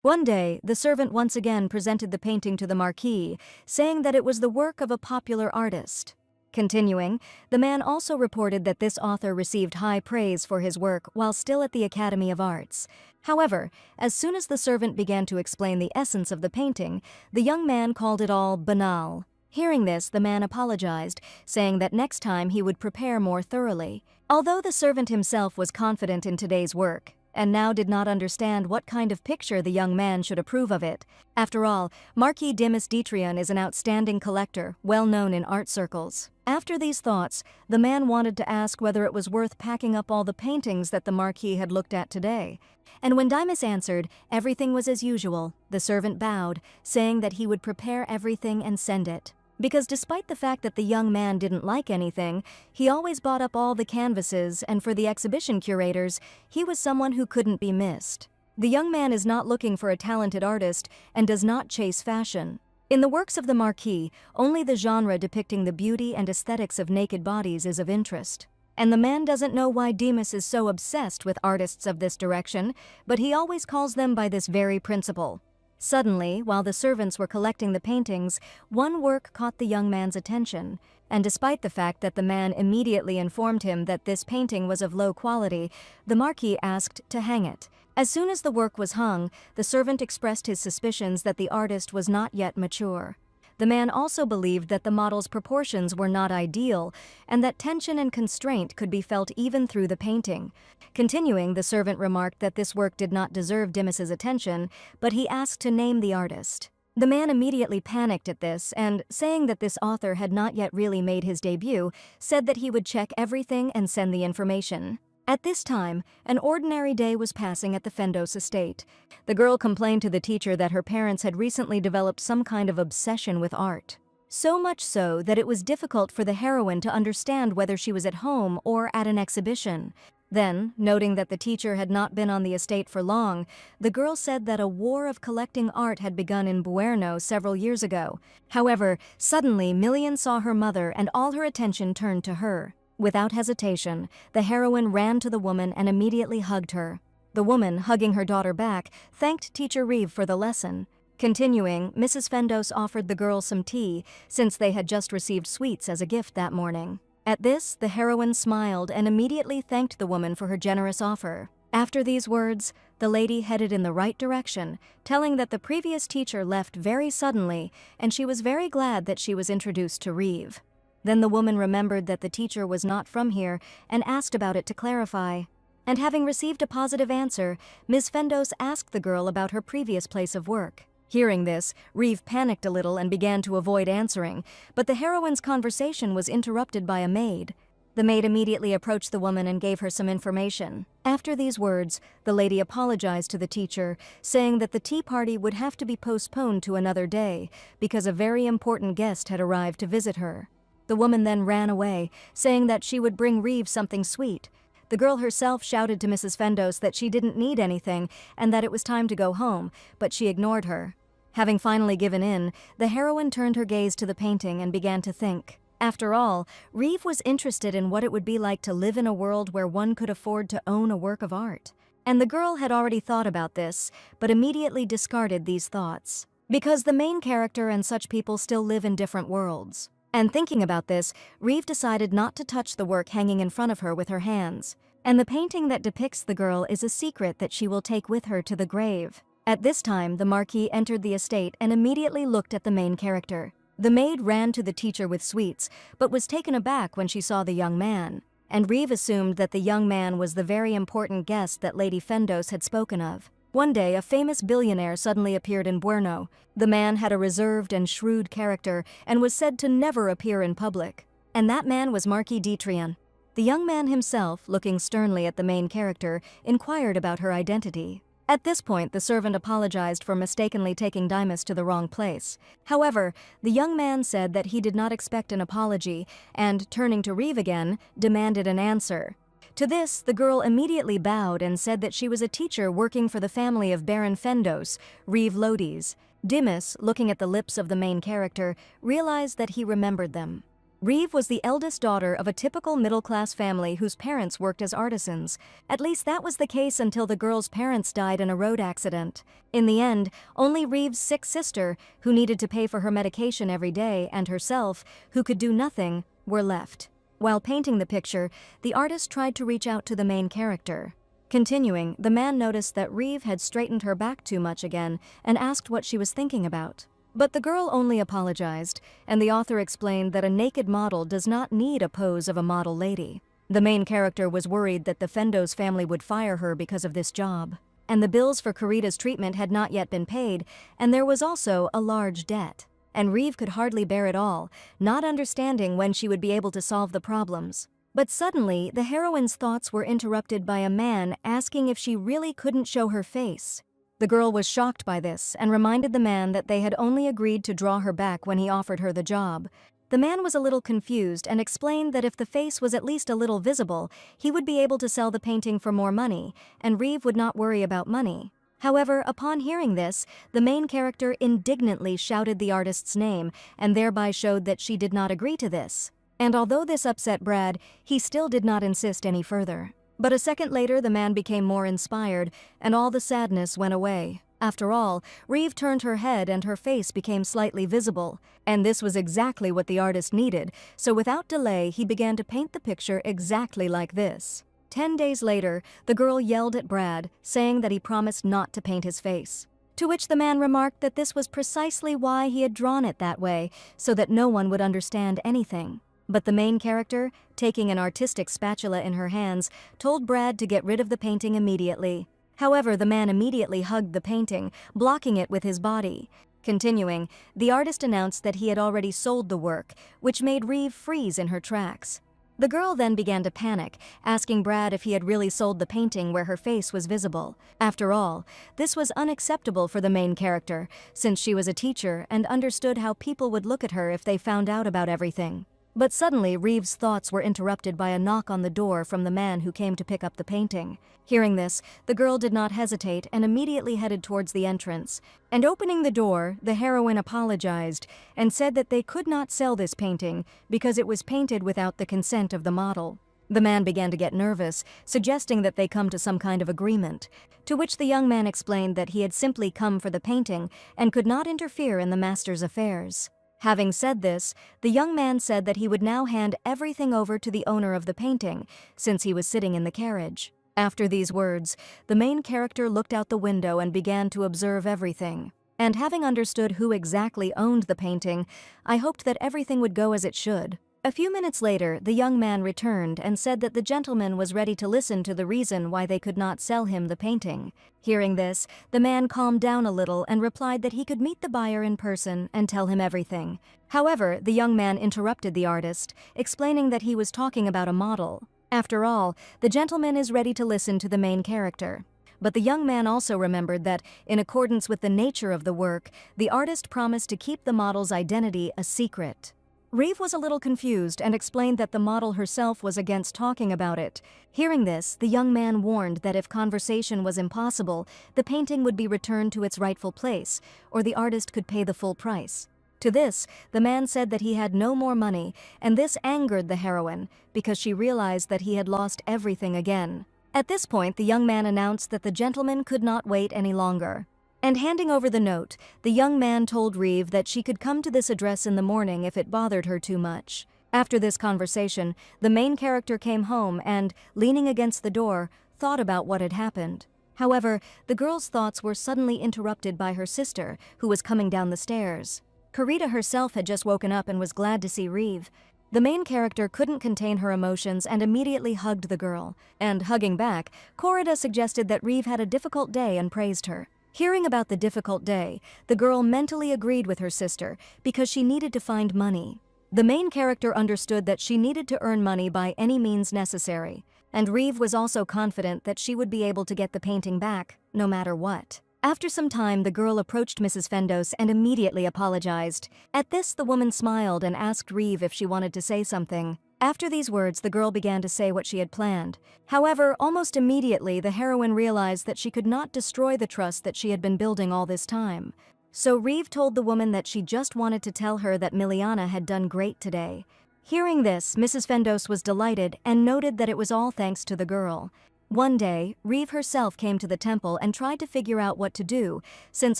One day, the servant once again presented the painting to the marquis, saying that it was the work of a popular artist. Continuing, the man also reported that this author received high praise for his work while still at the Academy of Arts. However, as soon as the servant began to explain the essence of the painting, the young man called it all banal. Hearing this, the man apologized, saying that next time he would prepare more thoroughly. Although the servant himself was confident in today's work, and now did not understand what kind of picture the young man should approve of it. After all, Marquis Dimas Dietrian is an outstanding collector, well known in art circles. After these thoughts, the man wanted to ask whether it was worth packing up all the paintings that the Marquis had looked at today. And when Dimas answered, everything was as usual, the servant bowed, saying that he would prepare everything and send it. Because despite the fact that the young man didn't like anything, he always bought up all the canvases, and for the exhibition curators, he was someone who couldn't be missed. The young man is not looking for a talented artist and does not chase fashion. In the works of the Marquis, only the genre depicting the beauty and aesthetics of naked bodies is of interest. And the man doesn't know why Dimas is so obsessed with artists of this direction, but he always calls them by this very principle. Suddenly, while the servants were collecting the paintings, one work caught the young man's attention, and despite the fact that the man immediately informed him that this painting was of low quality, the Marquis asked to hang it. As soon as the work was hung, the servant expressed his suspicions that the artist was not yet mature. The man also believed that the model's proportions were not ideal, and that tension and constraint could be felt even through the painting. Continuing, the servant remarked that this work did not deserve Dimas's attention, but he asked to name the artist. The man immediately panicked at this and, saying that this author had not yet really made his debut, said that he would check everything and send the information. At this time, an ordinary day was passing at the Fendos estate. The girl complained to the teacher that her parents had recently developed some kind of obsession with art. So much so that it was difficult for the heroine to understand whether she was at home or at an exhibition. Then, noting that the teacher had not been on the estate for long, the girl said that a war of collecting art had begun in Buerno several years ago. However, suddenly Million saw her mother and all her attention turned to her. Without hesitation, the heroine ran to the woman and immediately hugged her. The woman, hugging her daughter back, thanked Teacher Reeve for the lesson. Continuing, Mrs. Fendos offered the girl some tea, since they had just received sweets as a gift that morning. At this, the heroine smiled and immediately thanked the woman for her generous offer. After these words, the lady headed in the right direction, telling that the previous teacher left very suddenly, and she was very glad that she was introduced to Reeve. Then the woman remembered that the teacher was not from here and asked about it to clarify. And having received a positive answer, Ms. Fendos asked the girl about her previous place of work. Hearing this, Reeve panicked a little and began to avoid answering, but the heroine's conversation was interrupted by a maid. The maid immediately approached the woman and gave her some information. After these words, the lady apologized to the teacher, saying that the tea party would have to be postponed to another day because a very important guest had arrived to visit her. The woman then ran away, saying that she would bring Reeve something sweet. The girl herself shouted to Mrs. Fendos that she didn't need anything and that it was time to go home, but she ignored her. Having finally given in, the heroine turned her gaze to the painting and began to think. After all, Reeve was interested in what it would be like to live in a world where one could afford to own a work of art. And the girl had already thought about this, but immediately discarded these thoughts. Because the main character and such people still live in different worlds. And thinking about this, Reeve decided not to touch the work hanging in front of her with her hands. And the painting that depicts the girl is a secret that she will take with her to the grave. At this time, the Marquis entered the estate and immediately looked at the main character. The maid ran to the teacher with sweets, but was taken aback when she saw the young man. And Reeve assumed that the young man was the very important guest that Lady Fendos had spoken of. One day, a famous billionaire suddenly appeared in Buerno. The man had a reserved and shrewd character and was said to never appear in public. And that man was Marquis Dietrian. The young man himself, looking sternly at the main character, inquired about her identity. At this point, the servant apologized for mistakenly taking Dimas to the wrong place. However, the young man said that he did not expect an apology and, turning to Reeve again, demanded an answer. To this, the girl immediately bowed and said that she was a teacher working for the family of Baron Fendos, Reeve Lodi's. Dimas, looking at the lips of the main character, realized that he remembered them. Reeve was the eldest daughter of a typical middle-class family whose parents worked as artisans. At least that was the case until the girl's parents died in a road accident. In the end, only Reeve's sick sister, who needed to pay for her medication every day, and herself, who could do nothing, were left. While painting the picture, the artist tried to reach out to the main character. Continuing, the man noticed that Reeve had straightened her back too much again and asked what she was thinking about. But the girl only apologized, and the author explained that a naked model does not need a pose of a model lady. The main character was worried that the Fendo's family would fire her because of this job. And the bills for Kurita's treatment had not yet been paid, and there was also a large debt. And Reeve could hardly bear it all, not understanding when she would be able to solve the problems. But suddenly, the heroine's thoughts were interrupted by a man asking if she really couldn't show her face. The girl was shocked by this and reminded the man that they had only agreed to draw her back when he offered her the job. The man was a little confused and explained that if the face was at least a little visible, he would be able to sell the painting for more money, and Reeve would not worry about money. However, upon hearing this, the main character indignantly shouted the artist's name and thereby showed that she did not agree to this. And although this upset Brad, he still did not insist any further. But a second later, the man became more inspired, and all the sadness went away. After all, Reeve turned her head and her face became slightly visible, and this was exactly what the artist needed, so without delay he began to paint the picture exactly like this. 10 days later, the girl yelled at Brad, saying that he promised not to paint his face. To which the man remarked that this was precisely why he had drawn it that way, so that no one would understand anything. But the main character, taking an artistic spatula in her hands, told Brad to get rid of the painting immediately. However, the man immediately hugged the painting, blocking it with his body. Continuing, the artist announced that he had already sold the work, which made Reeve freeze in her tracks. The girl then began to panic, asking Brad if he had really sold the painting where her face was visible. After all, this was unacceptable for the main character, since she was a teacher and understood how people would look at her if they found out about everything. But suddenly, Reeve's thoughts were interrupted by a knock on the door from the man who came to pick up the painting. Hearing this, the girl did not hesitate and immediately headed towards the entrance. And opening the door, the heroine apologized and said that they could not sell this painting because it was painted without the consent of the model. The man began to get nervous, suggesting that they come to some kind of agreement, to which the young man explained that he had simply come for the painting and could not interfere in the master's affairs. Having said this, the young man said that he would now hand everything over to the owner of the painting, since he was sitting in the carriage. After these words, the main character looked out the window and began to observe everything. And having understood who exactly owned the painting, I hoped that everything would go as it should. A few minutes later, the young man returned and said that the gentleman was ready to listen to the reason why they could not sell him the painting. Hearing this, the man calmed down a little and replied that he could meet the buyer in person and tell him everything. However, the young man interrupted the artist, explaining that he was talking about a model. After all, the gentleman is ready to listen to the main character. But the young man also remembered that, in accordance with the nature of the work, the artist promised to keep the model's identity a secret. Reeve was a little confused and explained that the model herself was against talking about it. Hearing this, the young man warned that if conversation was impossible, the painting would be returned to its rightful place, or the artist could pay the full price. To this, the man said that he had no more money, and this angered the heroine, because she realized that he had lost everything again. At this point, the young man announced that the gentleman could not wait any longer. And handing over the note, the young man told Reeve that she could come to this address in the morning if it bothered her too much. After this conversation, the main character came home and, leaning against the door, thought about what had happened. However, the girl's thoughts were suddenly interrupted by her sister, who was coming down the stairs. Kurita herself had just woken up and was glad to see Reeve. The main character couldn't contain her emotions and immediately hugged the girl. And, hugging back, Kurita suggested that Reeve had a difficult day and praised her. Hearing about the difficult day, the girl mentally agreed with her sister because she needed to find money. The main character understood that she needed to earn money by any means necessary, and Reeve was also confident that she would be able to get the painting back, no matter what. After some time, the girl approached Mrs. Fendos and immediately apologized. At this, the woman smiled and asked Reeve if she wanted to say something. After these words, the girl began to say what she had planned. However, almost immediately, the heroine realized that she could not destroy the trust that she had been building all this time. So Reeve told the woman that she just wanted to tell her that Miliana had done great today. Hearing this, Mrs. Fendos was delighted and noted that it was all thanks to the girl. One day, Reeve herself came to the temple and tried to figure out what to do, since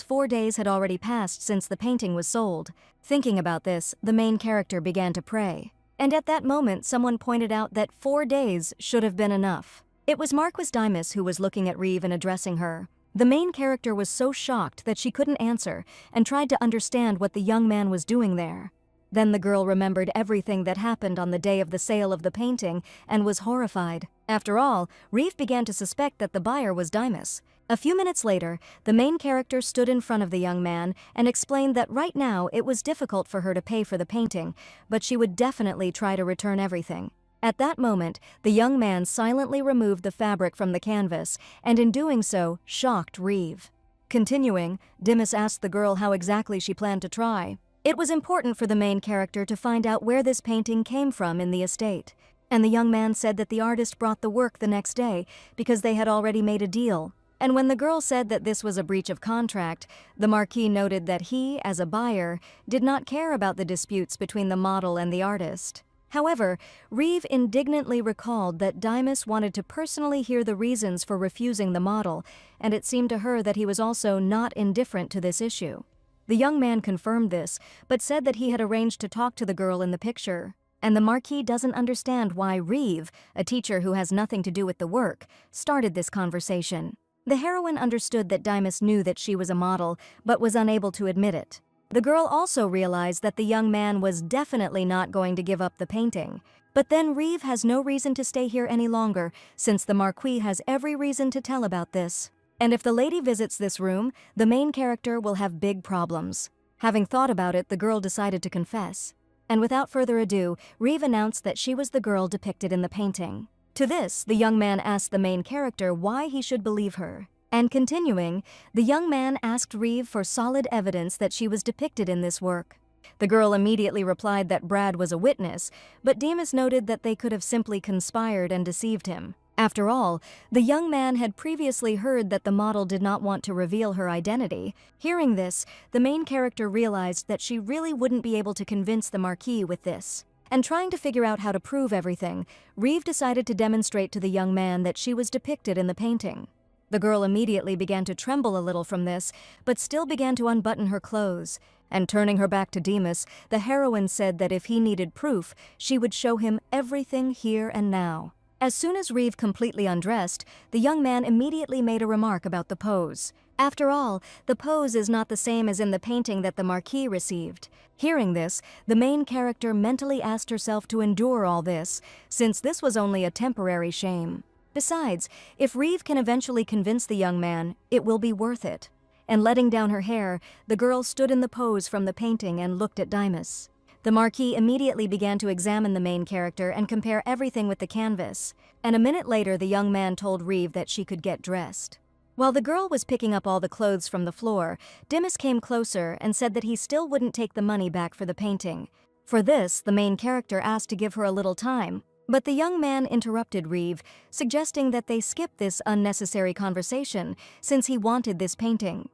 4 days had already passed since the painting was sold. Thinking about this, the main character began to pray. And at that moment, someone pointed out that 4 days should have been enough. It was Marquis Dimas who was looking at Reeve and addressing her. The main character was so shocked that she couldn't answer and tried to understand what the young man was doing there. Then the girl remembered everything that happened on the day of the sale of the painting and was horrified. After all, Reeve began to suspect that the buyer was Dimas. A few minutes later, the main character stood in front of the young man and explained that right now it was difficult for her to pay for the painting, but she would definitely try to return everything. At that moment, the young man silently removed the fabric from the canvas and in doing so, shocked Reeve. Continuing, Dimas asked the girl how exactly she planned to try. It was important for the main character to find out where this painting came from in the estate, and the young man said that the artist brought the work the next day because they had already made a deal. And when the girl said that this was a breach of contract, the Marquis noted that he, as a buyer, did not care about the disputes between the model and the artist. However, Reeve indignantly recalled that Dimas wanted to personally hear the reasons for refusing the model, and it seemed to her that he was also not indifferent to this issue. The young man confirmed this, but said that he had arranged to talk to the girl in the picture, and the Marquis doesn't understand why Reeve, a teacher who has nothing to do with the work, started this conversation. The heroine understood that Dimas knew that she was a model, but was unable to admit it. The girl also realized that the young man was definitely not going to give up the painting. But then Reeve has no reason to stay here any longer, since the Marquis has every reason to tell about this. And if the lady visits this room, the main character will have big problems. Having thought about it, the girl decided to confess. And without further ado, Reeve announced that she was the girl depicted in the painting. To this, the young man asked the main character why he should believe her. And continuing, the young man asked Reeve for solid evidence that she was depicted in this work. The girl immediately replied that Brad was a witness, but Dimas noted that they could have simply conspired and deceived him. After all, the young man had previously heard that the model did not want to reveal her identity. Hearing this, the main character realized that she really wouldn't be able to convince the Marquis with this. And trying to figure out how to prove everything, Reeve decided to demonstrate to the young man that she was depicted in the painting. The girl immediately began to tremble a little from this, but still began to unbutton her clothes. And turning her back to Dimas, the heroine said that if he needed proof, she would show him everything here and now. As soon as Reeve completely undressed, the young man immediately made a remark about the pose. After all, the pose is not the same as in the painting that the Marquis received. Hearing this, the main character mentally asked herself to endure all this, since this was only a temporary shame. Besides, if Reeve can eventually convince the young man, it will be worth it. And letting down her hair, the girl stood in the pose from the painting and looked at Dimas. The Marquis immediately began to examine the main character and compare everything with the canvas, and a minute later the young man told Reeve that she could get dressed. While the girl was picking up all the clothes from the floor, Dimas came closer and said that he still wouldn't take the money back for the painting. For this, the main character asked to give her a little time, but the young man interrupted Reeve, suggesting that they skip this unnecessary conversation since he wanted this painting.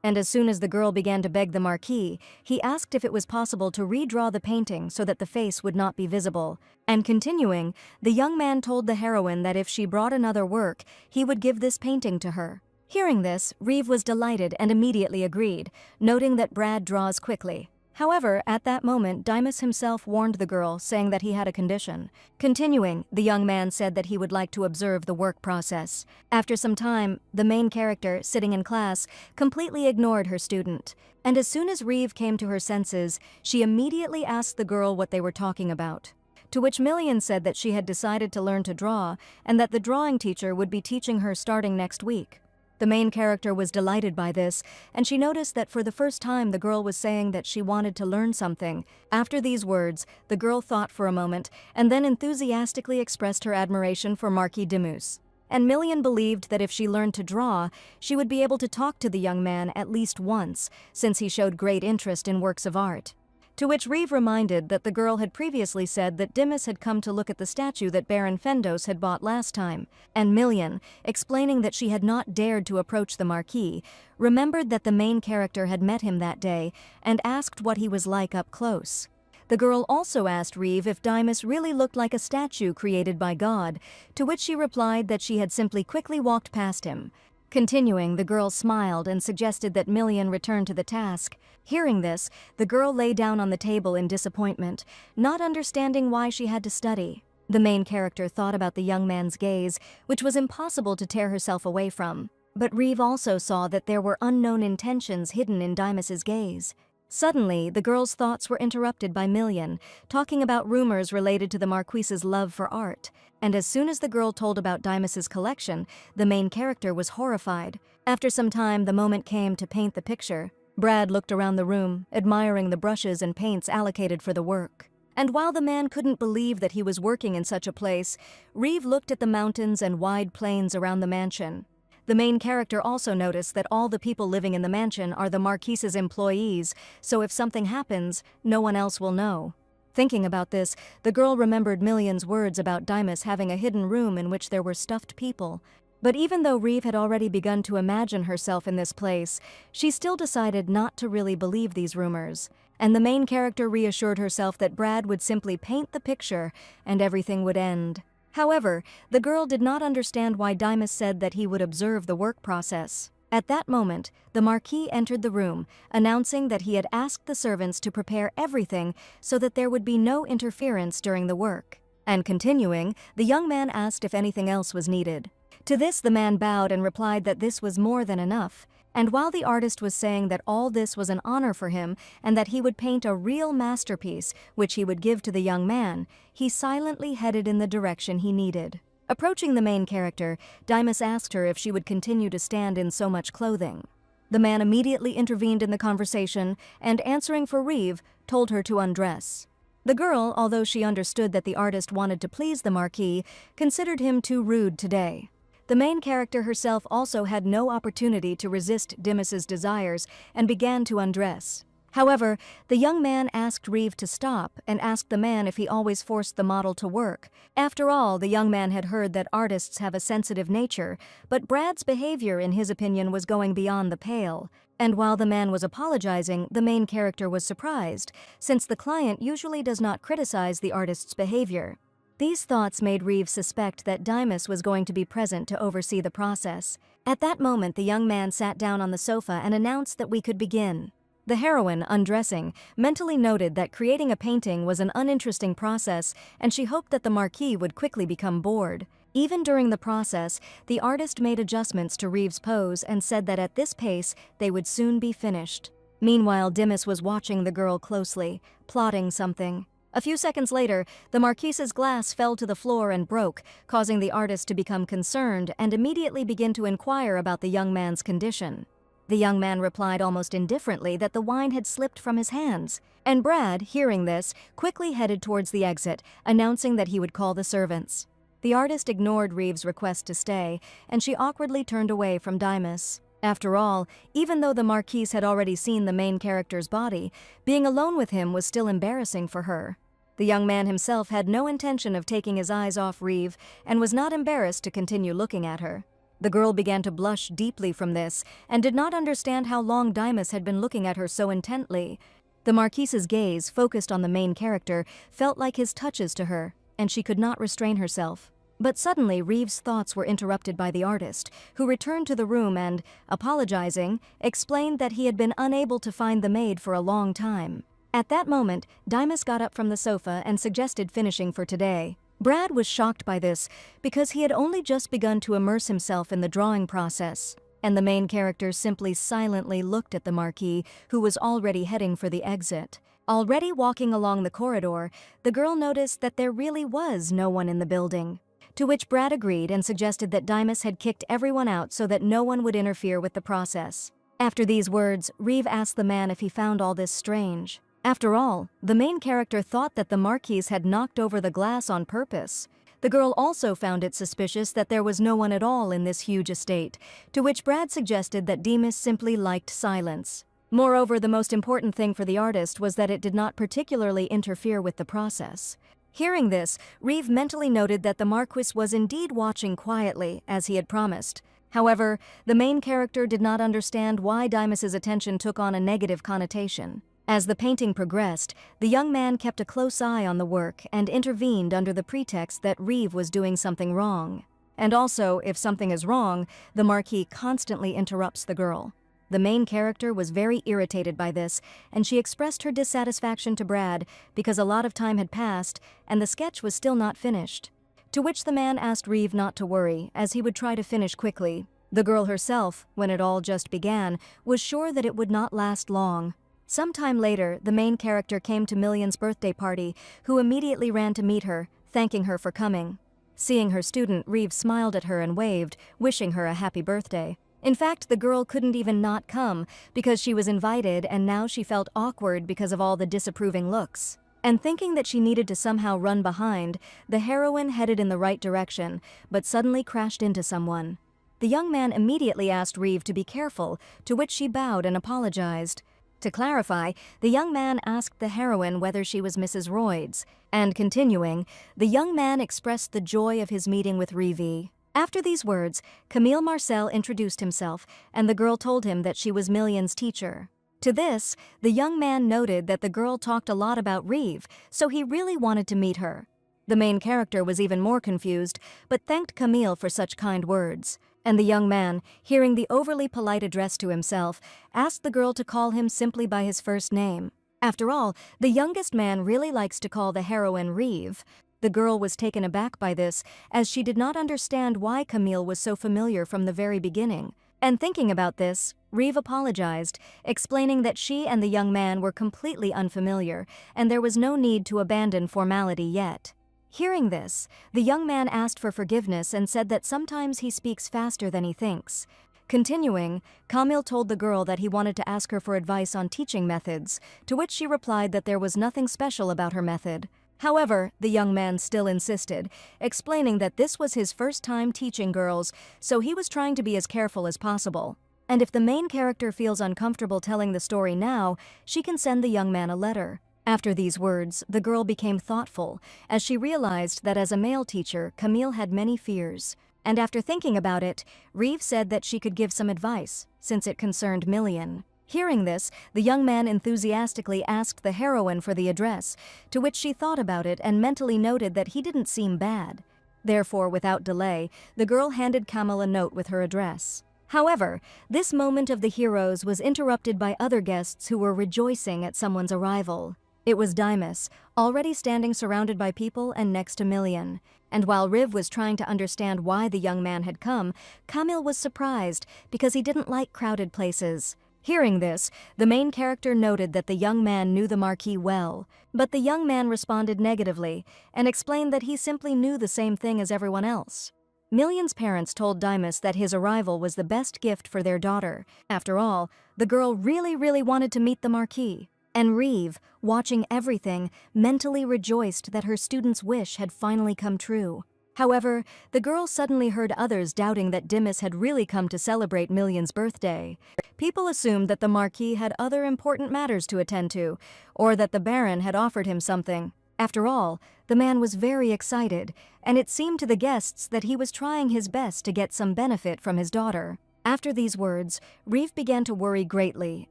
And as soon as the girl began to beg the Marquis, he asked if it was possible to redraw the painting so that the face would not be visible. And continuing, the young man told the heroine that if she brought another work, he would give this painting to her. Hearing this, Reeve was delighted and immediately agreed, noting that Brad draws quickly. However, at that moment, Dimas himself warned the girl, saying that he had a condition. Continuing, the young man said that he would like to observe the work process. After some time, the main character, sitting in class, completely ignored her student. And as soon as Reeve came to her senses, she immediately asked the girl what they were talking about. To which Million said that she had decided to learn to draw, and that the drawing teacher would be teaching her starting next week. The main character was delighted by this, and she noticed that for the first time the girl was saying that she wanted to learn something. After these words, the girl thought for a moment, and then enthusiastically expressed her admiration for Marquis Dimas. And Million believed that if she learned to draw, she would be able to talk to the young man at least once, since he showed great interest in works of art. To which Reeve reminded that the girl had previously said that Dimas had come to look at the statue that Baron Fendos had bought last time, and Million, explaining that she had not dared to approach the Marquis, remembered that the main character had met him that day and asked what he was like up close. The girl also asked Reeve if Dimas really looked like a statue created by God, to which she replied that she had simply quickly walked past him. Continuing, the girl smiled and suggested that Million return to the task. Hearing this, the girl lay down on the table in disappointment, not understanding why she had to study. The main character thought about the young man's gaze, which was impossible to tear herself away from. But Reeve also saw that there were unknown intentions hidden in Dimas's gaze. Suddenly, the girl's thoughts were interrupted by Million, talking about rumors related to the Marquise's love for art. And as soon as the girl told about Dimas's collection, the main character was horrified. After some time, the moment came to paint the picture. Brad looked around the room, admiring the brushes and paints allocated for the work. And while the man couldn't believe that he was working in such a place, Reeve looked at the mountains and wide plains around the mansion. The main character also noticed that all the people living in the mansion are the Marquise's employees, so if something happens, no one else will know. Thinking about this, the girl remembered Million's words about Dimas having a hidden room in which there were stuffed people. But even though Reeve had already begun to imagine herself in this place, she still decided not to really believe these rumors. And the main character reassured herself that Brad would simply paint the picture and everything would end. However, the girl did not understand why Dimas said that he would observe the work process. At that moment, the Marquis entered the room, announcing that he had asked the servants to prepare everything so that there would be no interference during the work. And continuing, the young man asked if anything else was needed. To this, the man bowed and replied that this was more than enough. And while the artist was saying that all this was an honor for him and that he would paint a real masterpiece, which he would give to the young man, he silently headed in the direction he needed. Approaching the main character, Dimas asked her if she would continue to stand in so much clothing. The man immediately intervened in the conversation and, answering for Reeve, told her to undress. The girl, although she understood that the artist wanted to please the Marquis, considered him too rude today. The main character herself also had no opportunity to resist Dimas's desires and began to undress. However, the young man asked Reeve to stop and asked the man if he always forced the model to work. After all, the young man had heard that artists have a sensitive nature, but Brad's behavior, in his opinion, was going beyond the pale. And while the man was apologizing, the main character was surprised, since the client usually does not criticize the artist's behavior. These thoughts made Reeve suspect that Dimas was going to be present to oversee the process. At that moment, the young man sat down on the sofa and announced that we could begin. The heroine, undressing, mentally noted that creating a painting was an uninteresting process, and she hoped that the Marquis would quickly become bored. Even during the process, the artist made adjustments to Reeve's pose and said that at this pace, they would soon be finished. Meanwhile, Dimas was watching the girl closely, plotting something. A few seconds later, the Marquise's glass fell to the floor and broke, causing the artist to become concerned and immediately begin to inquire about the young man's condition. The young man replied almost indifferently that the wine had slipped from his hands, and Brad, hearing this, quickly headed towards the exit, announcing that he would call the servants. The artist ignored Reeve's request to stay, and she awkwardly turned away from Dimas. After all, even though the Marquise had already seen the main character's body, being alone with him was still embarrassing for her. The young man himself had no intention of taking his eyes off Reeve and was not embarrassed to continue looking at her. The girl began to blush deeply from this and did not understand how long Dimas had been looking at her so intently. The Marquise's gaze, focused on the main character, felt like his touches to her, and she could not restrain herself. But suddenly, Reeve's thoughts were interrupted by the artist, who returned to the room and, apologizing, explained that he had been unable to find the maid for a long time. At that moment, Dimas got up from the sofa and suggested finishing for today. Brad was shocked by this because he had only just begun to immerse himself in the drawing process, and the main character simply silently looked at the Marquis, who was already heading for the exit. Already walking along the corridor, the girl noticed that there really was no one in the building. To which Brad agreed and suggested that Dimas had kicked everyone out so that no one would interfere with the process. After these words, Reeve asked the man if he found all this strange. After all, the main character thought that the Marquise had knocked over the glass on purpose. The girl also found it suspicious that there was no one at all in this huge estate, to which Brad suggested that Dimas simply liked silence. Moreover, the most important thing for the artist was that it did not particularly interfere with the process. Hearing this, Reeve mentally noted that the Marquis was indeed watching quietly, as he had promised. However, the main character did not understand why Dimas's attention took on a negative connotation. As the painting progressed, the young man kept a close eye on the work and intervened under the pretext that Reeve was doing something wrong. And also, if something is wrong, the Marquis constantly interrupts the girl. The main character was very irritated by this, and she expressed her dissatisfaction to Brad because a lot of time had passed and the sketch was still not finished. To which the man asked Reeve not to worry, as he would try to finish quickly. The girl herself, when it all just began, was sure that it would not last long. Sometime later, the main character came to Million's birthday party, who immediately ran to meet her, thanking her for coming. Seeing her student, Reeve smiled at her and waved, wishing her a happy birthday. In fact, the girl couldn't even not come because she was invited, and now she felt awkward because of all the disapproving looks. And thinking that she needed to somehow run behind, the heroine headed in the right direction, but suddenly crashed into someone. The young man immediately asked Reeve to be careful, to which she bowed and apologized. To clarify, the young man asked the heroine whether she was Mrs. Royds, and continuing, the young man expressed the joy of his meeting with Reeve. After these words, Camille Marcel introduced himself, and the girl told him that she was Million's teacher. To this, the young man noted that the girl talked a lot about Reeve, so he really wanted to meet her. The main character was even more confused, but thanked Camille for such kind words. And the young man, hearing the overly polite address to himself, asked the girl to call him simply by his first name. After all, the youngest man really likes to call the heroine Reeve. The girl was taken aback by this, as she did not understand why Camille was so familiar from the very beginning. And thinking about this, Reeve apologized, explaining that she and the young man were completely unfamiliar, and there was no need to abandon formality yet. Hearing this, the young man asked for forgiveness and said that sometimes he speaks faster than he thinks. Continuing, Camille told the girl that he wanted to ask her for advice on teaching methods, to which she replied that there was nothing special about her method. However, the young man still insisted, explaining that this was his first time teaching girls, so he was trying to be as careful as possible. And if the main character feels uncomfortable telling the story now, she can send the young man a letter. After these words, the girl became thoughtful, as she realized that as a male teacher, Camille had many fears. And after thinking about it, Reeve said that she could give some advice, since it concerned Million. Hearing this, the young man enthusiastically asked the heroine for the address, to which she thought about it and mentally noted that he didn't seem bad. Therefore, without delay, the girl handed Camille a note with her address. However, this moment of the heroes was interrupted by other guests who were rejoicing at someone's arrival. It was Dimas, already standing surrounded by people and next to Million. And while Riv was trying to understand why the young man had come, Camille was surprised because he didn't like crowded places. Hearing this, the main character noted that the young man knew the Marquis well, but the young man responded negatively and explained that he simply knew the same thing as everyone else. Million's parents told Dimas that his arrival was the best gift for their daughter. After all, the girl really wanted to meet the Marquis. And Reeve, watching everything, mentally rejoiced that her student's wish had finally come true. However, the girl suddenly heard others doubting that Dimas had really come to celebrate Million's birthday. People assumed that the Marquis had other important matters to attend to, or that the Baron had offered him something. After all, the man was very excited, and it seemed to the guests that he was trying his best to get some benefit from his daughter. After these words, Reeve began to worry greatly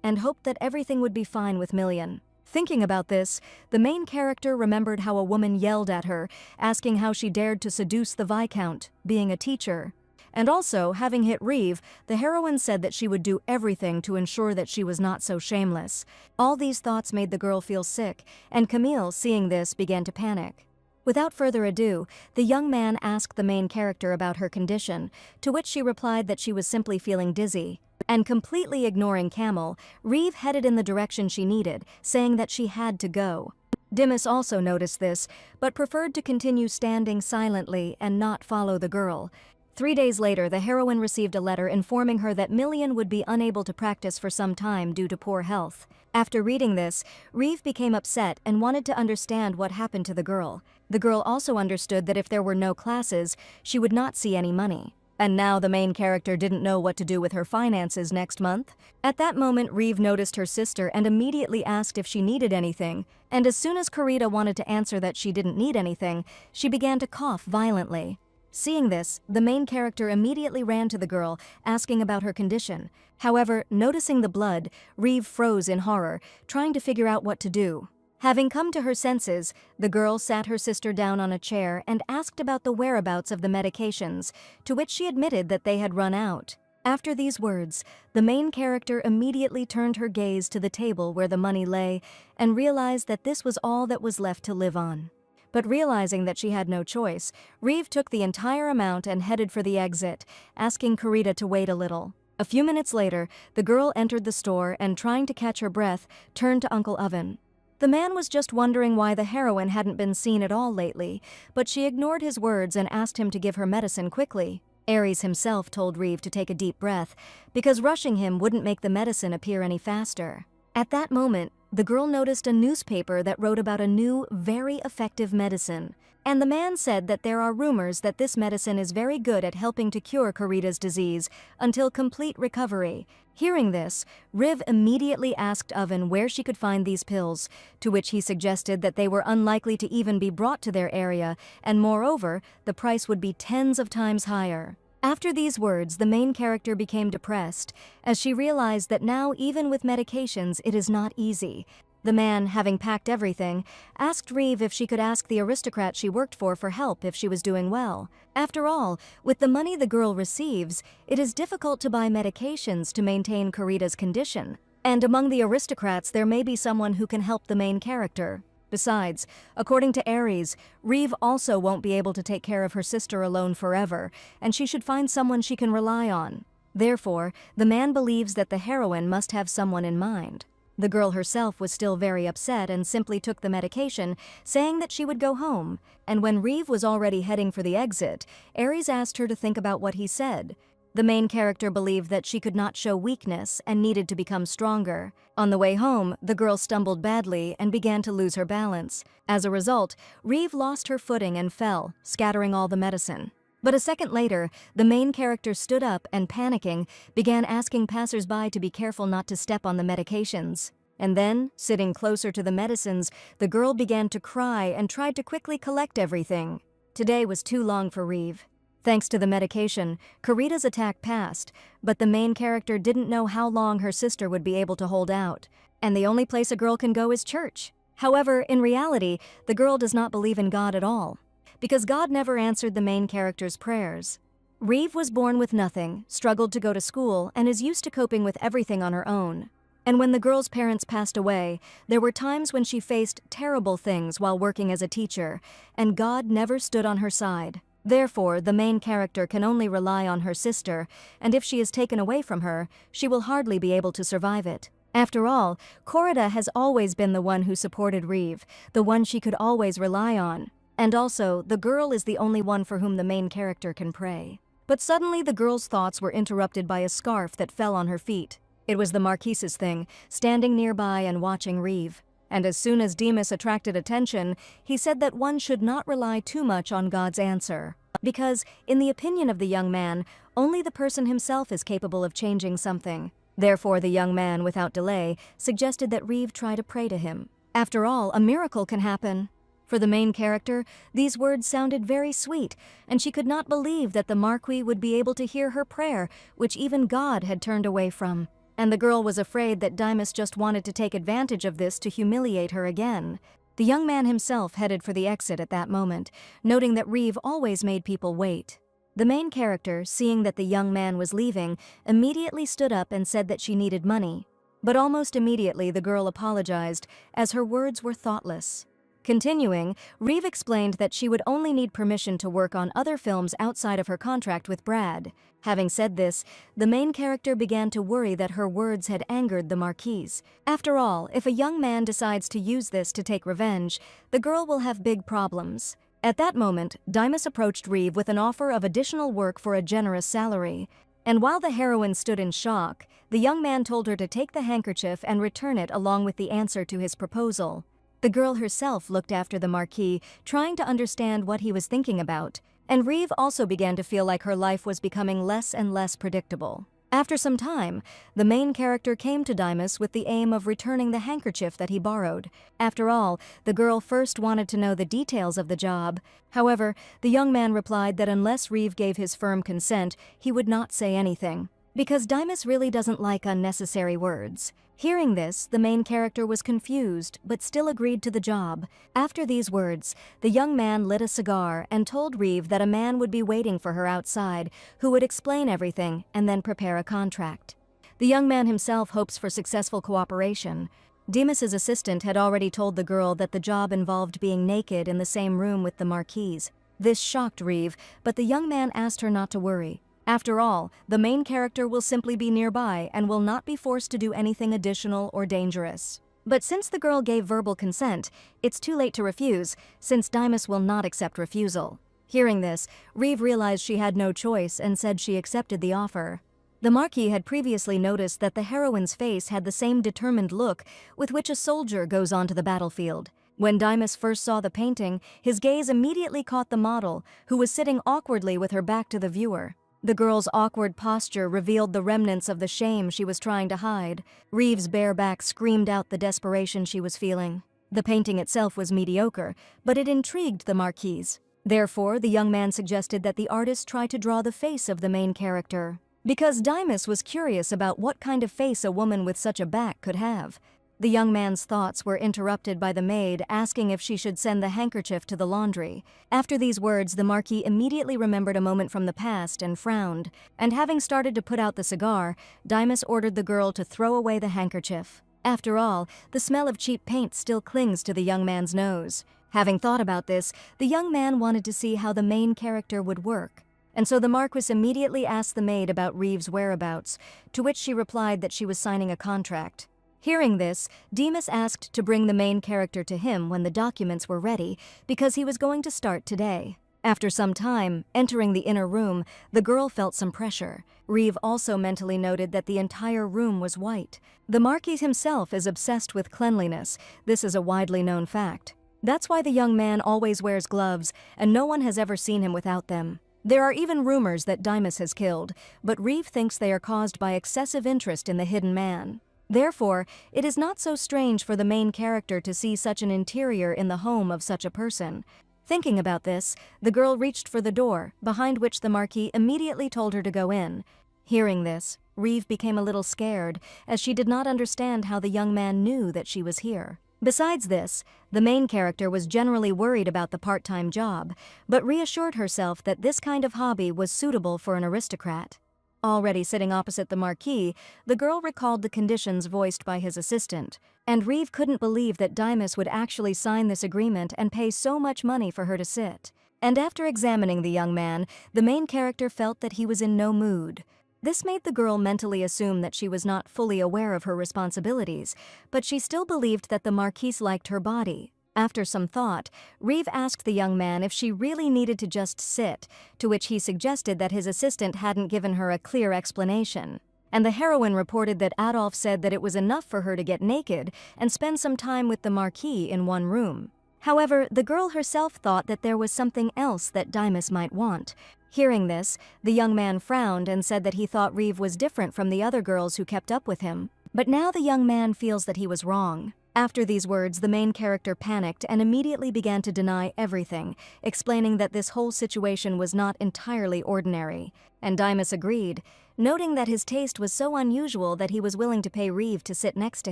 and hoped that everything would be fine with Million. Thinking about this, the main character remembered how a woman yelled at her, asking how she dared to seduce the Viscount, being a teacher. And also, having hit Reeve, the heroine said that she would do everything to ensure that she was not so shameless. All these thoughts made the girl feel sick, and Camille, seeing this, began to panic. Without further ado, the young man asked the main character about her condition, to which she replied that she was simply feeling dizzy. And completely ignoring Camille, Reeve headed in the direction she needed, saying that she had to go. Dimas also noticed this, but preferred to continue standing silently and not follow the girl. 3 days later, the heroine received a letter informing her that Million would be unable to practice for some time due to poor health. After reading this, Reeve became upset and wanted to understand what happened to the girl. The girl also understood that if there were no classes, she would not see any money. And now the main character didn't know what to do with her finances next month. At that moment, Reeve noticed her sister and immediately asked if she needed anything. And as soon as Carita wanted to answer that she didn't need anything, she began to cough violently. Seeing this, the main character immediately ran to the girl, asking about her condition. However, noticing the blood, Reeve froze in horror, trying to figure out what to do. Having come to her senses, the girl sat her sister down on a chair and asked about the whereabouts of the medications, to which she admitted that they had run out. After these words, the main character immediately turned her gaze to the table where the money lay and realized that this was all that was left to live on. But realizing that she had no choice, Reeve took the entire amount and headed for the exit, asking Kurita to wait a little. A few minutes later, the girl entered the store and, trying to catch her breath, turned to Uncle Oven. The man was just wondering why the heroine hadn't been seen at all lately, but she ignored his words and asked him to give her medicine quickly. Ares himself told Reeve to take a deep breath, because rushing him wouldn't make the medicine appear any faster. At that moment, the girl noticed a newspaper that wrote about a new, very effective medicine. And the man said that there are rumors that this medicine is very good at helping to cure Kurita's disease until complete recovery. Hearing this, Riv immediately asked Oven where she could find these pills, to which he suggested that they were unlikely to even be brought to their area, and moreover, the price would be tens of times higher. After these words, the main character became depressed, as she realized that now, even with medications, it is not easy. The man, having packed everything, asked Reeve if she could ask the aristocrat she worked for help if she was doing well. After all, with the money the girl receives, it is difficult to buy medications to maintain Kurita's condition. And among the aristocrats, there may be someone who can help the main character. Besides, according to Ares, Reeve also won't be able to take care of her sister alone forever, and she should find someone she can rely on. Therefore, the man believes that the heroine must have someone in mind. The girl herself was still very upset and simply took the medication, saying that she would go home. And when Reeve was already heading for the exit, Ares asked her to think about what he said. The main character believed that she could not show weakness and needed to become stronger. On the way home, the girl stumbled badly and began to lose her balance. As a result, Reeve lost her footing and fell, scattering all the medicine. But a second later, the main character stood up and, panicking, began asking passers-by to be careful not to step on the medications. And then, sitting closer to the medicines, the girl began to cry and tried to quickly collect everything. Today was too long for Reeve. Thanks to the medication, Kurita's attack passed, but the main character didn't know how long her sister would be able to hold out. And the only place a girl can go is church. However, in reality, the girl does not believe in God at all, because God never answered the main character's prayers. Reeve was born with nothing, struggled to go to school, and is used to coping with everything on her own. And when the girl's parents passed away, there were times when she faced terrible things while working as a teacher, and God never stood on her side. Therefore, the main character can only rely on her sister, and if she is taken away from her, she will hardly be able to survive it. After all, Kurita has always been the one who supported Reeve, the one she could always rely on. And also, the girl is the only one for whom the main character can pray. But suddenly the girl's thoughts were interrupted by a scarf that fell on her feet. It was the Marquise's thing, standing nearby and watching Reeve. And as soon as Demas attracted attention, he said that one should not rely too much on God's answer. Because, in the opinion of the young man, only the person himself is capable of changing something. Therefore, the young man, without delay, suggested that Reeve try to pray to him. After all, a miracle can happen. For the main character, these words sounded very sweet, and she could not believe that the Marquis would be able to hear her prayer, which even God had turned away from. And the girl was afraid that Demas just wanted to take advantage of this to humiliate her again. The young man himself headed for the exit at that moment, noting that Reeve always made people wait. The main character, seeing that the young man was leaving, immediately stood up and said that she needed money. But almost immediately the girl apologized, as her words were thoughtless. Continuing, Reeve explained that she would only need permission to work on other films outside of her contract with Brad. Having said this, the main character began to worry that her words had angered the Marquise. After all, if a young man decides to use this to take revenge, the girl will have big problems. At that moment, Demas approached Reeve with an offer of additional work for a generous salary. And while the heroine stood in shock, the young man told her to take the handkerchief and return it along with the answer to his proposal. The girl herself looked after the Marquis, trying to understand what he was thinking about, and Reeve also began to feel like her life was becoming less and less predictable. After some time, the main character came to Dimas with the aim of returning the handkerchief that he borrowed. After all, the girl first wanted to know the details of the job. However, the young man replied that unless Reeve gave his firm consent, he would not say anything, because Dimas really doesn't like unnecessary words. Hearing this, the main character was confused, but still agreed to the job. After these words, the young man lit a cigar and told Reeve that a man would be waiting for her outside, who would explain everything and then prepare a contract. The young man himself hopes for successful cooperation. Dimas's assistant had already told the girl that the job involved being naked in the same room with the Marquise. This shocked Reeve, but the young man asked her not to worry. After all, the main character will simply be nearby and will not be forced to do anything additional or dangerous. But since the girl gave verbal consent, it's too late to refuse, since Dimas will not accept refusal. Hearing this, Reeve realized she had no choice and said she accepted the offer. The Marquis had previously noticed that the heroine's face had the same determined look with which a soldier goes onto the battlefield. When Dimas first saw the painting, his gaze immediately caught the model, who was sitting awkwardly with her back to the viewer. The girl's awkward posture revealed the remnants of the shame she was trying to hide. Reeve's bare back screamed out the desperation she was feeling. The painting itself was mediocre, but it intrigued the Marquise. Therefore, the young man suggested that the artist try to draw the face of the main character, because Dimas was curious about what kind of face a woman with such a back could have. The young man's thoughts were interrupted by the maid asking if she should send the handkerchief to the laundry. After these words, the Marquis immediately remembered a moment from the past and frowned, and having started to put out the cigar, Dimas ordered the girl to throw away the handkerchief. After all, the smell of cheap paint still clings to the young man's nose. Having thought about this, the young man wanted to see how the main character would work. And so the Marquis immediately asked the maid about Reeve's whereabouts, to which she replied that she was signing a contract. Hearing this, Dimas asked to bring the main character to him when the documents were ready, because he was going to start today. After some time, entering the inner room, the girl felt some pressure. Reeve also mentally noted that the entire room was white. The Marquis himself is obsessed with cleanliness. This is a widely known fact. That's why the young man always wears gloves, and no one has ever seen him without them. There are even rumors that Dimas has killed, but Reeve thinks they are caused by excessive interest in the hidden man. Therefore, it is not so strange for the main character to see such an interior in the home of such a person. Thinking about this, the girl reached for the door, behind which the Marquis immediately told her to go in. Hearing this, Reeve became a little scared, as she did not understand how the young man knew that she was here. Besides this, the main character was generally worried about the part-time job, but reassured herself that this kind of hobby was suitable for an aristocrat. Already sitting opposite the Marquis, the girl recalled the conditions voiced by his assistant, and Reeve couldn't believe that Dimas would actually sign this agreement and pay so much money for her to sit. And after examining the young man, the main character felt that he was in no mood. This made the girl mentally assume that she was not fully aware of her responsibilities, but she still believed that the Marquis liked her body. After some thought, Reeve asked the young man if she really needed to just sit, to which he suggested that his assistant hadn't given her a clear explanation. And the heroine reported that Adolf said that it was enough for her to get naked and spend some time with the Marquis in one room. However, the girl herself thought that there was something else that Dimas might want. Hearing this, the young man frowned and said that he thought Reeve was different from the other girls who kept up with him. But now the young man feels that he was wrong. After these words, the main character panicked and immediately began to deny everything, explaining that this whole situation was not entirely ordinary. And Dimas agreed, noting that his taste was so unusual that he was willing to pay Reeve to sit next to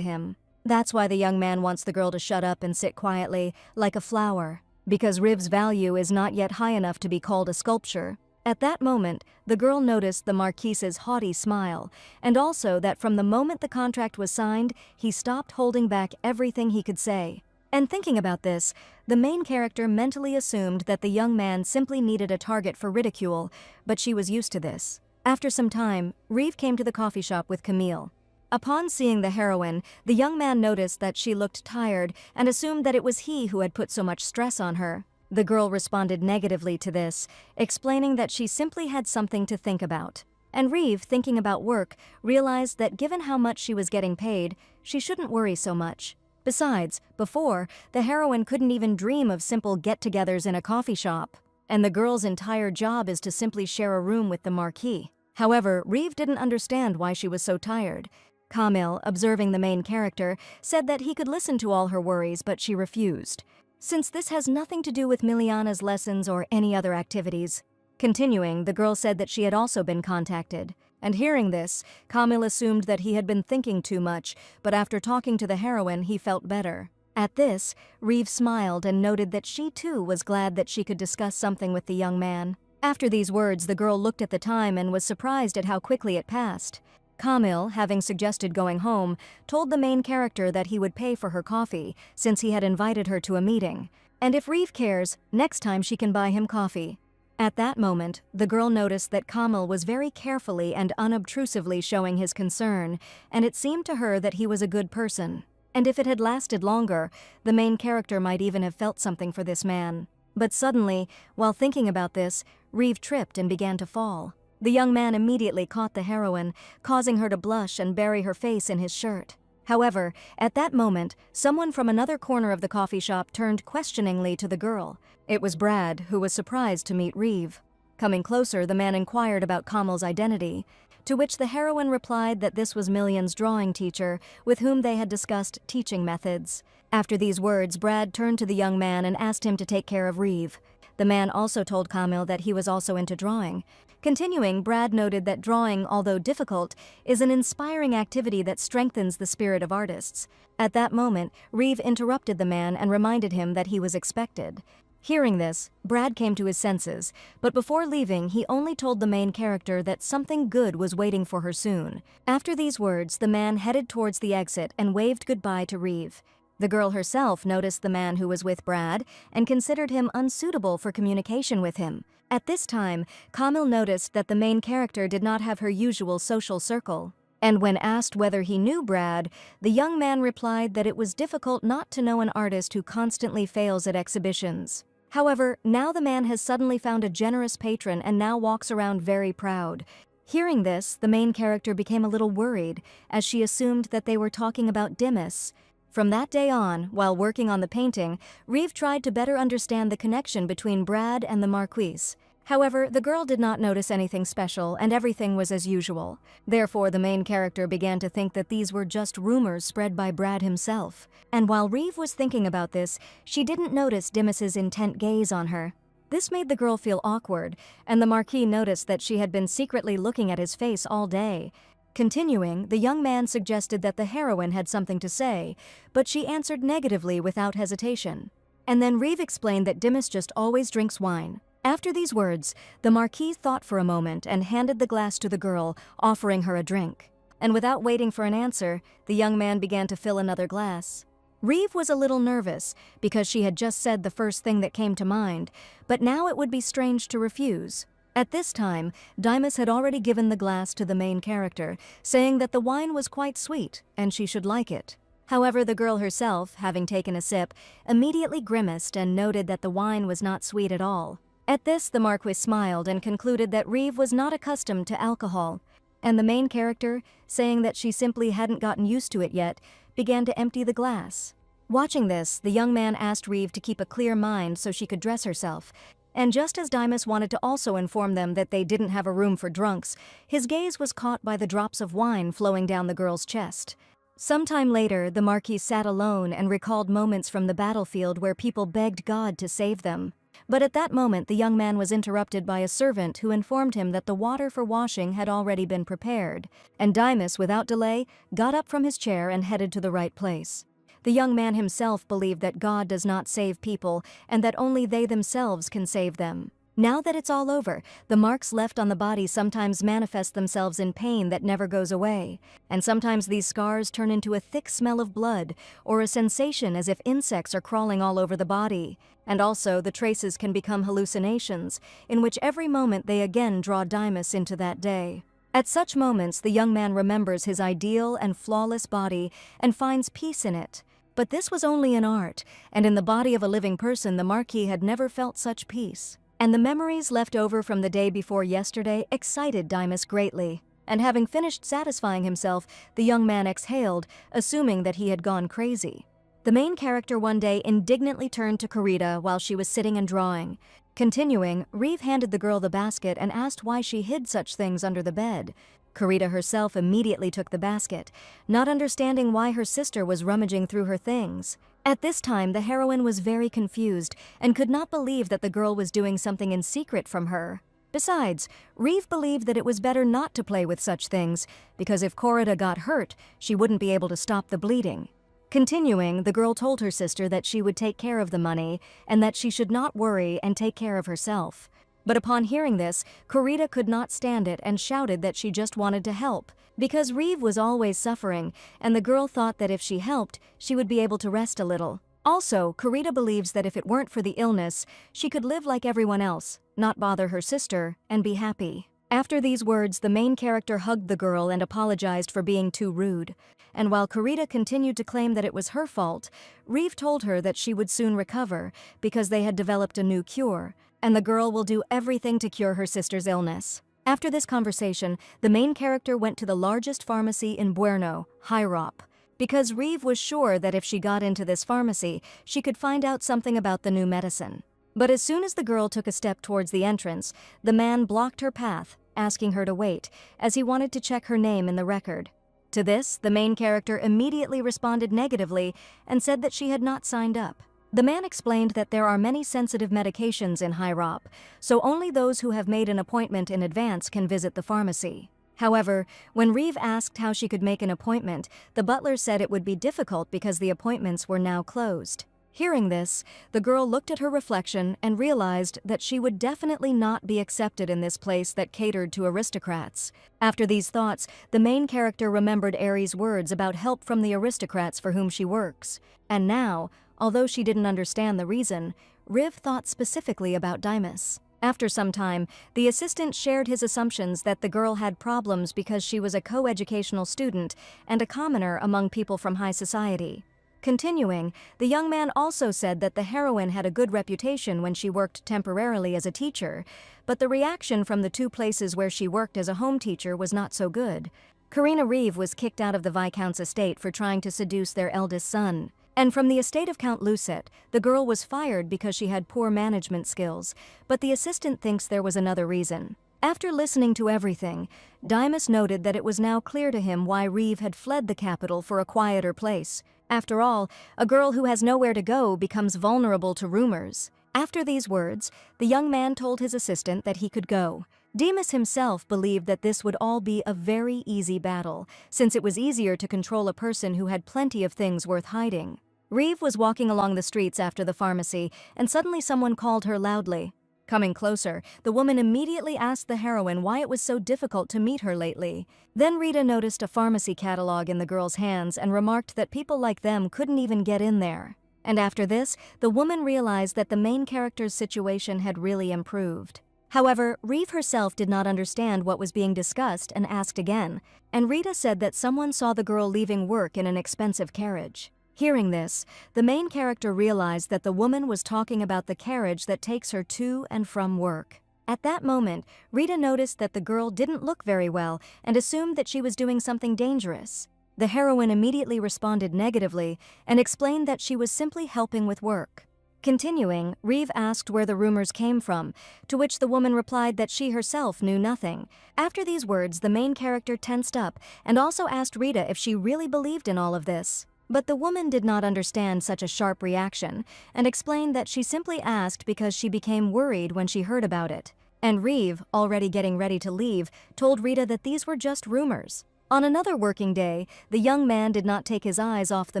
him. That's why the young man wants the girl to shut up and sit quietly, like a flower, because Reeve's value is not yet high enough to be called a sculpture. At that moment, the girl noticed the Marquis's haughty smile, and also that from the moment the contract was signed, he stopped holding back everything he could say. And thinking about this, the main character mentally assumed that the young man simply needed a target for ridicule, but she was used to this. After some time, Reeve came to the coffee shop with Camille. Upon seeing the heroine, the young man noticed that she looked tired and assumed that it was he who had put so much stress on her. The girl responded negatively to this, explaining that she simply had something to think about. And Reeve, thinking about work, realized that given how much she was getting paid, she shouldn't worry so much. Besides, before, the heroine couldn't even dream of simple get-togethers in a coffee shop. And the girl's entire job is to simply share a room with the Marquis. However, Reeve didn't understand why she was so tired. Kamil, observing the main character, said that he could listen to all her worries, but she refused, since this has nothing to do with Miliana's lessons or any other activities. Continuing, the girl said that she had also been contacted. And hearing this, Kamil assumed that he had been thinking too much, but after talking to the heroine, he felt better. At this, Reeve smiled and noted that she too was glad that she could discuss something with the young man. After these words, the girl looked at the time and was surprised at how quickly it passed. Kamil, having suggested going home, told the main character that he would pay for her coffee, since he had invited her to a meeting. And if Reeve cares, next time she can buy him coffee. At that moment, the girl noticed that Kamil was very carefully and unobtrusively showing his concern, and it seemed to her that he was a good person. And if it had lasted longer, the main character might even have felt something for this man. But suddenly, while thinking about this, Reeve tripped and began to fall. The young man immediately caught the heroine, causing her to blush and bury her face in his shirt. However, at that moment, someone from another corner of the coffee shop turned questioningly to the girl. It was Brad, who was surprised to meet Reeve. Coming closer, the man inquired about Kamil's identity, to which the heroine replied that this was Million's drawing teacher, with whom they had discussed teaching methods. After these words, Brad turned to the young man and asked him to take care of Reeve. The man also told Kamil that he was also into drawing. Continuing, Brad noted that drawing, although difficult, is an inspiring activity that strengthens the spirit of artists. At that moment, Reeve interrupted the man and reminded him that he was expected. Hearing this, Brad came to his senses, but before leaving, he only told the main character that something good was waiting for her soon. After these words, the man headed towards the exit and waved goodbye to Reeve. The girl herself noticed the man who was with Brad and considered him unsuitable for communication with him. At this time, Kamil noticed that the main character did not have her usual social circle. And when asked whether he knew Brad, the young man replied that it was difficult not to know an artist who constantly fails at exhibitions. However, now the man has suddenly found a generous patron and now walks around very proud. Hearing this, the main character became a little worried, as she assumed that they were talking about Dimas. From that day on, while working on the painting, Reeve tried to better understand the connection between Brad and the Marquise. However, the girl did not notice anything special, and everything was as usual. Therefore, the main character began to think that these were just rumors spread by Brad himself. And while Reeve was thinking about this, she didn't notice Dimas's intent gaze on her. This made the girl feel awkward, and the Marquis noticed that she had been secretly looking at his face all day. Continuing, the young man suggested that the heroine had something to say, but she answered negatively without hesitation. And then Reeve explained that Dimas just always drinks wine. After these words, the Marquis thought for a moment and handed the glass to the girl, offering her a drink. And without waiting for an answer, the young man began to fill another glass. Reeve was a little nervous, because she had just said the first thing that came to mind, but now it would be strange to refuse. At this time, Dimas had already given the glass to the main character, saying that the wine was quite sweet, and she should like it. However, the girl herself, having taken a sip, immediately grimaced and noted that the wine was not sweet at all. At this, the Marquis smiled and concluded that Reeve was not accustomed to alcohol, and the main character, saying that she simply hadn't gotten used to it yet, began to empty the glass. Watching this, the young man asked Reeve to keep a clear mind so she could dress herself, and just as Dimas wanted to also inform them that they didn't have a room for drunks, his gaze was caught by the drops of wine flowing down the girl's chest. Sometime later, the Marquis sat alone and recalled moments from the battlefield where people begged God to save them. But at that moment, the young man was interrupted by a servant who informed him that the water for washing had already been prepared, and Dimas, without delay, got up from his chair and headed to the right place. The young man himself believed that God does not save people and that only they themselves can save them. Now that it's all over, the marks left on the body sometimes manifest themselves in pain that never goes away, and sometimes these scars turn into a thick smell of blood or a sensation as if insects are crawling all over the body. And also, the traces can become hallucinations, in which every moment they again draw Dimas into that day. At such moments, the young man remembers his ideal and flawless body and finds peace in it. But this was only in art, and in the body of a living person the Marquis had never felt such peace. And the memories left over from the day before yesterday excited Dimas greatly. And having finished satisfying himself, the young man exhaled, assuming that he had gone crazy. The main character one day indignantly turned to Kurita while she was sitting and drawing. Continuing, Reeve handed the girl the basket and asked why she hid such things under the bed. Kurita herself immediately took the basket, not understanding why her sister was rummaging through her things. At this time, the heroine was very confused and could not believe that the girl was doing something in secret from her. Besides, Reeve believed that it was better not to play with such things, because if Kurita got hurt, she wouldn't be able to stop the bleeding. Continuing, the girl told her sister that she would take care of the money and that she should not worry and take care of herself. But upon hearing this, Kurita could not stand it and shouted that she just wanted to help, because Reeve was always suffering, and the girl thought that if she helped, she would be able to rest a little. Also, Kurita believes that if it weren't for the illness, she could live like everyone else, not bother her sister, and be happy. After these words, the main character hugged the girl and apologized for being too rude. And while Kurita continued to claim that it was her fault, Reeve told her that she would soon recover because they had developed a new cure, and the girl will do everything to cure her sister's illness. After this conversation, the main character went to the largest pharmacy in Buerno, Hirop, because Reeve was sure that if she got into this pharmacy, she could find out something about the new medicine. But as soon as the girl took a step towards the entrance, the man blocked her path, asking her to wait, as he wanted to check her name in the record. To this, the main character immediately responded negatively and said that she had not signed up. The man explained that there are many sensitive medications in Hirop, so only those who have made an appointment in advance can visit the pharmacy. However, when Reeve asked how she could make an appointment, the butler said it would be difficult because the appointments were now closed. Hearing this, the girl looked at her reflection and realized that she would definitely not be accepted in this place that catered to aristocrats. After these thoughts, the main character remembered Aries' words about help from the aristocrats for whom she works. And now, although she didn't understand the reason, Riv thought specifically about Dimas. After some time, the assistant shared his assumptions that the girl had problems because she was a co-educational student and a commoner among people from high society. Continuing, the young man also said that the heroine had a good reputation when she worked temporarily as a teacher, but the reaction from the two places where she worked as a home teacher was not so good. Karina Reeve was kicked out of the Viscount's estate for trying to seduce their eldest son. And from the estate of Count Lucet, the girl was fired because she had poor management skills, but the assistant thinks there was another reason. After listening to everything, Dimas noted that it was now clear to him why Reeve had fled the capital for a quieter place. After all, a girl who has nowhere to go becomes vulnerable to rumors. After these words, the young man told his assistant that he could go. Dimas himself believed that this would all be a very easy battle, since it was easier to control a person who had plenty of things worth hiding. Reeve was walking along the streets after the pharmacy, and suddenly someone called her loudly. Coming closer, the woman immediately asked the heroine why it was so difficult to meet her lately. Then Rita noticed a pharmacy catalog in the girl's hands and remarked that people like them couldn't even get in there. And after this, the woman realized that the main character's situation had really improved. However, Reeve herself did not understand what was being discussed and asked again, and Rita said that someone saw the girl leaving work in an expensive carriage. Hearing this, the main character realized that the woman was talking about the carriage that takes her to and from work. At that moment, Rita noticed that the girl didn't look very well and assumed that she was doing something dangerous. The heroine immediately responded negatively and explained that she was simply helping with work. Continuing, Reeve asked where the rumors came from, to which the woman replied that she herself knew nothing. After these words, the main character tensed up and also asked Rita if she really believed in all of this. But the woman did not understand such a sharp reaction and explained that she simply asked because she became worried when she heard about it. And Reeve, already getting ready to leave, told Rita that these were just rumors. On another working day, the young man did not take his eyes off the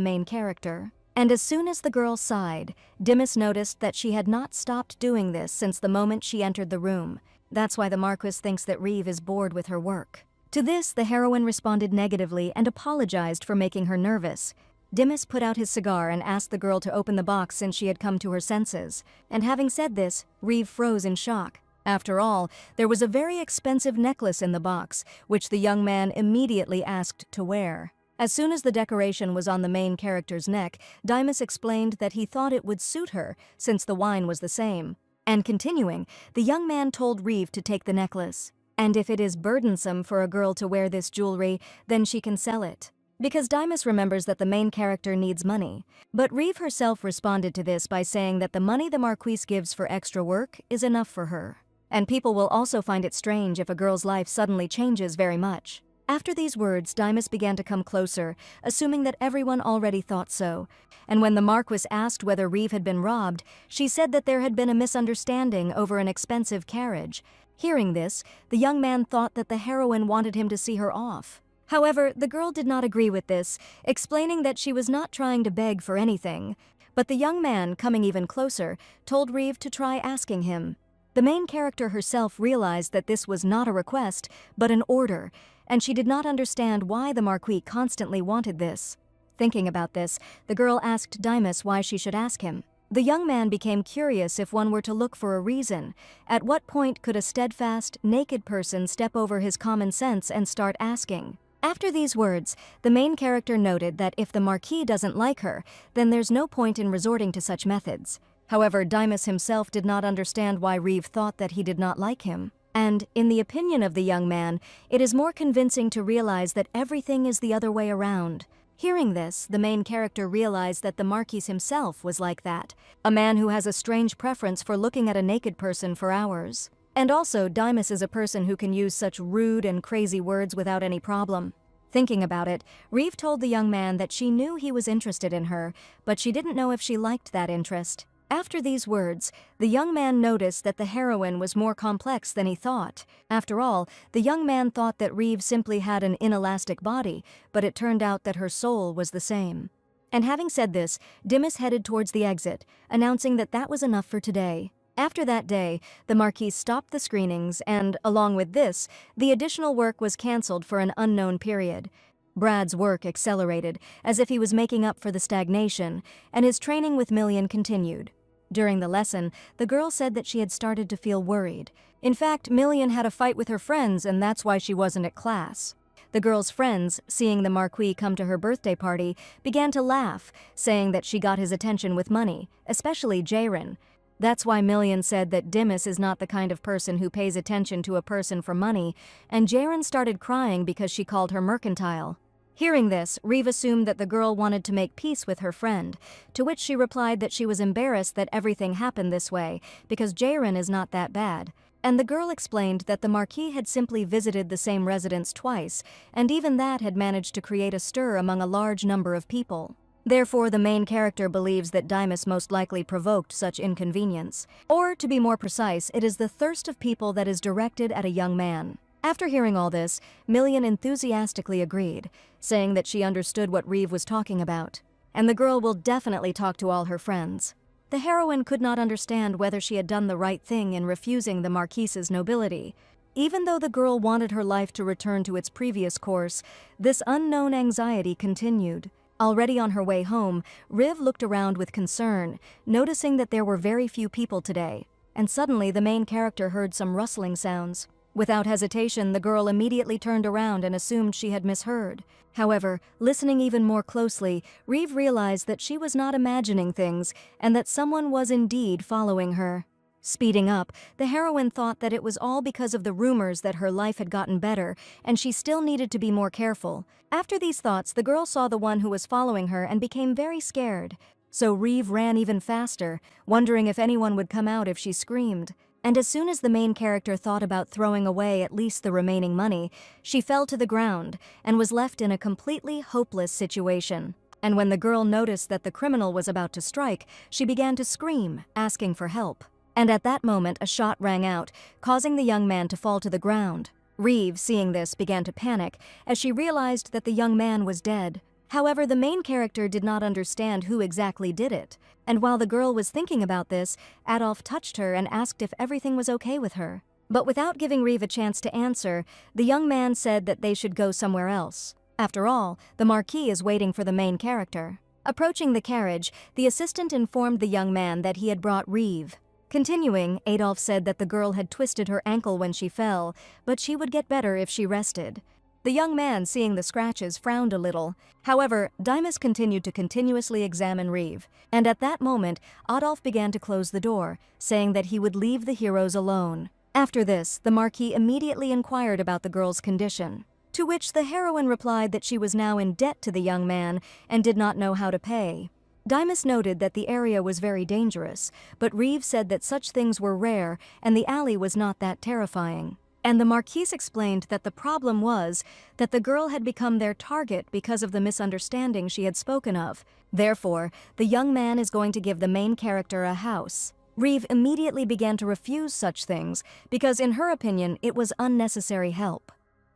main character. And as soon as the girl sighed, Dimas noticed that she had not stopped doing this since the moment she entered the room. That's why the Marquis thinks that Reeve is bored with her work. To this, the heroine responded negatively and apologized for making her nervous. Dimas put out his cigar and asked the girl to open the box since she had come to her senses. And having said this, Reeve froze in shock. After all, there was a very expensive necklace in the box, which the young man immediately asked to wear. As soon as the decoration was on the main character's neck, Dimas explained that he thought it would suit her, since the wine was the same. And continuing, the young man told Reeve to take the necklace. And if it is burdensome for a girl to wear this jewelry, then she can sell it. because Dimas remembers that the main character needs money. But Reeve herself responded to this by saying that the money the Marquise gives for extra work is enough for her. And people will also find it strange if a girl's life suddenly changes very much. After these words, Dimas began to come closer, assuming that everyone already thought so. And when the Marquise asked whether Reeve had been robbed, she said that there had been a misunderstanding over an expensive carriage. Hearing this, the young man thought that the heroine wanted him to see her off. However, the girl did not agree with this, explaining that she was not trying to beg for anything. But the young man, coming even closer, told Reeve to try asking him. The main character herself realized that this was not a request, but an order, and she did not understand why the Marquis constantly wanted this. Thinking about this, the girl asked Dimas why she should ask him. The young man became curious if one were to look for a reason. At what point could a steadfast, naked person step over his common sense and start asking? After these words, the main character noted that if the Marquis doesn't like her, then there's no point in resorting to such methods. However, Dimas himself did not understand why Reeve thought that he did not like him. And, in the opinion of the young man, it is more convincing to realize that everything is the other way around. Hearing this, the main character realized that the Marquis himself was like that, a man who has a strange preference for looking at a naked person for hours. And also, Dimas is a person who can use such rude and crazy words without any problem. Thinking about it, Reeve told the young man that she knew he was interested in her, but she didn't know if she liked that interest. After these words, the young man noticed that the heroine was more complex than he thought. After all, the young man thought that Reeve simply had an inelastic body, but it turned out that her soul was the same. And having said this, Dimas headed towards the exit, announcing that that was enough for today. After that day, the Marquis stopped the screenings and, along with this, the additional work was cancelled for an unknown period. Brad's work accelerated, as if he was making up for the stagnation, and his training with Million continued. During the lesson, the girl said that she had started to feel worried. In fact, Million had a fight with her friends, and that's why she wasn't at class. The girl's friends, seeing the Marquis come to her birthday party, began to laugh, saying that she got his attention with money, especially Jaren. That's why Million said that Dimas is not the kind of person who pays attention to a person for money, and Jaren started crying because she called her mercantile. Hearing this, Reeve assumed that the girl wanted to make peace with her friend, to which she replied that she was embarrassed that everything happened this way, because Jaren is not that bad. And the girl explained that the Marquis had simply visited the same residence twice, and even that had managed to create a stir among a large number of people. Therefore, the main character believes that Dimas most likely provoked such inconvenience. Or, to be more precise, it is the thirst of people that is directed at a young man. After hearing all this, Million enthusiastically agreed, saying that she understood what Reeve was talking about. And the girl will definitely talk to all her friends. The heroine could not understand whether she had done the right thing in refusing the Marquise's nobility. Even though the girl wanted her life to return to its previous course, this unknown anxiety continued. Already on her way home, Riv looked around with concern, noticing that there were very few people today. And suddenly the main character heard some rustling sounds. Without hesitation, the girl immediately turned around and assumed she had misheard. However, listening even more closely, Reeve realized that she was not imagining things and that someone was indeed following her. Speeding up, the heroine thought that it was all because of the rumors that her life had gotten better and she still needed to be more careful. After these thoughts, the girl saw the one who was following her and became very scared. So Reeve ran even faster, wondering if anyone would come out if she screamed. And as soon as the main character thought about throwing away at least the remaining money, she fell to the ground and was left in a completely hopeless situation. And when the girl noticed that the criminal was about to strike, she began to scream, asking for help. And at that moment, a shot rang out, causing the young man to fall to the ground. Reeve, seeing this, began to panic, as she realized that the young man was dead. However, the main character did not understand who exactly did it. And while the girl was thinking about this, Adolf touched her and asked if everything was okay with her. But without giving Reeve a chance to answer, the young man said that they should go somewhere else. After all, the Marquis is waiting for the main character. Approaching the carriage, the assistant informed the young man that he had brought Reeve. Continuing, Adolf said that the girl had twisted her ankle when she fell, but she would get better if she rested. The young man, seeing the scratches, frowned a little. However, Dimas continued to continuously examine Reeve, and at that moment, Adolf began to close the door, saying that he would leave the heroes alone. After this, the Marquis immediately inquired about the girl's condition. To which the heroine replied that she was now in debt to the young man and did not know how to pay. Dimas noted that the area was very dangerous, but Reeve said that such things were rare and the alley was not that terrifying. And the Marquise explained that the problem was that the girl had become their target because of the misunderstanding she had spoken of. Therefore, the young man is going to give the main character a house. Reeve immediately began to refuse such things because, in her opinion, it was unnecessary help.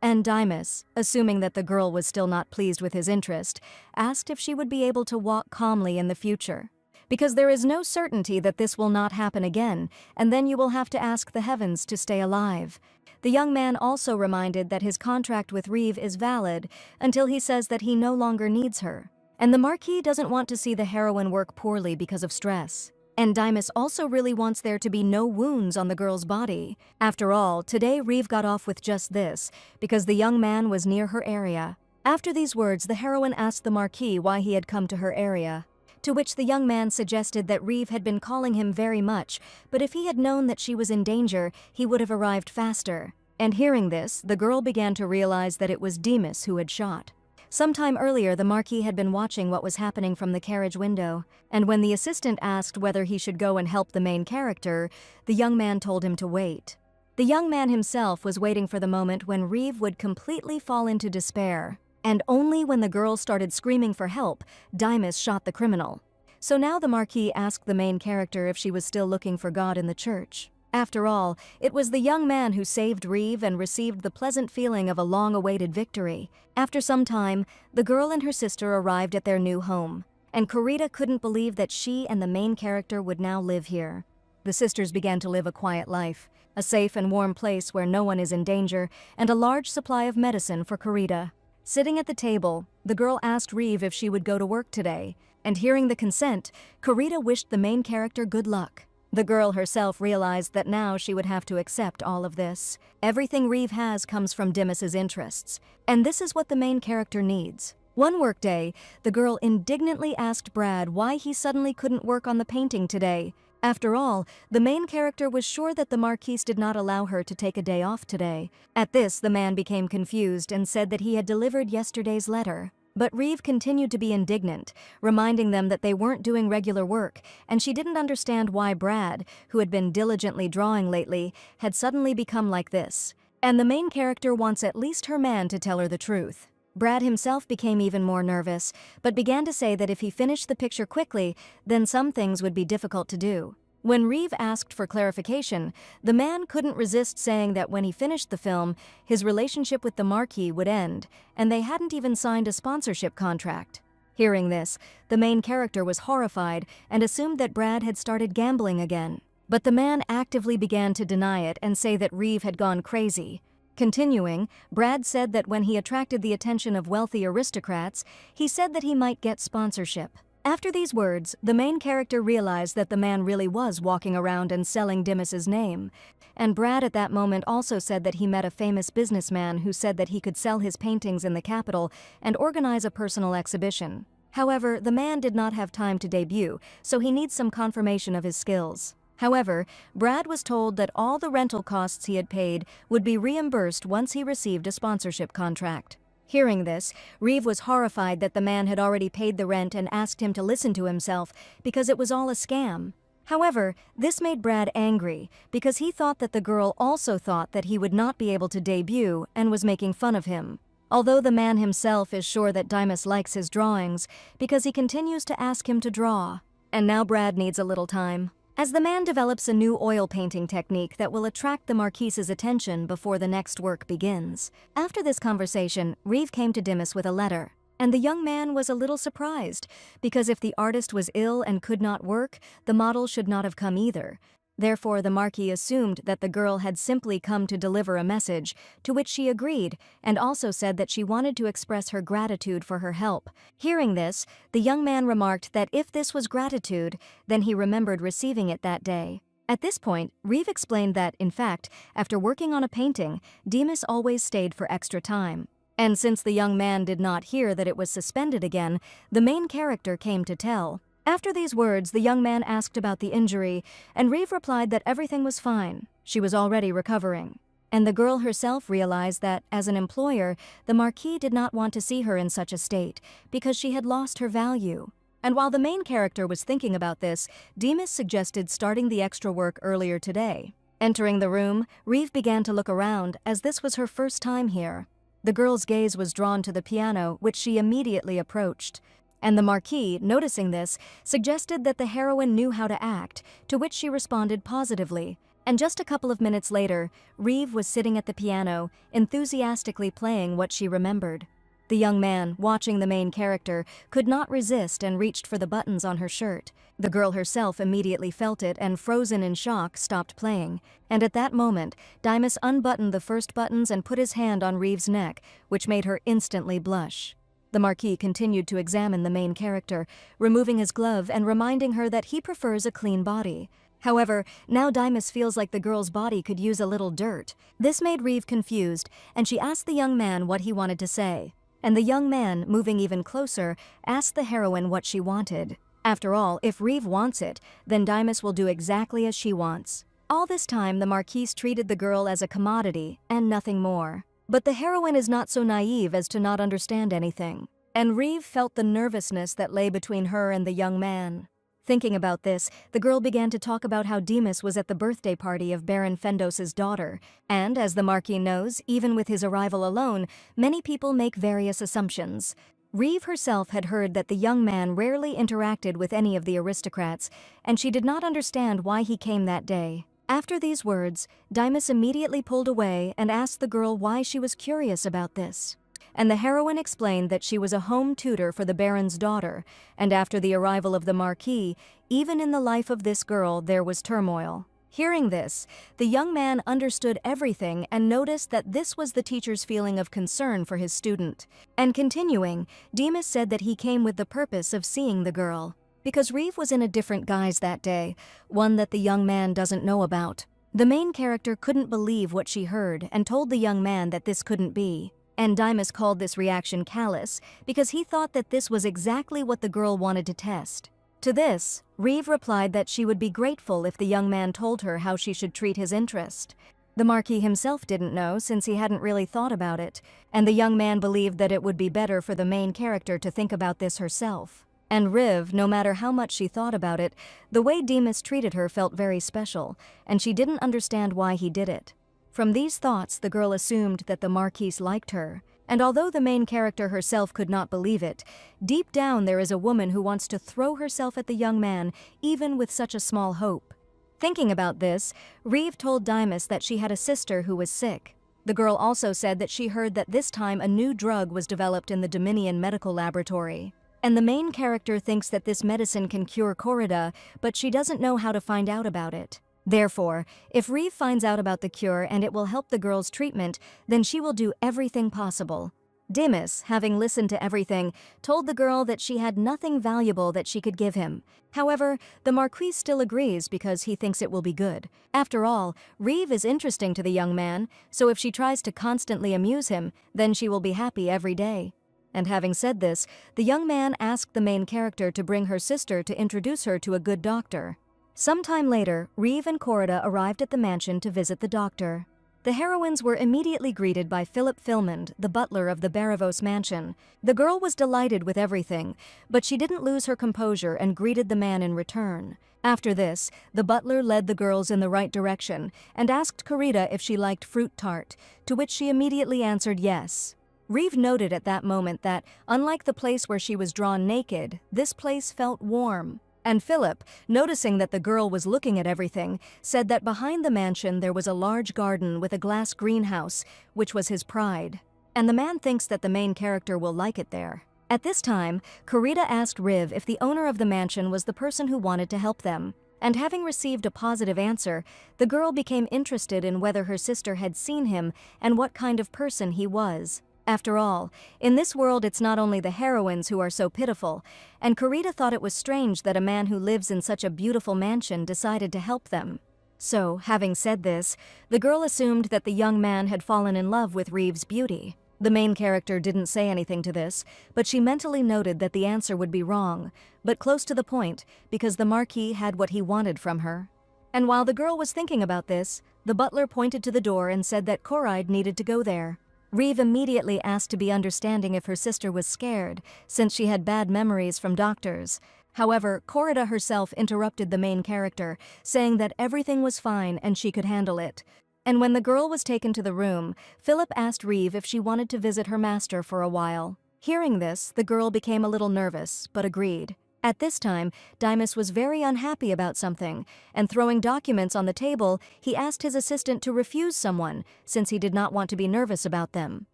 And Dimas, assuming that the girl was still not pleased with his interest, asked if she would be able to walk calmly in the future. Because there is no certainty that this will not happen again, and then you will have to ask the heavens to stay alive. The young man also reminded that his contract with Reeve is valid until he says that he no longer needs her. And the Marquis doesn't want to see the heroine work poorly because of stress. And Dimas also really wants there to be no wounds on the girl's body. After all, today Reeve got off with just this, because the young man was near her area. After these words, the heroine asked the Marquis why he had come to her area. To which the young man suggested that Reeve had been calling him very much, but if he had known that she was in danger, he would have arrived faster. And hearing this, the girl began to realize that it was Dimas who had shot. Sometime earlier, the Marquis had been watching what was happening from the carriage window, and when the assistant asked whether he should go and help the main character, the young man told him to wait. The young man himself was waiting for the moment when Reeve would completely fall into despair, and only when the girl started screaming for help, Dimas shot the criminal. So now the Marquis asked the main character if she was still looking for God in the church. After all, it was the young man who saved Reeve and received the pleasant feeling of a long-awaited victory. After some time, the girl and her sister arrived at their new home, and Kurita couldn't believe that she and the main character would now live here. The sisters began to live a quiet life, a safe and warm place where no one is in danger, and a large supply of medicine for Kurita. Sitting at the table, the girl asked Reeve if she would go to work today, and hearing the consent, Kurita wished the main character good luck. The girl herself realized that now she would have to accept all of this. Everything Reeve has comes from Dimas's interests, and this is what the main character needs. One workday, the girl indignantly asked Brad why he suddenly couldn't work on the painting today. After all, the main character was sure that the Marquise did not allow her to take a day off today. At this, the man became confused and said that he had delivered yesterday's letter. But Reeve continued to be indignant, reminding them that they weren't doing regular work, and she didn't understand why Brad, who had been diligently drawing lately, had suddenly become like this. And the main character wants at least her man to tell her the truth. Brad himself became even more nervous, but began to say that if he finished the picture quickly, then some things would be difficult to do. When Reeve asked for clarification, the man couldn't resist saying that when he finished the film, his relationship with the Marquis would end, and they hadn't even signed a sponsorship contract. Hearing this, the main character was horrified and assumed that Brad had started gambling again. But the man actively began to deny it and say that Reeve had gone crazy. Continuing, Brad said that when he attracted the attention of wealthy aristocrats, he said that he might get sponsorship. After these words, the main character realized that the man really was walking around and selling Dimas's name. And Brad at that moment also said that he met a famous businessman who said that he could sell his paintings in the capital and organize a personal exhibition. However, the man did not have time to debut, so he needs some confirmation of his skills. However, Brad was told that all the rental costs he had paid would be reimbursed once he received a sponsorship contract. Hearing this, Reeve was horrified that the man had already paid the rent and asked him to listen to himself because it was all a scam. However, this made Brad angry because he thought that the girl also thought that he would not be able to debut and was making fun of him. Although the man himself is sure that Dimas likes his drawings because he continues to ask him to draw. And now Brad needs a little time, as the man develops a new oil painting technique that will attract the Marquise's attention before the next work begins. After this conversation, Reeve came to Dimas with a letter, and the young man was a little surprised, because if the artist was ill and could not work, the model should not have come either. Therefore, the Marquis assumed that the girl had simply come to deliver a message, to which she agreed, and also said that she wanted to express her gratitude for her help. Hearing this, the young man remarked that if this was gratitude, then he remembered receiving it that day. At this point, Reeve explained that, in fact, after working on a painting, Dimas always stayed for extra time. And since the young man did not hear that it was suspended again, the main character came to tell. After these words, the young man asked about the injury, and Reeve replied that everything was fine. She was already recovering. And the girl herself realized that, as an employer, the Marquis did not want to see her in such a state, because she had lost her value. And while the main character was thinking about this, Demas suggested starting the extra work earlier today. Entering the room, Reeve began to look around, as this was her first time here. The girl's gaze was drawn to the piano, which she immediately approached. And the Marquis, noticing this, suggested that the heroine knew how to act, to which she responded positively. And just a couple of minutes later, Reeve was sitting at the piano, enthusiastically playing what she remembered. The young man, watching the main character, could not resist and reached for the buttons on her shirt. The girl herself immediately felt it and, frozen in shock, stopped playing. And at that moment, Demas unbuttoned the first buttons and put his hand on Reeve's neck, which made her instantly blush. The Marquis continued to examine the main character, removing his glove and reminding her that he prefers a clean body. However, now Demas feels like the girl's body could use a little dirt. This made Reeve confused, and she asked the young man what he wanted to say. And the young man, moving even closer, asked the heroine what she wanted. After all, if Reeve wants it, then Demas will do exactly as she wants. All this time, the Marquise treated the girl as a commodity, and nothing more. But the heroine is not so naive as to not understand anything. And Reeve felt the nervousness that lay between her and the young man. Thinking about this, the girl began to talk about how Demas was at the birthday party of Baron Fendos's daughter, and as the Marquis knows, even with his arrival alone, many people make various assumptions. Reeve herself had heard that the young man rarely interacted with any of the aristocrats, and she did not understand why he came that day. After these words, Demas immediately pulled away and asked the girl why she was curious about this. And the heroine explained that she was a home tutor for the Baron's daughter, and after the arrival of the Marquis, even in the life of this girl there was turmoil. Hearing this, the young man understood everything and noticed that this was the teacher's feeling of concern for his student. And continuing, Demas said that he came with the purpose of seeing the girl, because Reeve was in a different guise that day, one that the young man doesn't know about. The main character couldn't believe what she heard and told the young man that this couldn't be. And Demas called this reaction callous because he thought that this was exactly what the girl wanted to test. To this, Reeve replied that she would be grateful if the young man told her how she should treat his interest. The Marquis himself didn't know since he hadn't really thought about it, and the young man believed that it would be better for the main character to think about this herself. And Riv, no matter how much she thought about it, the way Demas treated her felt very special, and she didn't understand why he did it. From these thoughts, the girl assumed that the Marquise liked her, and although the main character herself could not believe it, deep down there is a woman who wants to throw herself at the young man, even with such a small hope. Thinking about this, Reeve told Demas that she had a sister who was sick. The girl also said that she heard that this time a new drug was developed in the Dominion Medical Laboratory. And the main character thinks that this medicine can cure Corrida, but she doesn't know how to find out about it. Therefore, if Reeve finds out about the cure and it will help the girl's treatment, then she will do everything possible. Demas, having listened to everything, told the girl that she had nothing valuable that she could give him. However, the Marquis still agrees because he thinks it will be good. After all, Reeve is interesting to the young man, so if she tries to constantly amuse him, then she will be happy every day. And having said this, the young man asked the main character to bring her sister to introduce her to a good doctor. Sometime later, Reeve and Corrida arrived at the mansion to visit the doctor. The heroines were immediately greeted by Philip Filmond, the butler of the Barivos mansion. The girl was delighted with everything, but she didn't lose her composure and greeted the man in return. After this, the butler led the girls in the right direction and asked Corrida if she liked fruit tart, to which she immediately answered yes. Reeve noted at that moment that, unlike the place where she was drawn naked, this place felt warm. And Philip, noticing that the girl was looking at everything, said that behind the mansion there was a large garden with a glass greenhouse, which was his pride. And the man thinks that the main character will like it there. At this time, Corrida asked Riv if the owner of the mansion was the person who wanted to help them. And having received a positive answer, the girl became interested in whether her sister had seen him and what kind of person he was. After all, in this world it's not only the heroines who are so pitiful, and Corrida thought it was strange that a man who lives in such a beautiful mansion decided to help them. So, having said this, the girl assumed that the young man had fallen in love with Reeve's beauty. The main character didn't say anything to this, but she mentally noted that the answer would be wrong, but close to the point, because the Marquis had what he wanted from her. And while the girl was thinking about this, the butler pointed to the door and said that Coride needed to go there. Reeve immediately asked to be understanding if her sister was scared, since she had bad memories from doctors. However, Corida herself interrupted the main character, saying that everything was fine and she could handle it. And when the girl was taken to the room, Philip asked Reeve if she wanted to visit her master for a while. Hearing this, the girl became a little nervous, but agreed. At this time, Dimas was very unhappy about something, and throwing documents on the table, he asked his assistant to refuse someone, since he did not want to be nervous about them.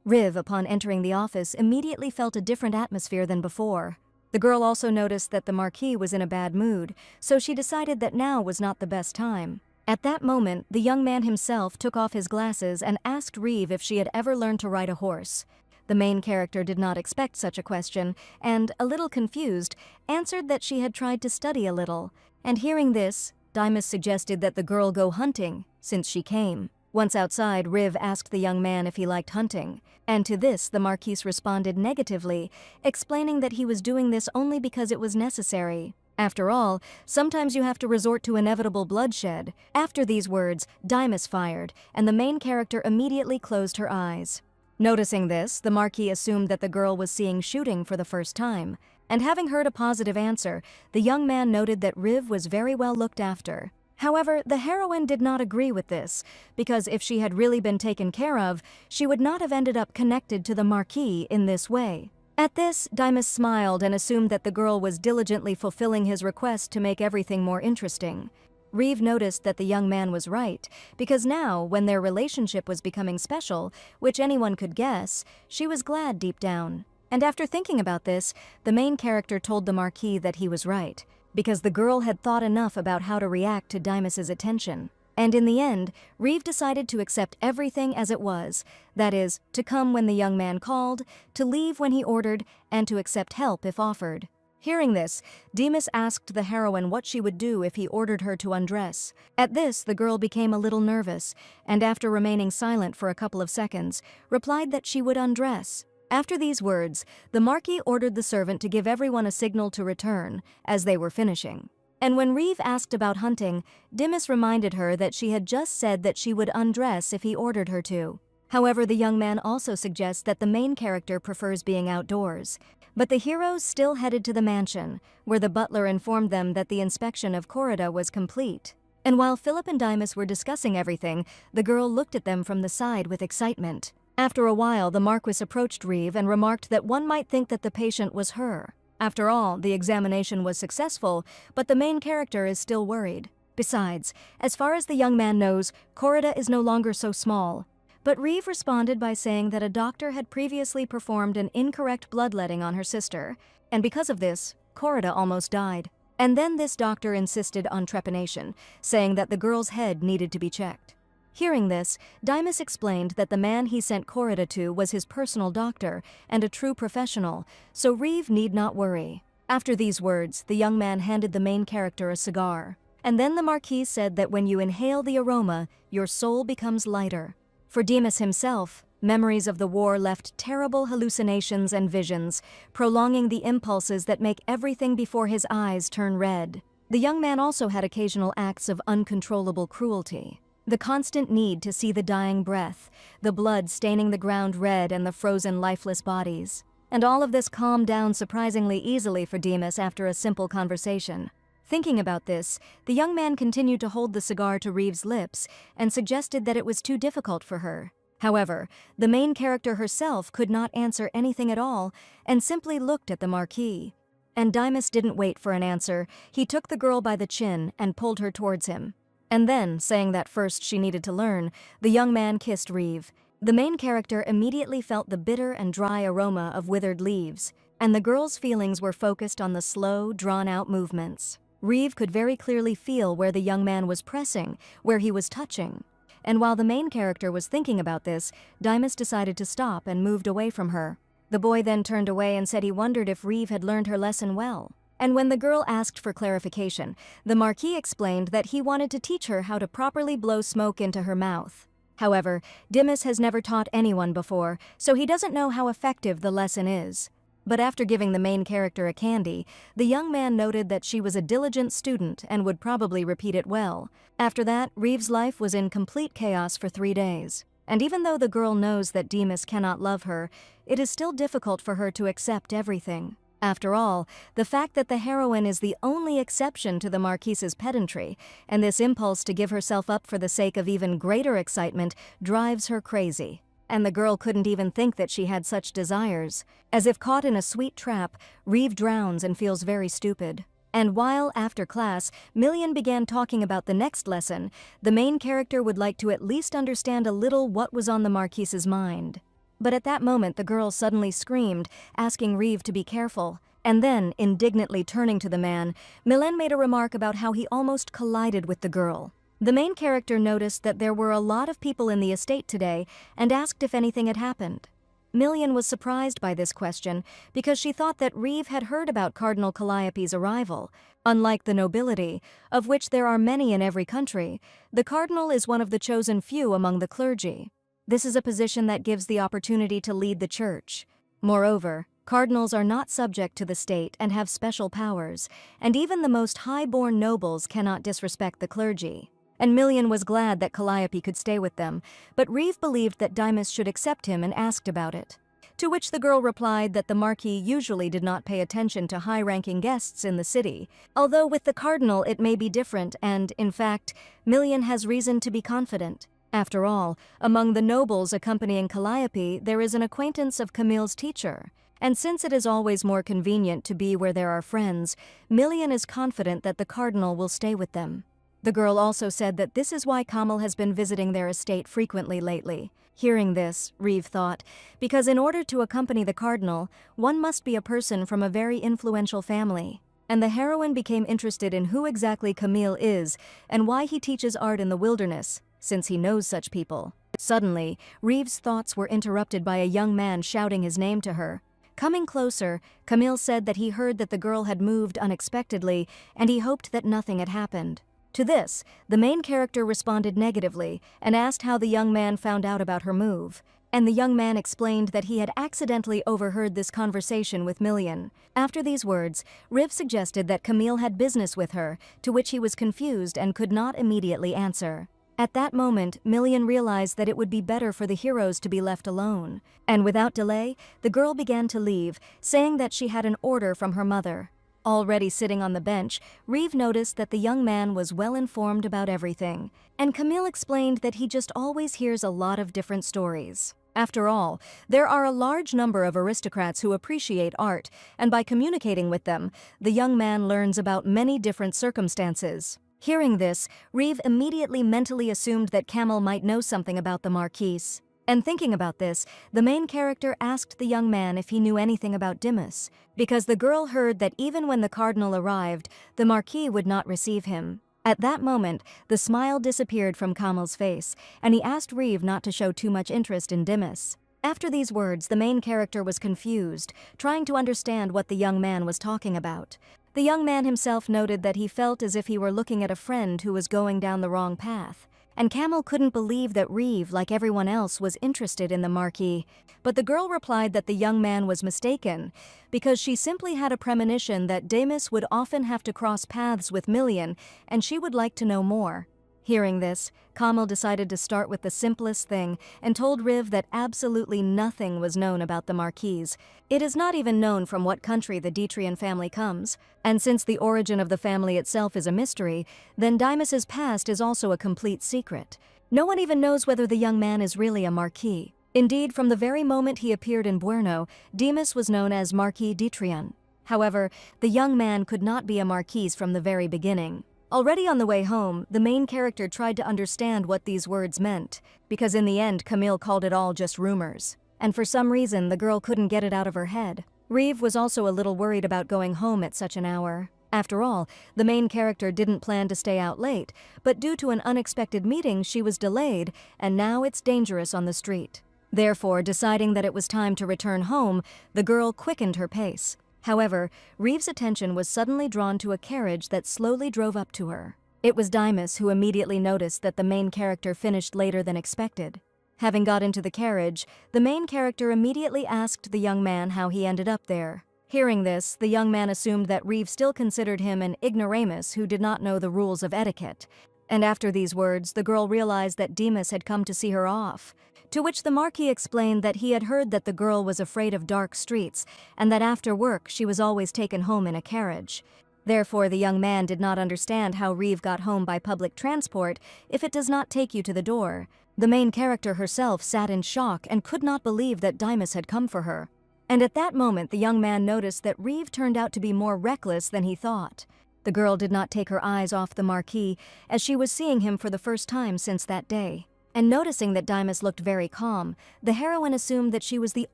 Riv, upon entering the office, immediately felt a different atmosphere than before. The girl also noticed that the Marquis was in a bad mood, so she decided that now was not the best time. At that moment, the young man himself took off his glasses and asked Reeve if she had ever learned to ride a horse. The main character did not expect such a question, and, a little confused, answered that she had tried to study a little. And hearing this, Dimas suggested that the girl go hunting, since she came. Once outside, Riv asked the young man if he liked hunting, and to this the Marquis responded negatively, explaining that he was doing this only because it was necessary. After all, sometimes you have to resort to inevitable bloodshed. After these words, Dimas fired, and the main character immediately closed her eyes. Noticing this, the Marquis assumed that the girl was seeing shooting for the first time, and having heard a positive answer, the young man noted that Riv was very well looked after. However, the heroine did not agree with this, because if she had really been taken care of, she would not have ended up connected to the Marquis in this way. At this, Dimas smiled and assumed that the girl was diligently fulfilling his request to make everything more interesting. Reeve noticed that the young man was right, because now, when their relationship was becoming special, which anyone could guess, she was glad deep down. And after thinking about this, the main character told the Marquis that he was right, because the girl had thought enough about how to react to Dimas's attention. And in the end, Reeve decided to accept everything as it was, that is, to come when the young man called, to leave when he ordered, and to accept help if offered. Hearing this, Dimas asked the heroine what she would do if he ordered her to undress. At this, the girl became a little nervous, and after remaining silent for a couple of seconds, replied that she would undress. After these words, the Marquis ordered the servant to give everyone a signal to return, as they were finishing. And when Reeve asked about hunting, Dimas reminded her that she had just said that she would undress if he ordered her to. However, the young man also suggests that the main character prefers being outdoors. But the heroes still headed to the mansion, where the butler informed them that the inspection of Corida was complete. And while Philip and Dimas were discussing everything, the girl looked at them from the side with excitement. After a while, the Marquis approached Reeve and remarked that one might think that the patient was her. After all, the examination was successful, but the main character is still worried. Besides, as far as the young man knows, Corida is no longer so small. But Reeve responded by saying that a doctor had previously performed an incorrect bloodletting on her sister, and because of this, Corida almost died. And then this doctor insisted on trepanation, saying that the girl's head needed to be checked. Hearing this, Dimas explained that the man he sent Corida to was his personal doctor and a true professional, so Reeve need not worry. After these words, the young man handed the main character a cigar. And then the Marquis said that when you inhale the aroma, your soul becomes lighter. For Dimas himself, memories of the war left terrible hallucinations and visions, prolonging the impulses that make everything before his eyes turn red. The young man also had occasional acts of uncontrollable cruelty. The constant need to see the dying breath, the blood staining the ground red and the frozen lifeless bodies. And all of this calmed down surprisingly easily for Dimas after a simple conversation. Thinking about this, the young man continued to hold the cigar to Reeve's lips and suggested that it was too difficult for her. However, the main character herself could not answer anything at all and simply looked at the Marquis. And Dimas didn't wait for an answer. He took the girl by the chin and pulled her towards him. And then, saying that first she needed to learn, the young man kissed Reeve. The main character immediately felt the bitter and dry aroma of withered leaves, and the girl's feelings were focused on the slow, drawn-out movements. Reeve could very clearly feel where the young man was pressing, where he was touching. And while the main character was thinking about this, Dimas decided to stop and moved away from her. The boy then turned away and said he wondered if Reeve had learned her lesson well. And when the girl asked for clarification, the Marquis explained that he wanted to teach her how to properly blow smoke into her mouth. However, Dimas has never taught anyone before, so he doesn't know how effective the lesson is. But after giving the main character a candy, the young man noted that she was a diligent student and would probably repeat it well. After that, Reeve's life was in complete chaos for 3 days. And even though the girl knows that Demas cannot love her, it is still difficult for her to accept everything. After all, the fact that the heroine is the only exception to the Marquise's pedantry, and this impulse to give herself up for the sake of even greater excitement drives her crazy. And the girl couldn't even think that she had such desires. As if caught in a sweet trap, Reeve drowns and feels very stupid. And while, after class, Million began talking about the next lesson, the main character would like to at least understand a little what was on the Marquise's mind. But at that moment the girl suddenly screamed, asking Reeve to be careful. And then, indignantly turning to the man, Million made a remark about how he almost collided with the girl. The main character noticed that there were a lot of people in the estate today and asked if anything had happened. Million was surprised by this question because she thought that Reeve had heard about Cardinal Calliope's arrival. Unlike the nobility, of which there are many in every country, the cardinal is one of the chosen few among the clergy. This is a position that gives the opportunity to lead the church. Moreover, cardinals are not subject to the state and have special powers, and even the most high-born nobles cannot disrespect the clergy. And Million was glad that Calliope could stay with them, but Reeve believed that Demas should accept him and asked about it. To which the girl replied that the Marquis usually did not pay attention to high-ranking guests in the city, although with the cardinal it may be different and, in fact, Million has reason to be confident. After all, among the nobles accompanying Calliope there is an acquaintance of Camille's teacher, and since it is always more convenient to be where there are friends, Million is confident that the cardinal will stay with them. The girl also said that this is why Camille has been visiting their estate frequently lately. Hearing this, Reeve thought, because in order to accompany the cardinal, one must be a person from a very influential family. And the heroine became interested in who exactly Camille is and why he teaches art in the wilderness, since he knows such people. Suddenly, Reeve's thoughts were interrupted by a young man shouting his name to her. Coming closer, Camille said that he heard that the girl had moved unexpectedly and he hoped that nothing had happened. To this, the main character responded negatively and asked how the young man found out about her move. And the young man explained that he had accidentally overheard this conversation with Million. After these words, Riv suggested that Camille had business with her, to which he was confused and could not immediately answer. At that moment, Million realized that it would be better for the heroes to be left alone. And without delay, the girl began to leave, saying that she had an order from her mother. Already sitting on the bench, Reeve noticed that the young man was well informed about everything, and Camille explained that he just always hears a lot of different stories. After all, there are a large number of aristocrats who appreciate art, and by communicating with them, the young man learns about many different circumstances. Hearing this, Reeve immediately mentally assumed that Camille might know something about the Marquise. And thinking about this, the main character asked the young man if he knew anything about Demas, because the girl heard that even when the cardinal arrived, the Marquis would not receive him. At that moment, the smile disappeared from Camille's face, and he asked Reeve not to show too much interest in Demas. After these words, the main character was confused, trying to understand what the young man was talking about. The young man himself noted that he felt as if he were looking at a friend who was going down the wrong path. And Camille couldn't believe that Reeve, like everyone else, was interested in the Marquis. But the girl replied that the young man was mistaken, because she simply had a premonition that Demas would often have to cross paths with Million, and she would like to know more. Hearing this, Camille decided to start with the simplest thing and told Riv that absolutely nothing was known about the Marquise. It is not even known from what country the Detrian family comes, and since the origin of the family itself is a mystery, then Demas's past is also a complete secret. No one even knows whether the young man is really a Marquis. Indeed, from the very moment he appeared in Buerno, Demas was known as Marquis Detrian. However, the young man could not be a Marquise from the very beginning. Already on the way home, the main character tried to understand what these words meant, because in the end Camille called it all just rumors. And for some reason, the girl couldn't get it out of her head. Reeve was also a little worried about going home at such an hour. After all, the main character didn't plan to stay out late, but due to an unexpected meeting she was delayed, and now it's dangerous on the street. Therefore, deciding that it was time to return home, the girl quickened her pace. However, Reeve's attention was suddenly drawn to a carriage that slowly drove up to her. It was Demas who immediately noticed that the main character finished later than expected. Having got into the carriage, the main character immediately asked the young man how he ended up there. Hearing this, the young man assumed that Reeve still considered him an ignoramus who did not know the rules of etiquette. And after these words, the girl realized that Demas had come to see her off. To which the Marquis explained that he had heard that the girl was afraid of dark streets, and that after work she was always taken home in a carriage. Therefore, the young man did not understand how Reeve got home by public transport if it does not take you to the door. The main character herself sat in shock and could not believe that Demas had come for her. And at that moment, the young man noticed that Reeve turned out to be more reckless than he thought. The girl did not take her eyes off the Marquis, as she was seeing him for the first time since that day. And noticing that Demas looked very calm, the heroine assumed that she was the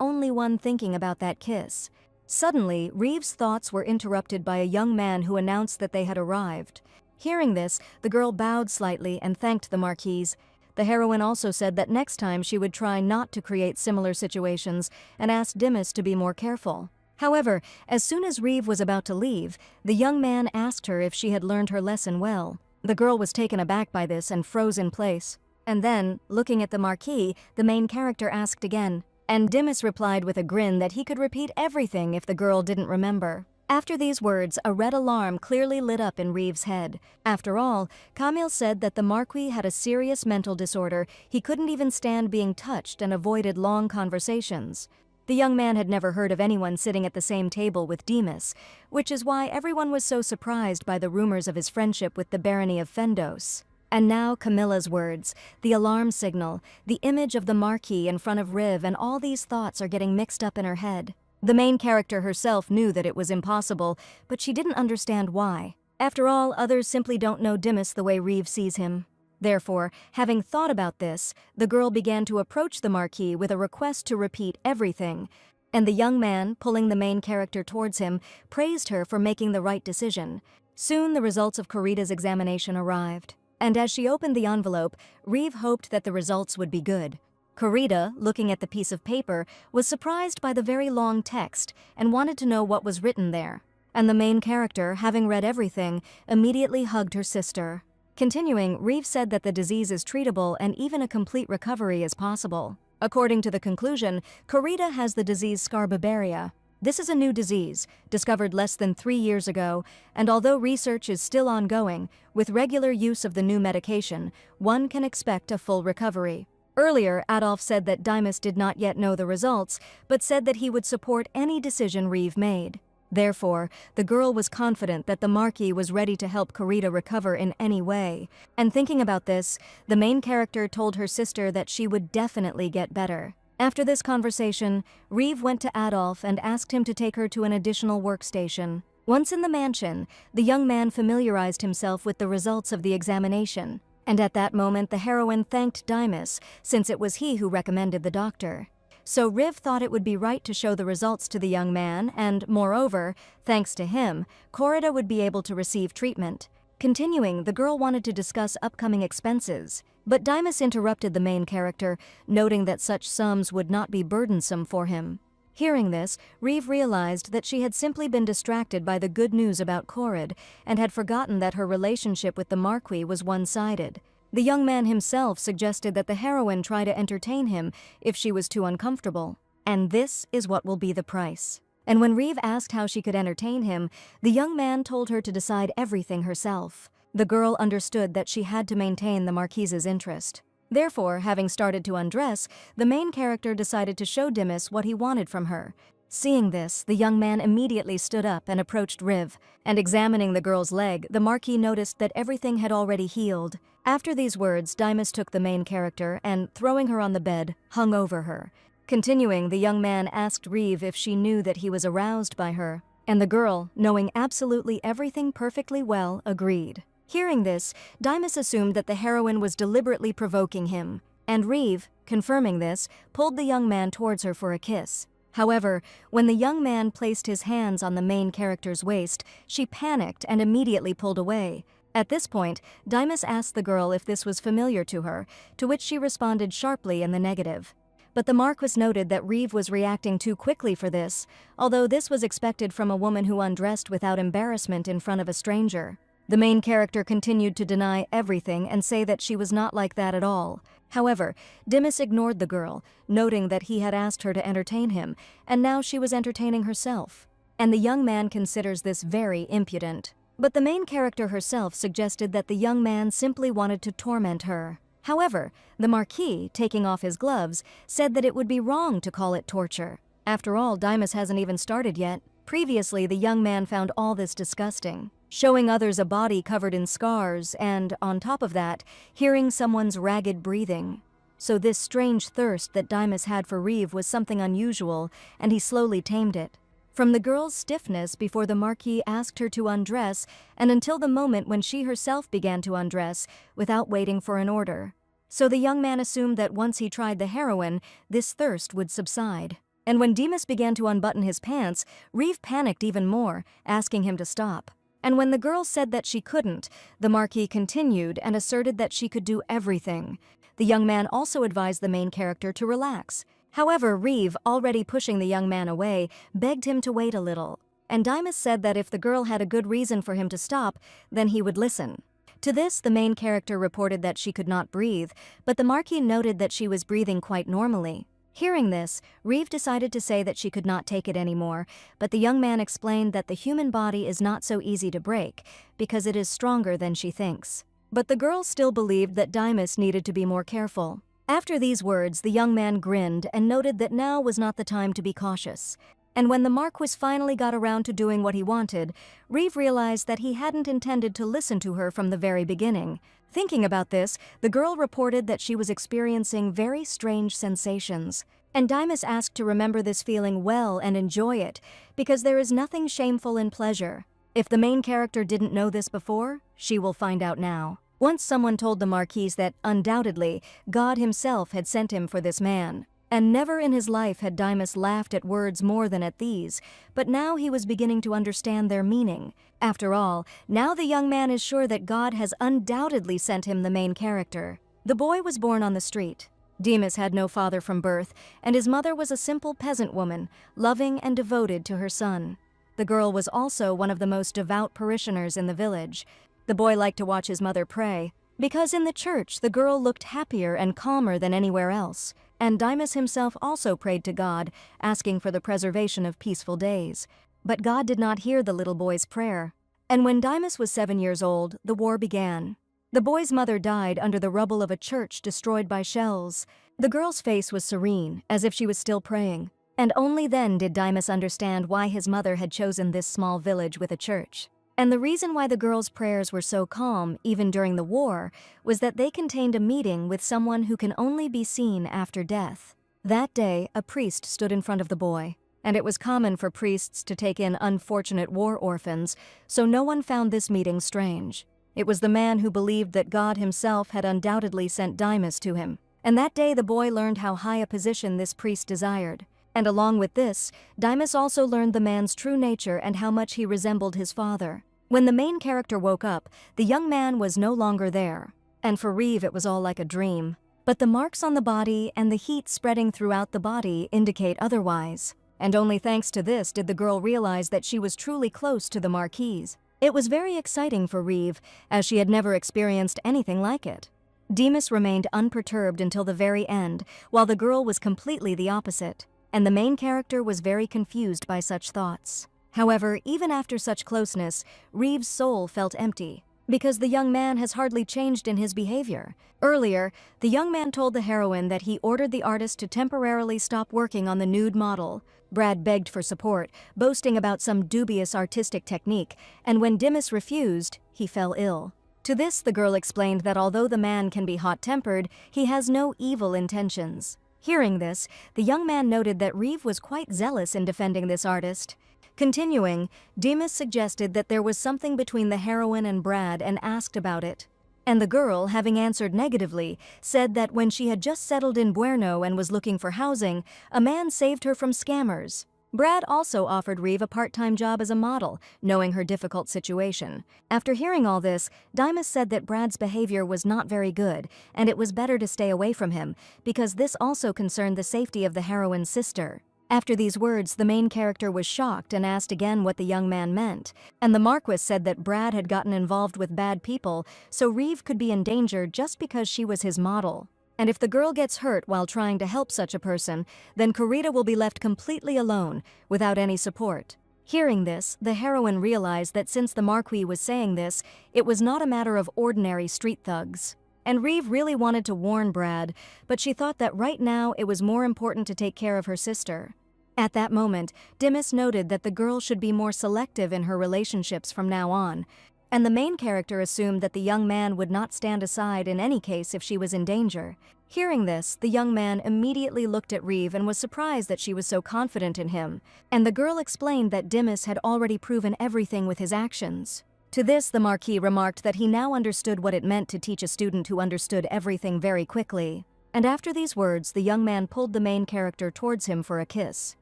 only one thinking about that kiss. Suddenly, Reeve's thoughts were interrupted by a young man who announced that they had arrived. Hearing this, the girl bowed slightly and thanked the Marquise. The heroine also said that next time she would try not to create similar situations and asked Demas to be more careful. However, as soon as Reeve was about to leave, the young man asked her if she had learned her lesson well. The girl was taken aback by this and froze in place. And then, looking at the Marquis, the main character asked again, and Demas replied with a grin that he could repeat everything if the girl didn't remember. After these words, a red alarm clearly lit up in Reeve's head. After all, Camille said that the Marquis had a serious mental disorder. He couldn't even stand being touched and avoided long conversations. The young man had never heard of anyone sitting at the same table with Demas, which is why everyone was so surprised by the rumors of his friendship with the barony of Fendos. And now Camilla's words, the alarm signal, the image of the Marquis in front of Riv, and all these thoughts are getting mixed up in her head. The main character herself knew that it was impossible, but she didn't understand why. After all, others simply don't know Demas the way Reeve sees him. Therefore, having thought about this, the girl began to approach the Marquis with a request to repeat everything, and the young man, pulling the main character towards him, praised her for making the right decision. Soon the results of Corrida's examination arrived, and as she opened the envelope, Reeve hoped that the results would be good. Corrida, looking at the piece of paper, was surprised by the very long text and wanted to know what was written there. And the main character, having read everything, immediately hugged her sister. Continuing, Reeve said that the disease is treatable and even a complete recovery is possible. According to the conclusion, Corrida has the disease scarbabaria. This is a new disease, discovered less than 3 years ago, and although research is still ongoing, with regular use of the new medication, one can expect a full recovery. Earlier, Adolf said that Demas did not yet know the results, but said that he would support any decision Reeve made. Therefore, the girl was confident that the Marquis was ready to help Corrida recover in any way. And thinking about this, the main character told her sister that she would definitely get better. After this conversation, Reeve went to Adolf and asked him to take her to an additional workstation. Once in the mansion, the young man familiarized himself with the results of the examination. And at that moment, the heroine thanked Demas, since it was he who recommended the doctor. So Riv thought it would be right to show the results to the young man, and moreover, thanks to him, Corrida would be able to receive treatment. Continuing, the girl wanted to discuss upcoming expenses, but Demas interrupted the main character, noting that such sums would not be burdensome for him. Hearing this, Reeve realized that she had simply been distracted by the good news about Corrid and had forgotten that her relationship with the Marquis was one-sided. The young man himself suggested that the heroine try to entertain him if she was too uncomfortable. And this is what will be the price. And when Reeve asked how she could entertain him, the young man told her to decide everything herself. The girl understood that she had to maintain the Marquise's interest. Therefore, having started to undress, the main character decided to show Demas what he wanted from her. Seeing this, the young man immediately stood up and approached Riv, and examining the girl's leg, the Marquis noticed that everything had already healed. After these words, Demas took the main character and, throwing her on the bed, hung over her. Continuing, the young man asked Reeve if she knew that he was aroused by her, and the girl, knowing absolutely everything perfectly well, agreed. Hearing this, Demas assumed that the heroine was deliberately provoking him, and Reeve, confirming this, pulled the young man towards her for a kiss. However, when the young man placed his hands on the main character's waist, she panicked and immediately pulled away. At this point, Demas asked the girl if this was familiar to her, to which she responded sharply in the negative. But the Marquis noted that Reeve was reacting too quickly for this, although this was expected from a woman who undressed without embarrassment in front of a stranger. The main character continued to deny everything and say that she was not like that at all. However, Dimas ignored the girl, noting that he had asked her to entertain him, and now she was entertaining herself. And the young man considers this very impudent. But the main character herself suggested that the young man simply wanted to torment her. However, the Marquis, taking off his gloves, said that it would be wrong to call it torture. After all, Dimas hasn't even started yet. Previously, the young man found all this disgusting, showing others a body covered in scars and, on top of that, hearing someone's ragged breathing. So this strange thirst that Dimas had for Reeve was something unusual, and he slowly tamed it. From the girl's stiffness before the Marquis asked her to undress, and until the moment when she herself began to undress, without waiting for an order. So the young man assumed that once he tried the heroin, this thirst would subside. And when Dimas began to unbutton his pants, Reeve panicked even more, asking him to stop. And when the girl said that she couldn't, the Marquis continued and asserted that she could do everything. The young man also advised the main character to relax. However, Reeve, already pushing the young man away, begged him to wait a little. And Dimas said that if the girl had a good reason for him to stop, then he would listen. To this, the main character reported that she could not breathe, but the Marquis noted that she was breathing quite normally. Hearing this, Reeve decided to say that she could not take it anymore, but the young man explained that the human body is not so easy to break, because it is stronger than she thinks. But the girl still believed that Dimas needed to be more careful. After these words, the young man grinned and noted that now was not the time to be cautious. And when the Marquis finally got around to doing what he wanted, Reeve realized that he hadn't intended to listen to her from the very beginning. Thinking about this, the girl reported that she was experiencing very strange sensations. And Dimas asked to remember this feeling well and enjoy it, because there is nothing shameful in pleasure. If the main character didn't know this before, she will find out now. Once someone told the Marquis that, undoubtedly, God himself had sent him for this man. And never in his life had Dimas laughed at words more than at these, but now he was beginning to understand their meaning. After all, now the young man is sure that God has undoubtedly sent him the main character. The boy was born on the street. Dimas had no father from birth, and his mother was a simple peasant woman, loving and devoted to her son. The girl was also one of the most devout parishioners in the village. The boy liked to watch his mother pray, because in the church the girl looked happier and calmer than anywhere else. And Dimas himself also prayed to God, asking for the preservation of peaceful days. But God did not hear the little boy's prayer. And when Dimas was 7 years old, the war began. The boy's mother died under the rubble of a church destroyed by shells. The girl's face was serene, as if she was still praying. And only then did Dimas understand why his mother had chosen this small village with a church. And the reason why the girl's prayers were so calm, even during the war, was that they contained a meeting with someone who can only be seen after death. That day, a priest stood in front of the boy, and it was common for priests to take in unfortunate war orphans, so no one found this meeting strange. It was the man who believed that God himself had undoubtedly sent Dimas to him. And that day the boy learned how high a position this priest desired. And along with this, Dimas also learned the man's true nature and how much he resembled his father. When the main character woke up, the young man was no longer there. And for Reeve, it was all like a dream. But the marks on the body and the heat spreading throughout the body indicate otherwise. And only thanks to this did the girl realize that she was truly close to the Marquis. It was very exciting for Reeve, as she had never experienced anything like it. Dimas remained unperturbed until the very end, while the girl was completely the opposite. And the main character was very confused by such thoughts. However, even after such closeness, Reeve's soul felt empty, because the young man has hardly changed in his behavior. Earlier, the young man told the heroine that he ordered the artist to temporarily stop working on the nude model. Brad begged for support, boasting about some dubious artistic technique, and when Dimas refused, he fell ill. To this, the girl explained that although the man can be hot-tempered, he has no evil intentions. Hearing this, the young man noted that Reeve was quite zealous in defending this artist. Continuing, Dimas suggested that there was something between the heroine and Brad and asked about it. And the girl, having answered negatively, said that when she had just settled in Bueno and was looking for housing, a man saved her from scammers. Brad also offered Reeve a part-time job as a model, knowing her difficult situation. After hearing all this, Dimas said that Brad's behavior was not very good, and it was better to stay away from him, because this also concerned the safety of the heroine's sister. After these words, the main character was shocked and asked again what the young man meant, and the Marquis said that Brad had gotten involved with bad people, so Reeve could be in danger just because she was his model. And if the girl gets hurt while trying to help such a person, then Kurita will be left completely alone, without any support. Hearing this, the heroine realized that since the Marquis was saying this, it was not a matter of ordinary street thugs. And Reeve really wanted to warn Brad, but she thought that right now it was more important to take care of her sister. At that moment, Dimas noted that the girl should be more selective in her relationships from now on, and the main character assumed that the young man would not stand aside in any case if she was in danger. Hearing this, the young man immediately looked at Reeve and was surprised that she was so confident in him, and the girl explained that Dimas had already proven everything with his actions. To this, the Marquis remarked that he now understood what it meant to teach a student who understood everything very quickly. And after these words, the young man pulled the main character towards him for a kiss.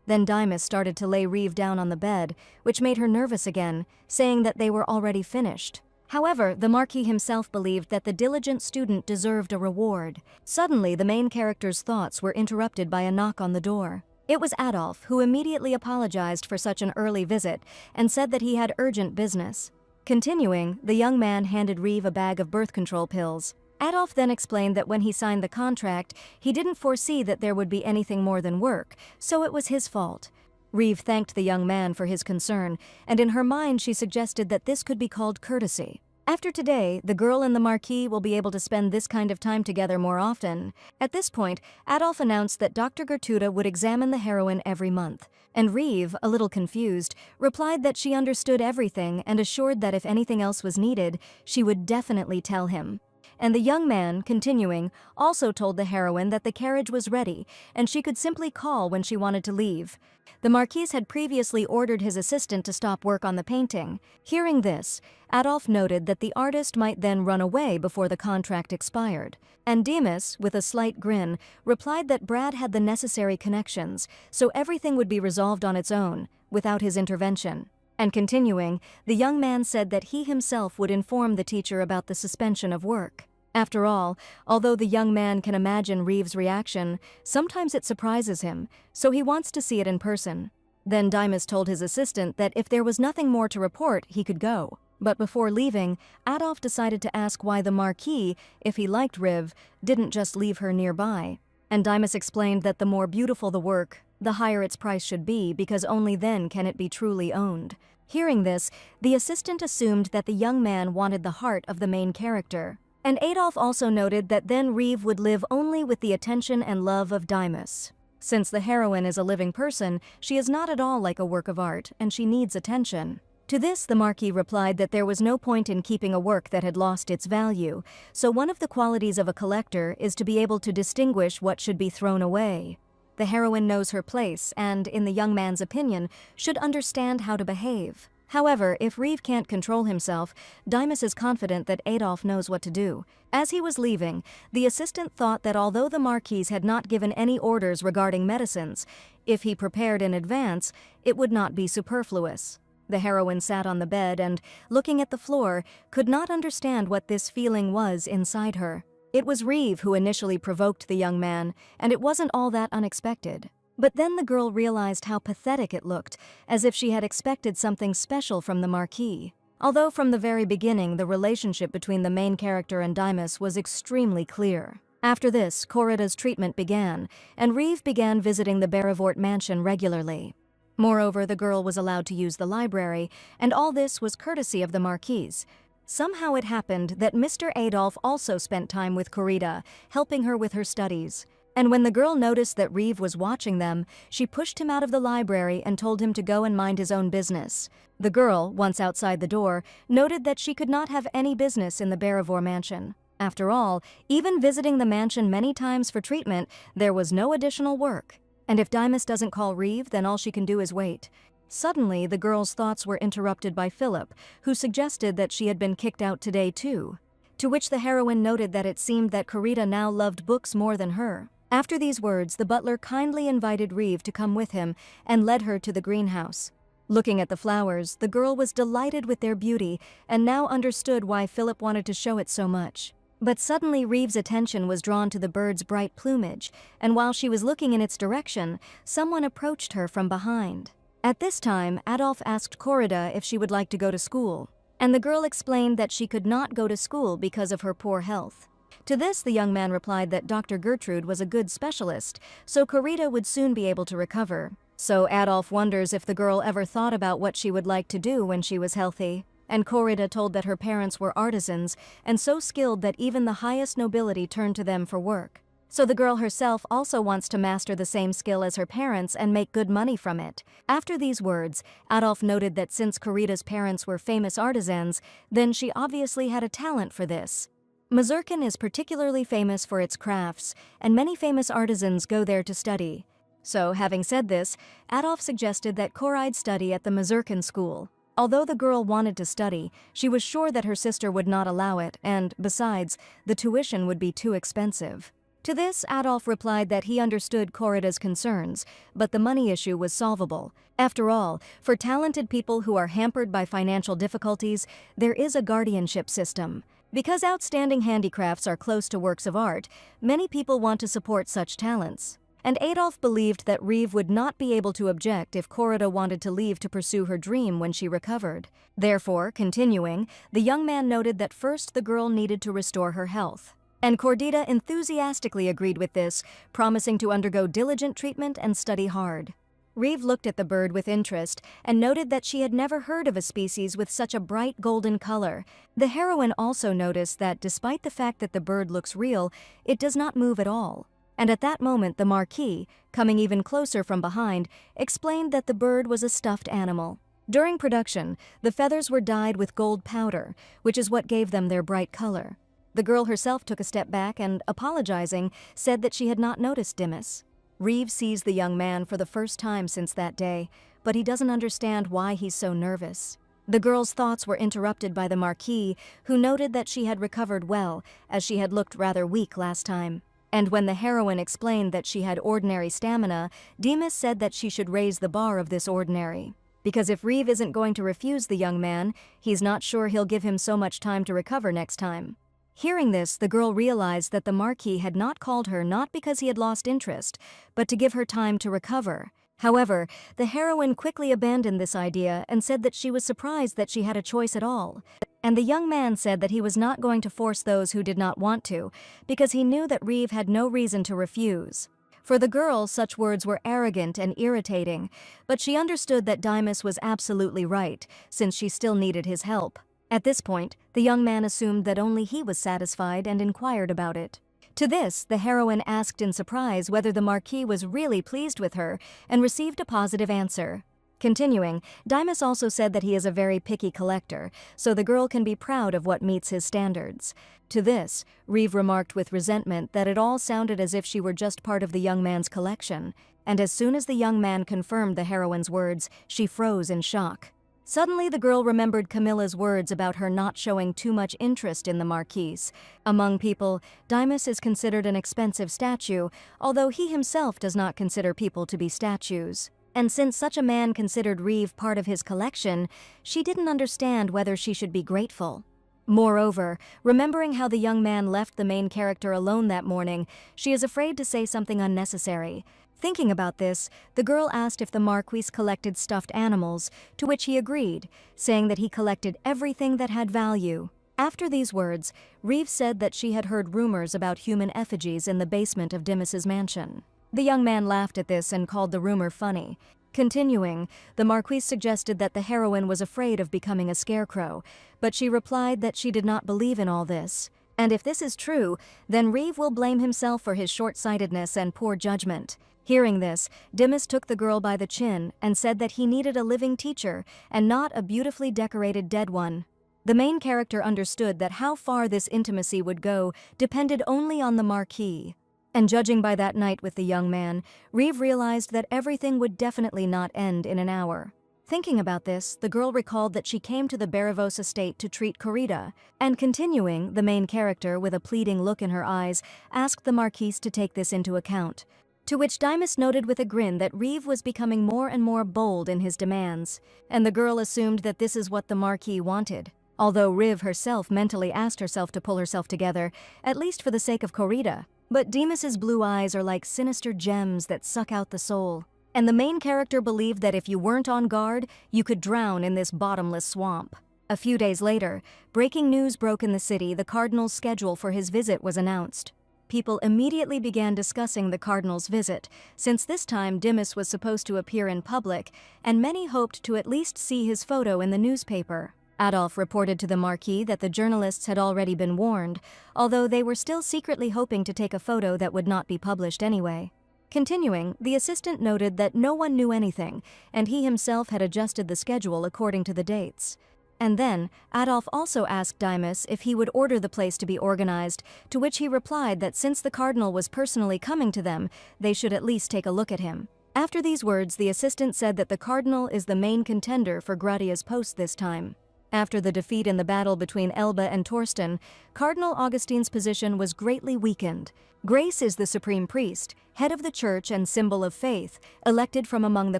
Then Dimas started to lay Reeve down on the bed, which made her nervous again, saying that they were already finished. However, the Marquis himself believed that the diligent student deserved a reward. Suddenly, the main character's thoughts were interrupted by a knock on the door. It was Adolf, who immediately apologized for such an early visit and said that he had urgent business. Continuing, the young man handed Reeve a bag of birth control pills. Adolf then explained that when he signed the contract, he didn't foresee that there would be anything more than work, so it was his fault. Reeve thanked the young man for his concern, and in her mind she suggested that this could be called courtesy. After today, the girl and the Marquis will be able to spend this kind of time together more often. At this point, Adolf announced that Dr. Gertruda would examine the heroine every month, and Reeve, a little confused, replied that she understood everything and assured that if anything else was needed, she would definitely tell him. And the young man, continuing, also told the heroine that the carriage was ready and she could simply call when she wanted to leave. The Marquis had previously ordered his assistant to stop work on the painting. Hearing this, Adolf noted that the artist might then run away before the contract expired. And Dimas, with a slight grin, replied that Brad had the necessary connections, so everything would be resolved on its own, without his intervention. And continuing, the young man said that he himself would inform the teacher about the suspension of work. After all, although the young man can imagine Reeve's reaction, sometimes it surprises him, so he wants to see it in person. Then Dimas told his assistant that if there was nothing more to report, he could go. But before leaving, Adolf decided to ask why the Marquis, if he liked Riv, didn't just leave her nearby. And Dimas explained that the more beautiful the work, the higher its price should be, because only then can it be truly owned. Hearing this, the assistant assumed that the young man wanted the heart of the main character. And Adolf also noted that then Reeve would live only with the attention and love of Dimas. Since the heroine is a living person, she is not at all like a work of art, and she needs attention. To this, the Marquis replied that there was no point in keeping a work that had lost its value, so one of the qualities of a collector is to be able to distinguish what should be thrown away. The heroine knows her place and, in the young man's opinion, should understand how to behave. However, if Reeve can't control himself, Dimas is confident that Adolf knows what to do. As he was leaving, the assistant thought that although the Marquis had not given any orders regarding medicines, if he prepared in advance, it would not be superfluous. The heroine sat on the bed and, looking at the floor, could not understand what this feeling was inside her. It was Reeve who initially provoked the young man, and it wasn't all that unexpected. But then the girl realized how pathetic it looked, as if she had expected something special from the Marquis. Although from the very beginning the relationship between the main character and Dimas was extremely clear. After this, Corrida's treatment began, and Reeve began visiting the Barrivort mansion regularly. Moreover, the girl was allowed to use the library, and all this was courtesy of the Marquis. Somehow it happened that Mr. Adolf also spent time with Corrida, helping her with her studies. And when the girl noticed that Reeve was watching them, she pushed him out of the library and told him to go and mind his own business. The girl, once outside the door, noted that she could not have any business in the Barrivort mansion. After all, even visiting the mansion many times for treatment, there was no additional work. And if Dimas doesn't call Reeve, then all she can do is wait. Suddenly, the girl's thoughts were interrupted by Philip, who suggested that she had been kicked out today too. To which the heroine noted that it seemed that Corrida now loved books more than her. After these words, the butler kindly invited Reeve to come with him and led her to the greenhouse. Looking at the flowers, the girl was delighted with their beauty and now understood why Philip wanted to show it so much. But suddenly Reeve's attention was drawn to the bird's bright plumage, and while she was looking in its direction, someone approached her from behind. At this time, Adolf asked Corrida if she would like to go to school, and the girl explained that she could not go to school because of her poor health. To this, the young man replied that Dr. Gertrude was a good specialist, so Corrida would soon be able to recover. So Adolf wonders if the girl ever thought about what she would like to do when she was healthy. And Corrida told that her parents were artisans and so skilled that even the highest nobility turned to them for work. So the girl herself also wants to master the same skill as her parents and make good money from it. After these words, Adolf noted that since Corrida's parents were famous artisans, then she obviously had a talent for this. Mazurkin is particularly famous for its crafts, and many famous artisans go there to study. So, having said this, Adolf suggested that Corride study at the Mazurkin school. Although the girl wanted to study, she was sure that her sister would not allow it, and, besides, the tuition would be too expensive. To this, Adolf replied that he understood Corrida's concerns, but the money issue was solvable. After all, for talented people who are hampered by financial difficulties, there is a guardianship system. Because outstanding handicrafts are close to works of art, many people want to support such talents. And Adolf believed that Reeve would not be able to object if Corrida wanted to leave to pursue her dream when she recovered. Therefore, continuing, the young man noted that first the girl needed to restore her health. And Corrida enthusiastically agreed with this, promising to undergo diligent treatment and study hard. Reeve looked at the bird with interest and noted that she had never heard of a species with such a bright golden color. The heroine also noticed that despite the fact that the bird looks real, it does not move at all. And at that moment the Marquis, coming even closer from behind, explained that the bird was a stuffed animal. During production, the feathers were dyed with gold powder, which is what gave them their bright color. The girl herself took a step back and, apologizing, said that she had not noticed Dimas. Reeve sees the young man for the first time since that day, but he doesn't understand why he's so nervous. The girl's thoughts were interrupted by the Marquis, who noted that she had recovered well, as she had looked rather weak last time. And when the heroine explained that she had ordinary stamina, Dimas said that she should raise the bar of this ordinary. Because if Reeve isn't going to refuse the young man, he's not sure he'll give him so much time to recover next time. Hearing this, the girl realized that the Marquis had not called her not because he had lost interest, but to give her time to recover. However, the heroine quickly abandoned this idea and said that she was surprised that she had a choice at all. And the young man said that he was not going to force those who did not want to, because he knew that Reeve had no reason to refuse. For the girl, such words were arrogant and irritating, but she understood that Dimas was absolutely right, since she still needed his help. At this point, the young man assumed that only he was satisfied and inquired about it. To this, the heroine asked in surprise whether the Marquis was really pleased with her and received a positive answer. Continuing, Dimas also said that he is a very picky collector, so the girl can be proud of what meets his standards. To this, Reeve remarked with resentment that it all sounded as if she were just part of the young man's collection, and as soon as the young man confirmed the heroine's words, she froze in shock. Suddenly the girl remembered Camilla's words about her not showing too much interest in the Marquis. Among people, Dimas is considered an expensive statue, although he himself does not consider people to be statues. And since such a man considered Reeve part of his collection, she didn't understand whether she should be grateful. Moreover, remembering how the young man left the main character alone that morning, she is afraid to say something unnecessary. Thinking about this, the girl asked if the Marquis collected stuffed animals, to which he agreed, saying that he collected everything that had value. After these words, Reeve said that she had heard rumors about human effigies in the basement of Dimas's mansion. The young man laughed at this and called the rumor funny. Continuing, the Marquis suggested that the heroine was afraid of becoming a scarecrow, but she replied that she did not believe in all this. And if this is true, then Reeve will blame himself for his short-sightedness and poor judgment. Hearing this, Dimas took the girl by the chin and said that he needed a living teacher and not a beautifully decorated dead one. The main character understood that how far this intimacy would go depended only on the Marquis. And judging by that night with the young man, Reeve realized that everything would definitely not end in an hour. Thinking about this, the girl recalled that she came to the Barivos estate to treat Corrida, and continuing, the main character, with a pleading look in her eyes, asked the Marquis to take this into account. To which Dimas noted with a grin that Reeve was becoming more and more bold in his demands, and the girl assumed that this is what the Marquis wanted. although Riv herself mentally asked herself to pull herself together, at least for the sake of Corrida. But Demas's blue eyes are like sinister gems that suck out the soul. And the main character believed that if you weren't on guard, you could drown in this bottomless swamp. A few days later, breaking news broke in the city. The cardinal's schedule for his visit was announced. People immediately began discussing the cardinal's visit, since this time Demas was supposed to appear in public, and many hoped to at least see his photo in the newspaper. Adolf reported to the Marquis that the journalists had already been warned, although they were still secretly hoping to take a photo that would not be published anyway. Continuing, the assistant noted that no one knew anything, and he himself had adjusted the schedule according to the dates. And then, Adolf also asked Demas if he would order the place to be organized, to which he replied that since the cardinal was personally coming to them, they should at least take a look at him. After these words, the assistant said that the cardinal is the main contender for Gratia's post this time. After the defeat in the battle between Elba and Torsten, Cardinal Augustine's position was greatly weakened. Grace is the supreme priest, head of the church and symbol of faith, elected from among the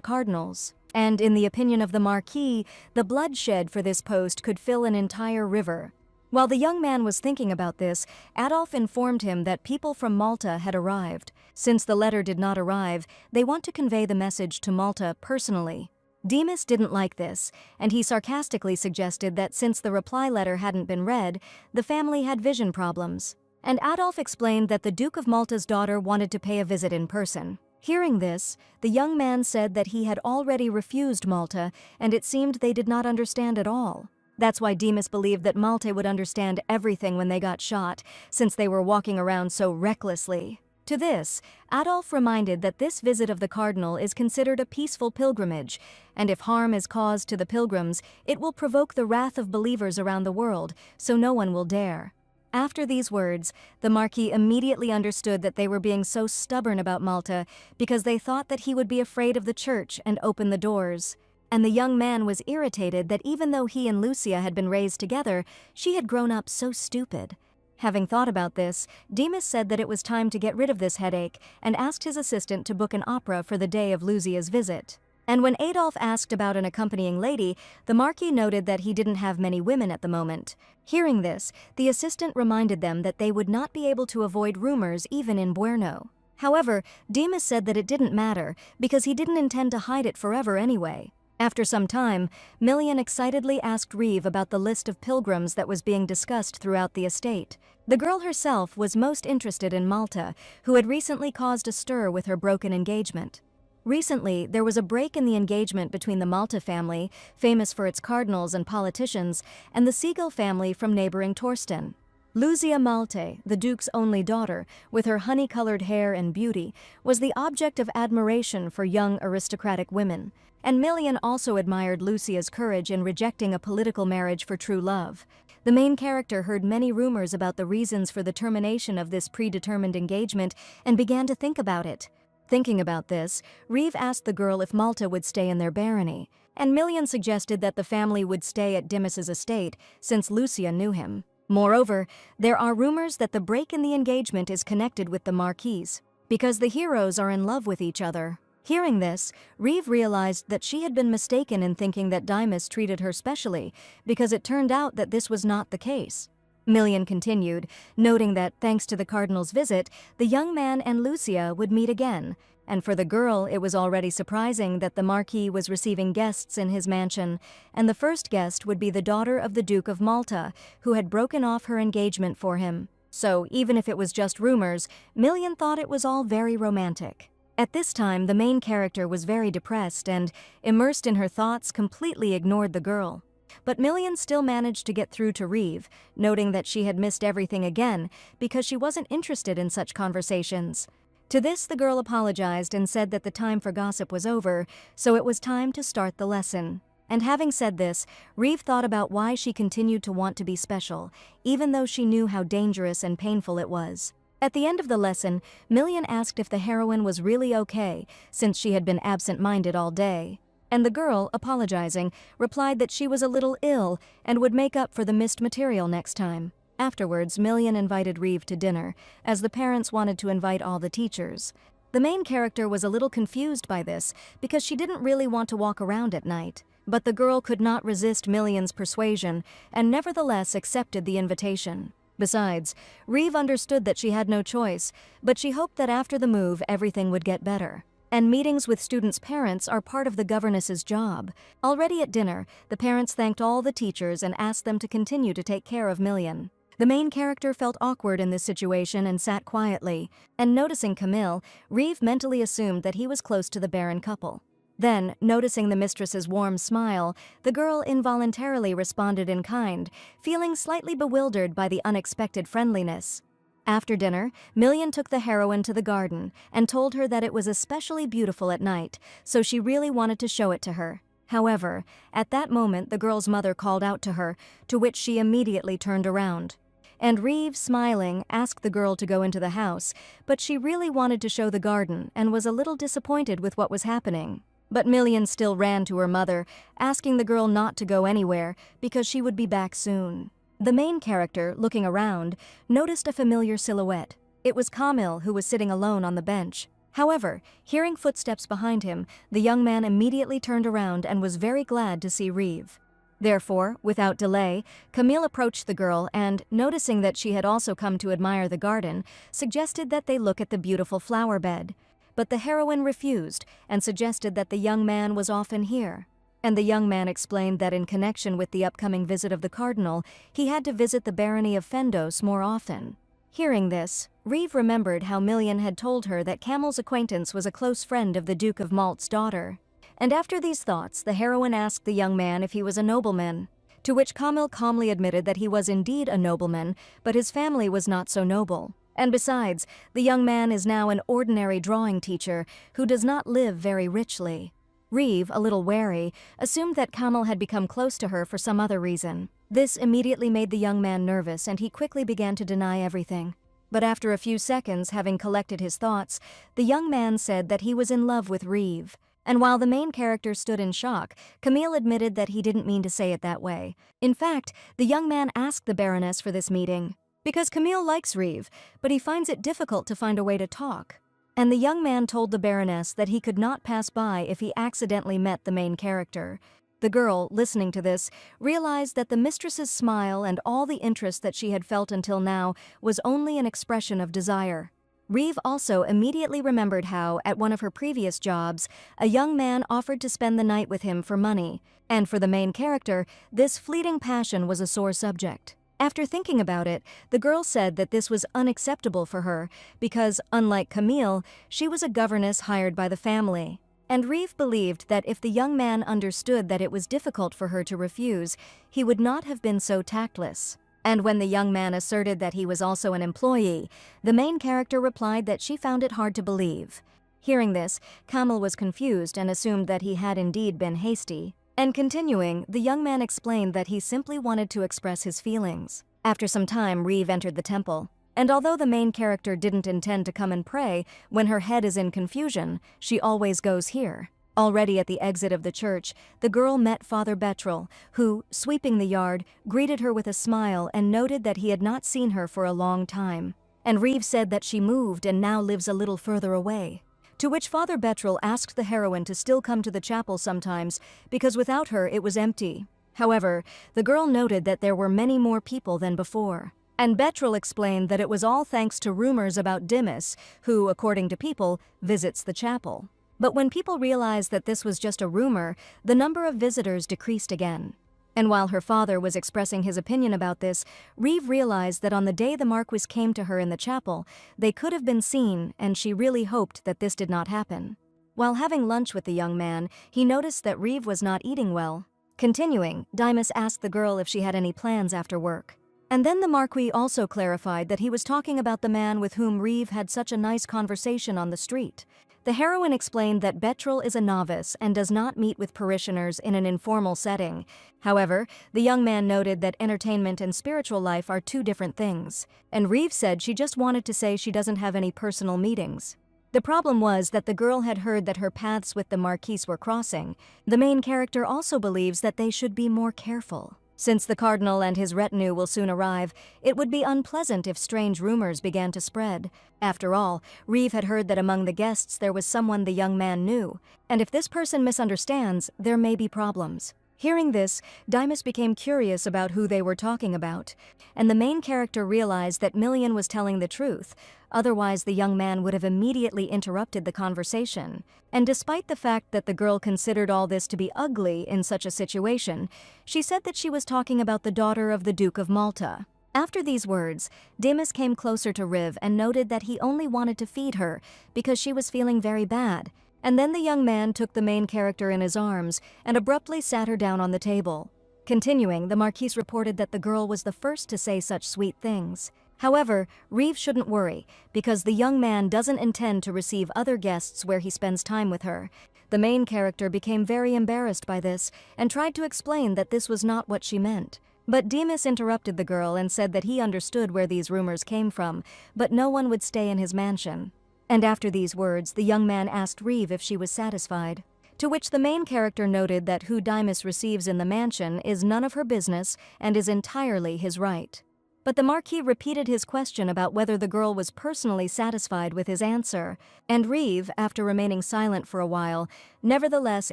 cardinals. And in the opinion of the Marquis, the bloodshed for this post could fill an entire river. While the young man was thinking about this, Adolf informed him that people from Malta had arrived. Since the letter did not arrive, they want to convey the message to Malta personally. Demas didn't like this, and he sarcastically suggested that since the reply letter hadn't been read, the family had vision problems. And Adolf explained that the Duke of Malta's daughter wanted to pay a visit in person. Hearing this, the young man said that he had already refused Malta, and it seemed they did not understand at all. That's why Demas believed that Malta would understand everything when they got shot, since they were walking around so recklessly. To this, Adolf reminded that this visit of the cardinal is considered a peaceful pilgrimage, and if harm is caused to the pilgrims, it will provoke the wrath of believers around the world, so no one will dare. After these words, the Marquis immediately understood that they were being so stubborn about Malta because they thought that he would be afraid of the church and open the doors. And the young man was irritated that even though he and Lucia had been raised together, she had grown up so stupid. Having thought about this, Demas said that it was time to get rid of this headache and asked his assistant to book an opera for the day of Lucia's visit. And when Adolf asked about an accompanying lady, the Marquis noted that he didn't have many women at the moment. Hearing this, the assistant reminded them that they would not be able to avoid rumors even in Buerno. However, Demas said that it didn't matter because he didn't intend to hide it forever anyway. After some time, Millian excitedly asked Reeve about the list of pilgrims that was being discussed throughout the estate. The girl herself was most interested in Malta, who had recently caused a stir with her broken engagement. Recently, there was a break in the engagement between the Malta family, famous for its cardinals and politicians, and the Siegel family from neighboring Torsten. Lucia Malte, the Duke's only daughter, with her honey-colored hair and beauty, was the object of admiration for young aristocratic women. And Millian also admired Lucia's courage in rejecting a political marriage for true love. The main character heard many rumors about the reasons for the termination of this predetermined engagement and began to think about it. Thinking about this, Reeve asked the girl if Malta would stay in their barony, and Millian suggested that the family would stay at Demas's estate since Lucia knew him. Moreover, there are rumors that the break in the engagement is connected with the Marquis, because the heroes are in love with each other. Hearing this, Reeve realized that she had been mistaken in thinking that Demas treated her specially, because it turned out that this was not the case. Millian continued, noting that thanks to the cardinal's visit, the young man and Lucia would meet again, and for the girl it was already surprising that the Marquis was receiving guests in his mansion, and the first guest would be the daughter of the Duke of Malta, who had broken off her engagement for him. So even if it was just rumors, Millian thought it was all very romantic. At this time, the main character was very depressed and, immersed in her thoughts, completely ignored the girl. But Millian still managed to get through to Reeve, noting that she had missed everything again because she wasn't interested in such conversations. To this, the girl apologized and said that the time for gossip was over, so it was time to start the lesson. And having said this, Reeve thought about why she continued to want to be special, even though she knew how dangerous and painful it was. At the end of the lesson, Millian asked if the heroine was really okay, since she had been absent-minded all day. And the girl, apologizing, replied that she was a little ill and would make up for the missed material next time. Afterwards, Millian invited Reeve to dinner, as the parents wanted to invite all the teachers. The main character was a little confused by this because she didn't really want to walk around at night. But the girl could not resist Million's persuasion and nevertheless accepted the invitation. Besides, Reeve understood that she had no choice, but she hoped that after the move everything would get better. And meetings with students' parents are part of the governess's job. Already at dinner, the parents thanked all the teachers and asked them to continue to take care of Million. The main character felt awkward in this situation and sat quietly, and noticing Camille, Reeve mentally assumed that he was close to the barren couple. Then, noticing the mistress's warm smile, the girl involuntarily responded in kind, feeling slightly bewildered by the unexpected friendliness. After dinner, Million took the heroine to the garden and told her that it was especially beautiful at night, so she really wanted to show it to her. However, at that moment the girl's mother called out to her, to which she immediately turned around. And Reeve, smiling, asked the girl to go into the house, but she really wanted to show the garden and was a little disappointed with what was happening. But Million still ran to her mother, asking the girl not to go anywhere because she would be back soon. The main character, looking around, noticed a familiar silhouette. It was Camille, who was sitting alone on the bench. However, hearing footsteps behind him, the young man immediately turned around and was very glad to see Reeve. Therefore, without delay, Camille approached the girl and, noticing that she had also come to admire the garden, suggested that they look at the beautiful flower bed. But the heroine refused and suggested that the young man was often here. And the young man explained that in connection with the upcoming visit of the cardinal, he had to visit the barony of Fendos more often. Hearing this, Reeve remembered how Million had told her that Camille's acquaintance was a close friend of the Duke of Malt's daughter. And after these thoughts, the heroine asked the young man if he was a nobleman, to which Camille calmly admitted that he was indeed a nobleman, but his family was not so noble. And besides, the young man is now an ordinary drawing teacher who does not live very richly. Reeve, a little wary, assumed that Camille had become close to her for some other reason. This immediately made the young man nervous and he quickly began to deny everything. But after a few seconds, having collected his thoughts, the young man said that he was in love with Reeve. And while the main character stood in shock, Camille admitted that he didn't mean to say it that way. In fact, the young man asked the Baroness for this meeting, because Camille likes Reeve, but he finds it difficult to find a way to talk. And the young man told the Baroness that he could not pass by if he accidentally met the main character. The girl, listening to this, realized that the mistress's smile and all the interest that she had felt until now was only an expression of desire. Reeve also immediately remembered how, at one of her previous jobs, a young man offered to spend the night with him for money, and for the main character, this fleeting passion was a sore subject. After thinking about it, the girl said that this was unacceptable for her because, unlike Camille, she was a governess hired by the family. And Reeve believed that if the young man understood that it was difficult for her to refuse, he would not have been so tactless. And when the young man asserted that he was also an employee, the main character replied that she found it hard to believe. Hearing this, Camille was confused and assumed that he had indeed been hasty. And continuing, the young man explained that he simply wanted to express his feelings. After some time, Reeve entered the temple. And although the main character didn't intend to come and pray, when her head is in confusion, she always goes here. Already at the exit of the church, the girl met Father Betrel, who, sweeping the yard, greeted her with a smile and noted that he had not seen her for a long time. And Reeve said that she moved and now lives a little further away. To which Father Betrel asked the heroine to still come to the chapel sometimes, because without her it was empty. However, the girl noted that there were many more people than before. And Betrel explained that it was all thanks to rumors about Dimas, who, according to people, visits the chapel. But when people realized that this was just a rumor, the number of visitors decreased again. And while her father was expressing his opinion about this, Reeve realized that on the day the Marquis came to her in the chapel, they could have been seen, and she really hoped that this did not happen. While having lunch with the young man, he noticed that Reeve was not eating well. Continuing, Dimas asked the girl if she had any plans after work. And then the Marquis also clarified that he was talking about the man with whom Reeve had such a nice conversation on the street. The heroine explained that Betrel is a novice and does not meet with parishioners in an informal setting. However, the young man noted that entertainment and spiritual life are two different things, and Reeve said she just wanted to say she doesn't have any personal meetings. The problem was that the girl had heard that her paths with the Marquise were crossing. The main character also believes that they should be more careful. Since the cardinal and his retinue will soon arrive, it would be unpleasant if strange rumors began to spread. After all, Reeve had heard that among the guests there was someone the young man knew, and if this person misunderstands, there may be problems. Hearing this, Dimas became curious about who they were talking about, and the main character realized that Million was telling the truth. Otherwise, the young man would have immediately interrupted the conversation. And despite the fact that the girl considered all this to be ugly in such a situation, she said that she was talking about the daughter of the Duke of Malta. After these words, Dimas came closer to Riv and noted that he only wanted to feed her because she was feeling very bad. And then the young man took the main character in his arms and abruptly sat her down on the table. Continuing, the Marquise reported that the girl was the first to say such sweet things. However, Reeve shouldn't worry, because the young man doesn't intend to receive other guests where he spends time with her. The main character became very embarrassed by this and tried to explain that this was not what she meant. But Dimas interrupted the girl and said that he understood where these rumors came from, but no one would stay in his mansion. And after these words, the young man asked Reeve if she was satisfied. To which the main character noted that who Dimas receives in the mansion is none of her business and is entirely his right. But the Marquis repeated his question about whether the girl was personally satisfied with his answer, and Reeve, after remaining silent for a while, nevertheless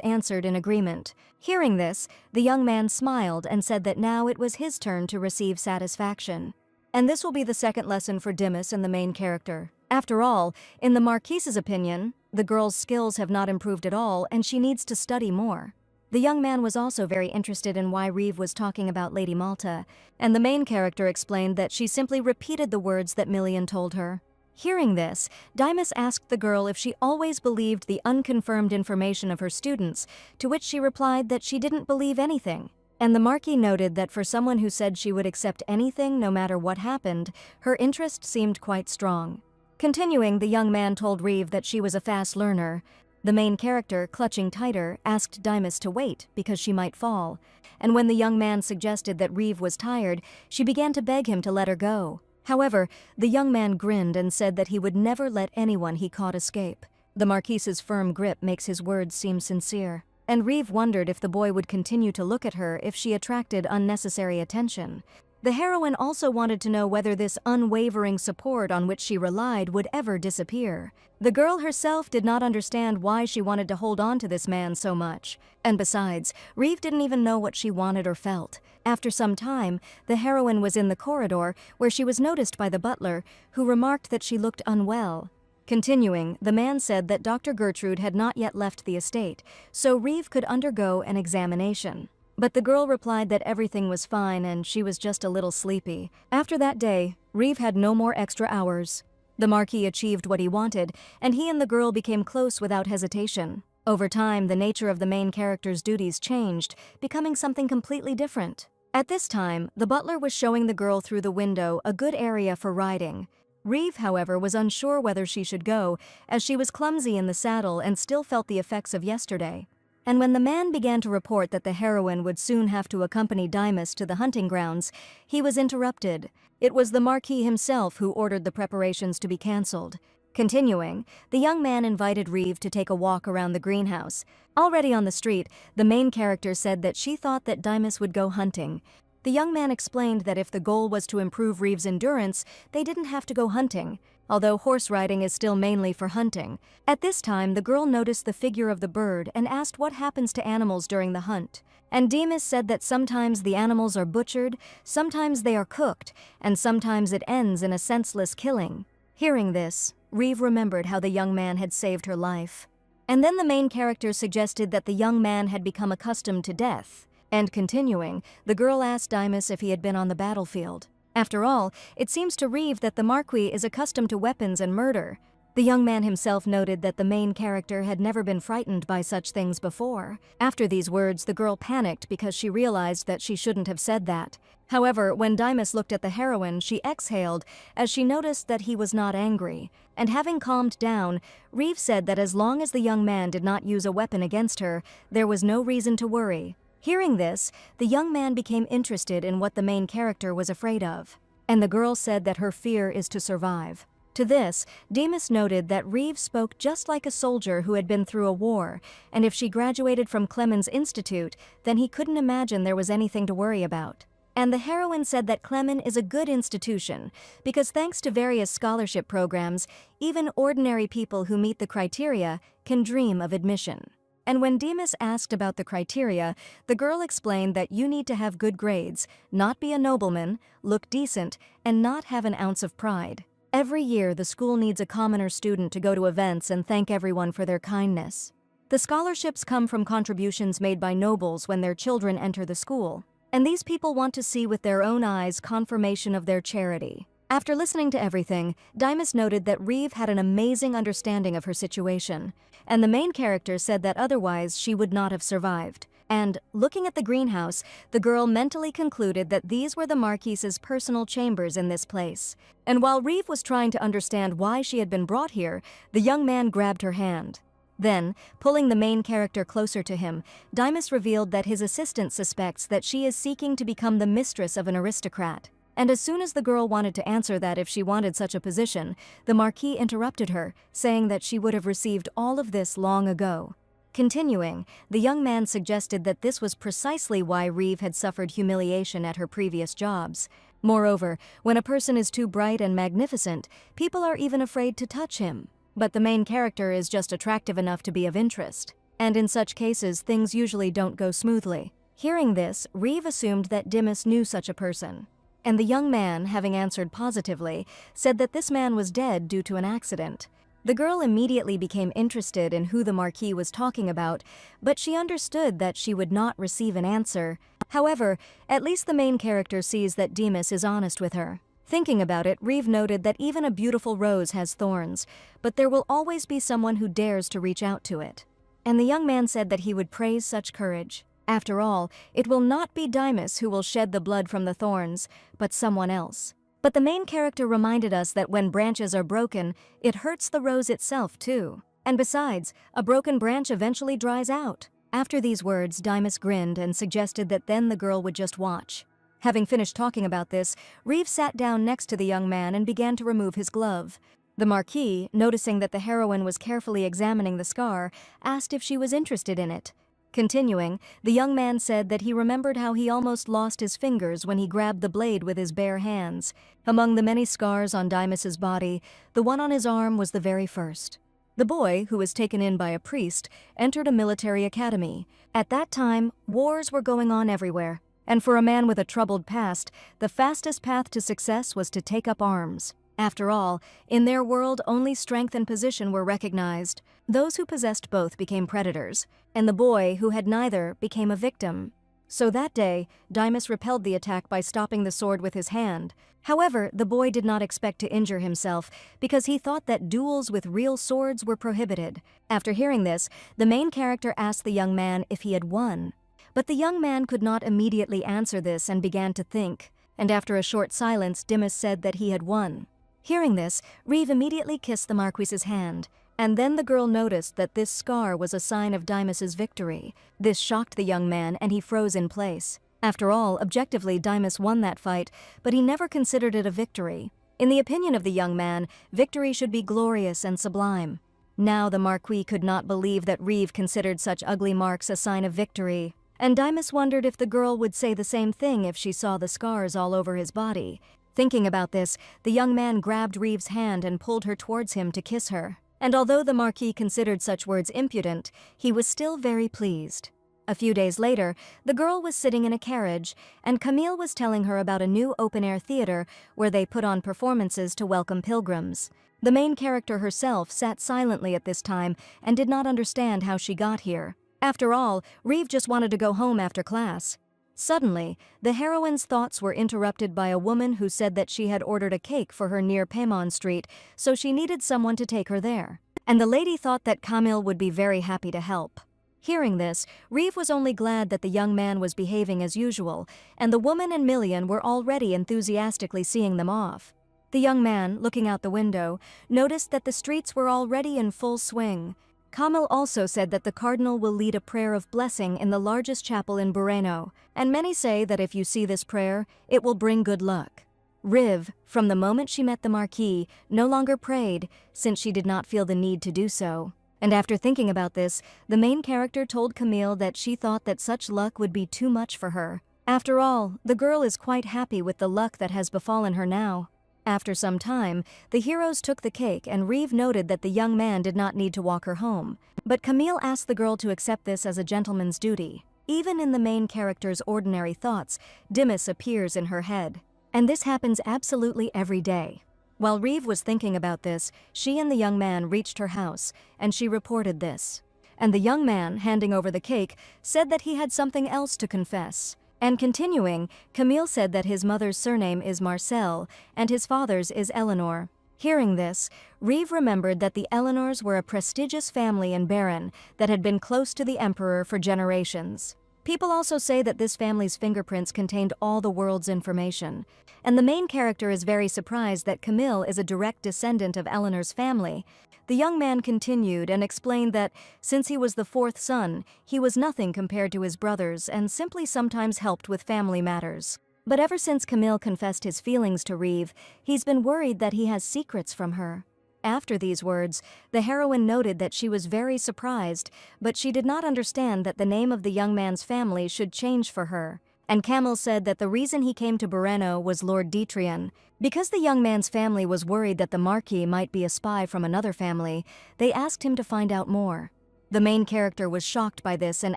answered in agreement. Hearing this, the young man smiled and said that now it was his turn to receive satisfaction. And this will be the second lesson for Dimas and the main character. After all, in the Marquise's opinion, the girl's skills have not improved at all and she needs to study more. The young man was also very interested in why Reeve was talking about Lady Malta, and the main character explained that she simply repeated the words that Million told her. Hearing this, Dimas asked the girl if she always believed the unconfirmed information of her students, to which she replied that she didn't believe anything. And the Marquis noted that for someone who said she would accept anything no matter what happened, her interest seemed quite strong. Continuing, the young man told Reeve that she was a fast learner. The main character, clutching tighter, asked Dimas to wait because she might fall. And when the young man suggested that Reeve was tired, she began to beg him to let her go. However, the young man grinned and said that he would never let anyone he caught escape. The Marquise's firm grip makes his words seem sincere. And Reeve wondered if the boy would continue to look at her if she attracted unnecessary attention. The heroine also wanted to know whether this unwavering support on which she relied would ever disappear. The girl herself did not understand why she wanted to hold on to this man so much. And besides, Reeve didn't even know what she wanted or felt. After some time, the heroine was in the corridor where she was noticed by the butler, who remarked that she looked unwell. Continuing, the man said that Dr. Gertrude had not yet left the estate, so Reeve could undergo an examination. But the girl replied that everything was fine and she was just a little sleepy. After that day, Reeve had no more extra hours. The Marquis achieved what he wanted, and he and the girl became close without hesitation. Over time, the nature of the main character's duties changed, becoming something completely different. At this time, the butler was showing the girl through the window a good area for riding. Reeve, however, was unsure whether she should go, as she was clumsy in the saddle and still felt the effects of yesterday. And when the man began to report that the heroine would soon have to accompany Dimas to the hunting grounds, he was interrupted. It was the Marquis himself who ordered the preparations to be cancelled. Continuing, the young man invited Reeve to take a walk around the greenhouse. Already on the street, the main character said that she thought that Dimas would go hunting. The young man explained that if the goal was to improve Reeve's endurance, they didn't have to go hunting, although horse riding is still mainly for hunting. At this time, the girl noticed the figure of the bird and asked what happens to animals during the hunt. And Dimas said that sometimes the animals are butchered, sometimes they are cooked, and sometimes it ends in a senseless killing. Hearing this, Reeve remembered how the young man had saved her life. And then the main character suggested that the young man had become accustomed to death. And continuing, the girl asked Dimas if he had been on the battlefield. After all, it seems to Reeve that the Marquis is accustomed to weapons and murder. The young man himself noted that the main character had never been frightened by such things before. After these words, the girl panicked because she realized that she shouldn't have said that. However, when Dimas looked at the heroine, she exhaled as she noticed that he was not angry. And having calmed down, Reeve said that as long as the young man did not use a weapon against her, there was no reason to worry. Hearing this, the young man became interested in what the main character was afraid of. And the girl said that her fear is to survive. To this, Demas noted that Reeve spoke just like a soldier who had been through a war, and if she graduated from Clemens Institute, then he couldn't imagine there was anything to worry about. And the heroine said that Clemen is a good institution, because thanks to various scholarship programs, even ordinary people who meet the criteria can dream of admission. And when Demas asked about the criteria, the girl explained that you need to have good grades, not be a nobleman, look decent, and not have an ounce of pride. Every year, the school needs a commoner student to go to events and thank everyone for their kindness. The scholarships come from contributions made by nobles when their children enter the school, and these people want to see with their own eyes confirmation of their charity. After listening to everything, Demas noted that Reeve had an amazing understanding of her situation, and the main character said that otherwise she would not have survived. And, looking at the greenhouse, the girl mentally concluded that these were the Marquise's personal chambers in this place. And while Reeve was trying to understand why she had been brought here, the young man grabbed her hand. Then, pulling the main character closer to him, Demas revealed that his assistant suspects that she is seeking to become the mistress of an aristocrat. And as soon as the girl wanted to answer that if she wanted such a position, the Marquis interrupted her, saying that she would have received all of this long ago. Continuing, the young man suggested that this was precisely why Reeve had suffered humiliation at her previous jobs. Moreover, when a person is too bright and magnificent, people are even afraid to touch him. But the main character is just attractive enough to be of interest. And in such cases, things usually don't go smoothly. Hearing this, Reeve assumed that Demas knew such a person. And the young man, having answered positively, said that this man was dead due to an accident. The girl immediately became interested in who the Marquis was talking about, but she understood that she would not receive an answer. However, at least the main character sees that Demas is honest with her. Thinking about it, Reeve noted that even a beautiful rose has thorns, but there will always be someone who dares to reach out to it. And the young man said that he would praise such courage. After all, it will not be Demas who will shed the blood from the thorns, but someone else. But the main character reminded us that when branches are broken, it hurts the rose itself too. And besides, a broken branch eventually dries out. After these words, Demas grinned and suggested that then the girl would just watch. Having finished talking about this, Reeve sat down next to the young man and began to remove his glove. The Marquis, noticing that the heroine was carefully examining the scar, asked if she was interested in it. Continuing, the young man said that he remembered how he almost lost his fingers when he grabbed the blade with his bare hands. Among the many scars on Demas's body, the one on his arm was the very first. The boy, who was taken in by a priest, entered a military academy. At that time, wars were going on everywhere, and for a man with a troubled past, the fastest path to success was to take up arms. After all, in their world only strength and position were recognized. Those who possessed both became predators, and the boy, who had neither, became a victim. So that day, Demas repelled the attack by stopping the sword with his hand. However, the boy did not expect to injure himself because he thought that duels with real swords were prohibited. After hearing this, the main character asked the young man if he had won. But the young man could not immediately answer this and began to think, and after a short silence, Demas said that he had won. Hearing this, Reeve immediately kissed the Marquis's hand, and then the girl noticed that this scar was a sign of Demas's victory. This shocked the young man, and he froze in place. After all, objectively, Demas won that fight, but he never considered it a victory. In the opinion of the young man, victory should be glorious and sublime. Now the Marquis could not believe that Reeve considered such ugly marks a sign of victory, and Demas wondered if the girl would say the same thing if she saw the scars all over his body. Thinking about this, the young man grabbed Reeve's hand and pulled her towards him to kiss her. And although the Marquis considered such words impudent, he was still very pleased. A few days later, the girl was sitting in a carriage, and Camille was telling her about a new open-air theater where they put on performances to welcome pilgrims. The main character herself sat silently at this time and did not understand how she got here. After all, Reeve just wanted to go home after class. Suddenly, the heroine's thoughts were interrupted by a woman who said that she had ordered a cake for her near Paimon Street, so she needed someone to take her there. And the lady thought that Camille would be very happy to help. Hearing this, Reeve was only glad that the young man was behaving as usual, and the woman and Million were already enthusiastically seeing them off. The young man, looking out the window, noticed that the streets were already in full swing. Camille also said that the cardinal will lead a prayer of blessing in the largest chapel in Bureno, and many say that if you see this prayer, it will bring good luck. Riv, from the moment she met the Marquis, no longer prayed, since she did not feel the need to do so. And after thinking about this, the main character told Camille that she thought that such luck would be too much for her. After all, the girl is quite happy with the luck that has befallen her now. After some time, the heroes took the cake and Riv noted that the young man did not need to walk her home. But Camille asked the girl to accept this as a gentleman's duty. Even in the main character's ordinary thoughts, Dimas appears in her head. And this happens absolutely every day. While Riv was thinking about this, she and the young man reached her house, and she reported this. And the young man, handing over the cake, said that he had something else to confess. And continuing, Camille said that his mother's surname is Marcel, and his father's is Eleanor. Hearing this, Riv remembered that the Eleanors were a prestigious family in Baron that had been close to the emperor for generations. People also say that this family's fingerprints contained all the world's information, and the main character is very surprised that Camille is a direct descendant of Eleanor's family. The young man continued and explained that, since he was the fourth son, he was nothing compared to his brothers and simply sometimes helped with family matters. But ever since Camille confessed his feelings to Riv, he's been worried that he has secrets from her. After these words, the heroine noted that she was very surprised, but she did not understand that the name of the young man's family should change for her. And Camille said that the reason he came to Bureno was Lord Dietrian. Because the young man's family was worried that the Marquis might be a spy from another family, they asked him to find out more. The main character was shocked by this and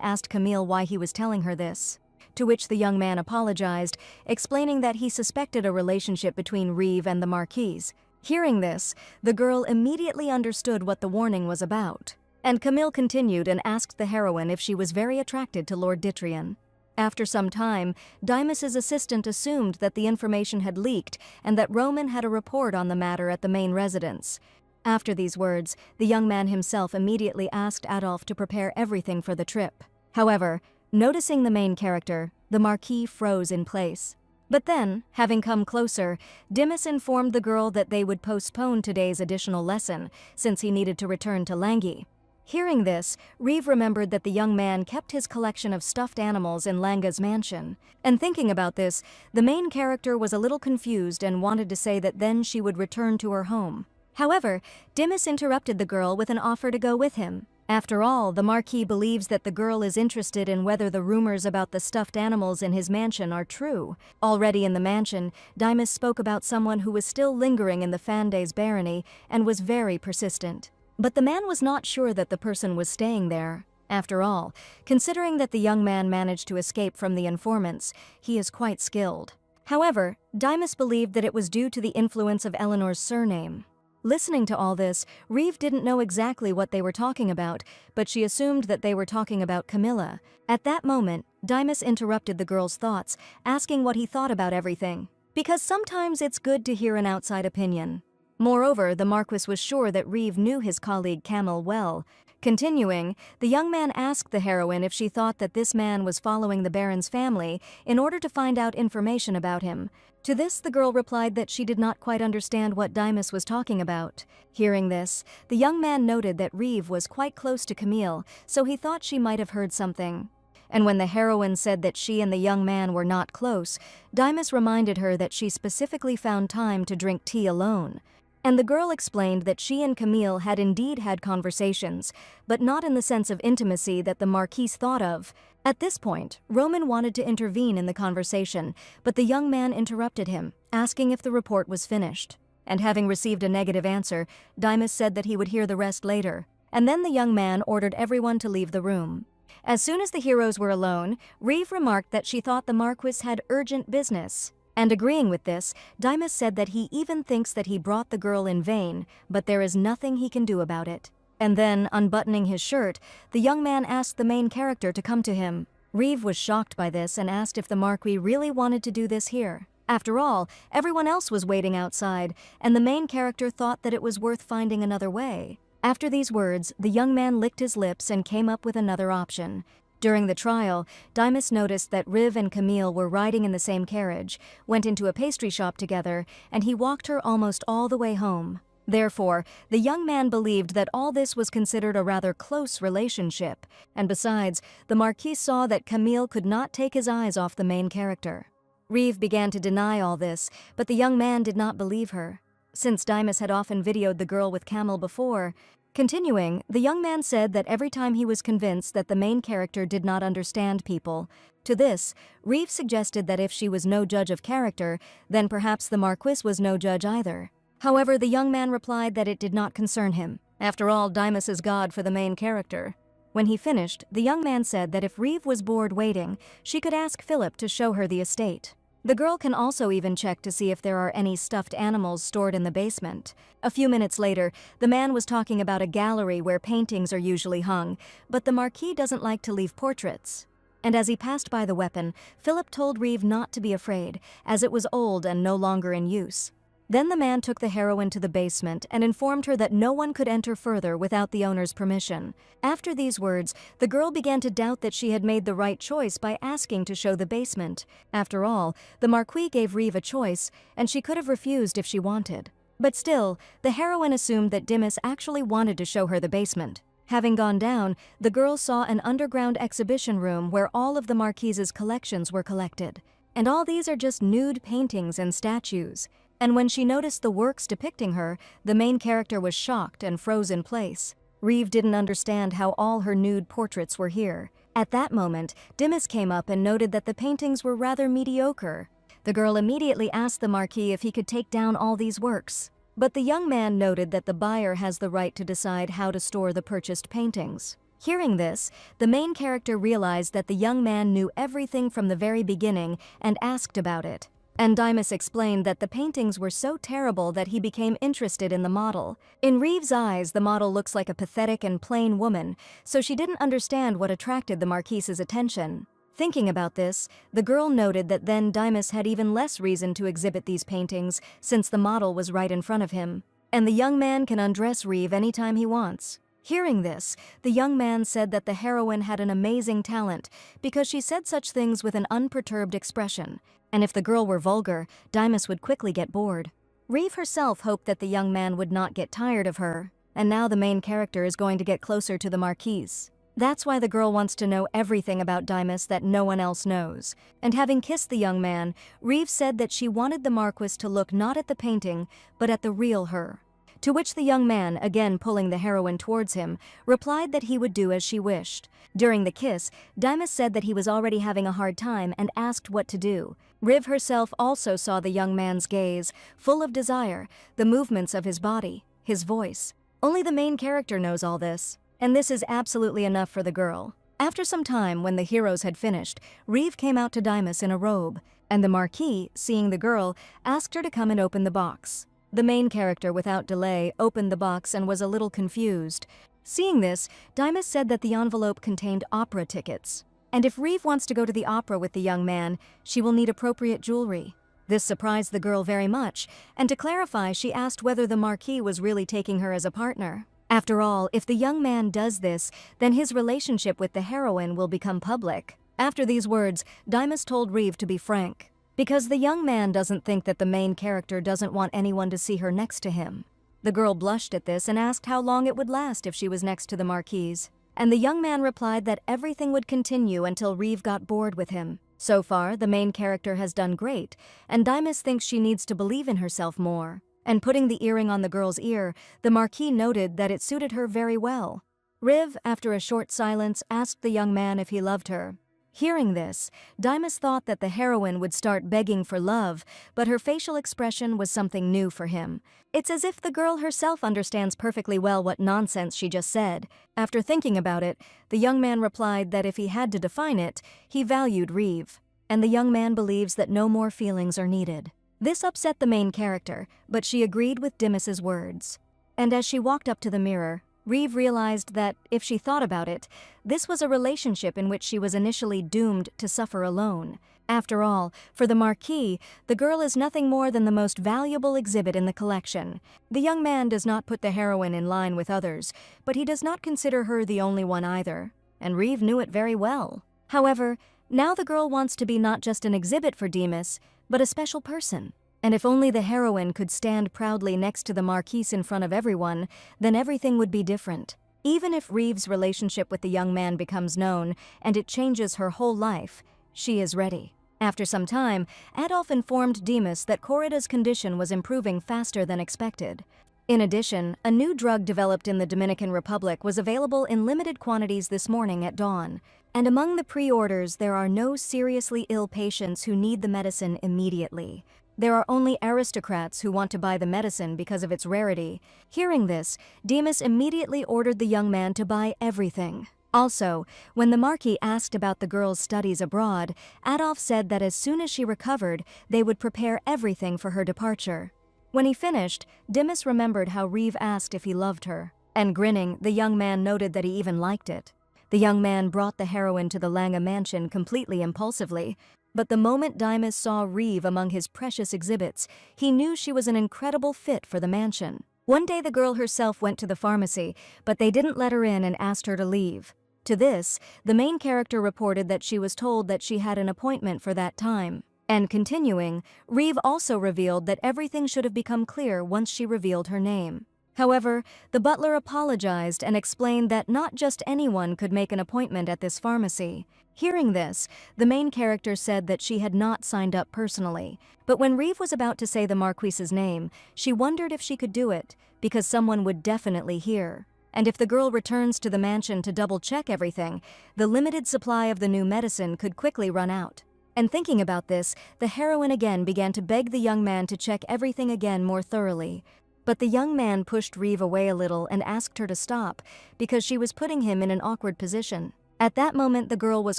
asked Camille why he was telling her this. To which the young man apologized, explaining that he suspected a relationship between Riv and the Marquis. Hearing this, the girl immediately understood what the warning was about. And Camille continued and asked the heroine if she was very attracted to Lord Dietrian. After some time, Dimas's assistant assumed that the information had leaked and that Roman had a report on the matter at the main residence. After these words, the young man himself immediately asked Adolphe to prepare everything for the trip. However, noticing the main character, the Marquis froze in place. But then, having come closer, Dimas informed the girl that they would postpone today's additional lesson, since he needed to return to Langi. Hearing this, Riv remembered that the young man kept his collection of stuffed animals in Langa's mansion. And thinking about this, the main character was a little confused and wanted to say that then she would return to her home. However, Dimas interrupted the girl with an offer to go with him. After all, the Marquis believes that the girl is interested in whether the rumors about the stuffed animals in his mansion are true. Already in the mansion, Dimas spoke about someone who was still lingering in the Fandes barony and was very persistent. But the man was not sure that the person was staying there. After all, considering that the young man managed to escape from the informants, he is quite skilled. However, Dimas believed that it was due to the influence of Eleanor's surname. Listening to all this, Riv didn't know exactly what they were talking about, but she assumed that they were talking about Camilla. At that moment, Dimas interrupted the girl's thoughts, asking what he thought about everything. Because sometimes it's good to hear an outside opinion. Moreover, the Marquis was sure that Riv knew his colleague Camille well. Continuing, the young man asked the heroine if she thought that this man was following the Baron's family in order to find out information about him. To this, the girl replied that she did not quite understand what Dimas was talking about. Hearing this, the young man noted that Riv was quite close to Camille, so he thought she might have heard something. And when the heroine said that she and the young man were not close, Dimas reminded her that she specifically found time to drink tea alone. And the girl explained that she and Camille had indeed had conversations, but not in the sense of intimacy that the Marquis thought of. At this point, Roman wanted to intervene in the conversation, but the young man interrupted him, asking if the report was finished. And having received a negative answer, Dimas said that he would hear the rest later. And then the young man ordered everyone to leave the room. As soon as the heroes were alone, Riv remarked that she thought the Marquis had urgent business. And agreeing with this, Dimas said that he even thinks that he brought the girl in vain, but there is nothing he can do about it. And then, unbuttoning his shirt, the young man asked the main character to come to him. Riv was shocked by this and asked if the Marquis really wanted to do this here. After all, everyone else was waiting outside, and the main character thought that it was worth finding another way. After these words, the young man licked his lips and came up with another option. During the trial, Dimas noticed that Riv and Camille were riding in the same carriage, went into a pastry shop together, and he walked her almost all the way home. Therefore, the young man believed that all this was considered a rather close relationship, and besides, the Marquis saw that Camille could not take his eyes off the main character. Reeve began to deny all this, but the young man did not believe her, since Dimas had often videoed the girl with Camel before. Continuing, the young man said that every time he was convinced that the main character did not understand people. To this, Reeve suggested that if she was no judge of character, then perhaps the Marquis was no judge either. However, the young man replied that it did not concern him. After all, Dimas is God for the main character. When he finished, the young man said that if Reeve was bored waiting, she could ask Philip to show her the estate. The girl can also even check to see if there are any stuffed animals stored in the basement. A few minutes later, the man was talking about a gallery where paintings are usually hung, but the Marquis doesn't like to leave portraits. And as he passed by the weapon, Philip told Reeve not to be afraid, as it was old and no longer in use. Then the man took the heroine to the basement and informed her that no one could enter further without the owner's permission. After these words, the girl began to doubt that she had made the right choice by asking to show the basement. After all, the Marquis gave Reeve a choice, and she could have refused if she wanted. But still, the heroine assumed that Dimas actually wanted to show her the basement. Having gone down, the girl saw an underground exhibition room where all of the Marquis's collections were collected. And all these are just nude paintings and statues. And when she noticed the works depicting her, the main character was shocked and froze in place. Reeve didn't understand how all her nude portraits were here. At that moment, Dimas came up and noted that the paintings were rather mediocre. The girl immediately asked the Marquis if he could take down all these works. But the young man noted that the buyer has the right to decide how to store the purchased paintings. Hearing this, the main character realized that the young man knew everything from the very beginning and asked about it. And Dimas explained that the paintings were so terrible that he became interested in the model. In Reeve's eyes, the model looks like a pathetic and plain woman, so she didn't understand what attracted the Marquis's attention. Thinking about this, the girl noted that then Dimas had even less reason to exhibit these paintings, since the model was right in front of him. And the young man can undress Reeve anytime he wants. Hearing this, the young man said that the heroine had an amazing talent because she said such things with an unperturbed expression, and if the girl were vulgar, Dimas would quickly get bored. Reeve herself hoped that the young man would not get tired of her, and now the main character is going to get closer to the Marquis. That's why the girl wants to know everything about Dimas that no one else knows. And having kissed the young man, Reeve said that she wanted the Marquis to look not at the painting, but at the real her. To which the young man, again pulling the heroine towards him, replied that he would do as she wished. During the kiss, Dimas said that he was already having a hard time and asked what to do. Reeve herself also saw the young man's gaze, full of desire, the movements of his body, his voice. Only the main character knows all this, and this is absolutely enough for the girl. After some time, when the heroes had finished, Reeve came out to Dimas in a robe, and the Marquis, seeing the girl, asked her to come and open the box. The main character, without delay, opened the box and was a little confused. Seeing this, Dimas said that the envelope contained opera tickets. And if Reeve wants to go to the opera with the young man, she will need appropriate jewelry. This surprised the girl very much, and to clarify, she asked whether the Marquis was really taking her as a partner. After all, if the young man does this, then his relationship with the heroine will become public. After these words, Dimas told Reeve to be frank, because the young man doesn't think that the main character doesn't want anyone to see her next to him. The girl blushed at this and asked how long it would last if she was next to the Marquis, and the young man replied that everything would continue until Reeve got bored with him. So far, the main character has done great, and Dimas thinks she needs to believe in herself more. And putting the earring on the girl's ear, the Marquis noted that it suited her very well. Reeve, after a short silence, asked the young man if he loved her. Hearing this, Dimas thought that the heroine would start begging for love, but her facial expression was something new for him. It's as if the girl herself understands perfectly well what nonsense she just said. After thinking about it, the young man replied that if he had to define it, he valued Reeve, and the young man believes that no more feelings are needed. This upset the main character, but she agreed with Dimas's words. And as she walked up to the mirror, Reeve realized that, if she thought about it, this was a relationship in which she was initially doomed to suffer alone. After all, for the Marquis, the girl is nothing more than the most valuable exhibit in the collection. The young man does not put the heroine in line with others, but he does not consider her the only one either, and Reeve knew it very well. However, now the girl wants to be not just an exhibit for Dimas, but a special person. And if only the heroine could stand proudly next to the Marquis in front of everyone, then everything would be different. Even if Reeve's relationship with the young man becomes known, and it changes her whole life, she is ready. After some time, Adolf informed Demas that Corrida's condition was improving faster than expected. In addition, a new drug developed in the Dominican Republic was available in limited quantities this morning at dawn. And among the pre-orders, there are no seriously ill patients who need the medicine immediately. There are only aristocrats who want to buy the medicine because of its rarity. Hearing this, Demas immediately ordered the young man to buy everything. Also, when the Marquis asked about the girl's studies abroad, Adolf said that as soon as she recovered, they would prepare everything for her departure. When he finished, Demas remembered how Reeve asked if he loved her, and grinning, the young man noted that he even liked it. The young man brought the heroine to the Lange mansion completely impulsively, but the moment Demas saw Reeve among his precious exhibits, he knew she was an incredible fit for the mansion. One day the girl herself went to the pharmacy, but they didn't let her in and asked her to leave. To this, the main character reported that she was told that she had an appointment for that time. And continuing, Reeve also revealed that everything should have become clear once she revealed her name. However, the butler apologized and explained that not just anyone could make an appointment at this pharmacy. Hearing this, the main character said that she had not signed up personally, but when Reeve was about to say the Marquise's name, she wondered if she could do it, because someone would definitely hear. And if the girl returns to the mansion to double-check everything, the limited supply of the new medicine could quickly run out. And thinking about this, the heroine again began to beg the young man to check everything again more thoroughly. But the young man pushed Reeve away a little and asked her to stop, because she was putting him in an awkward position. At that moment, the girl was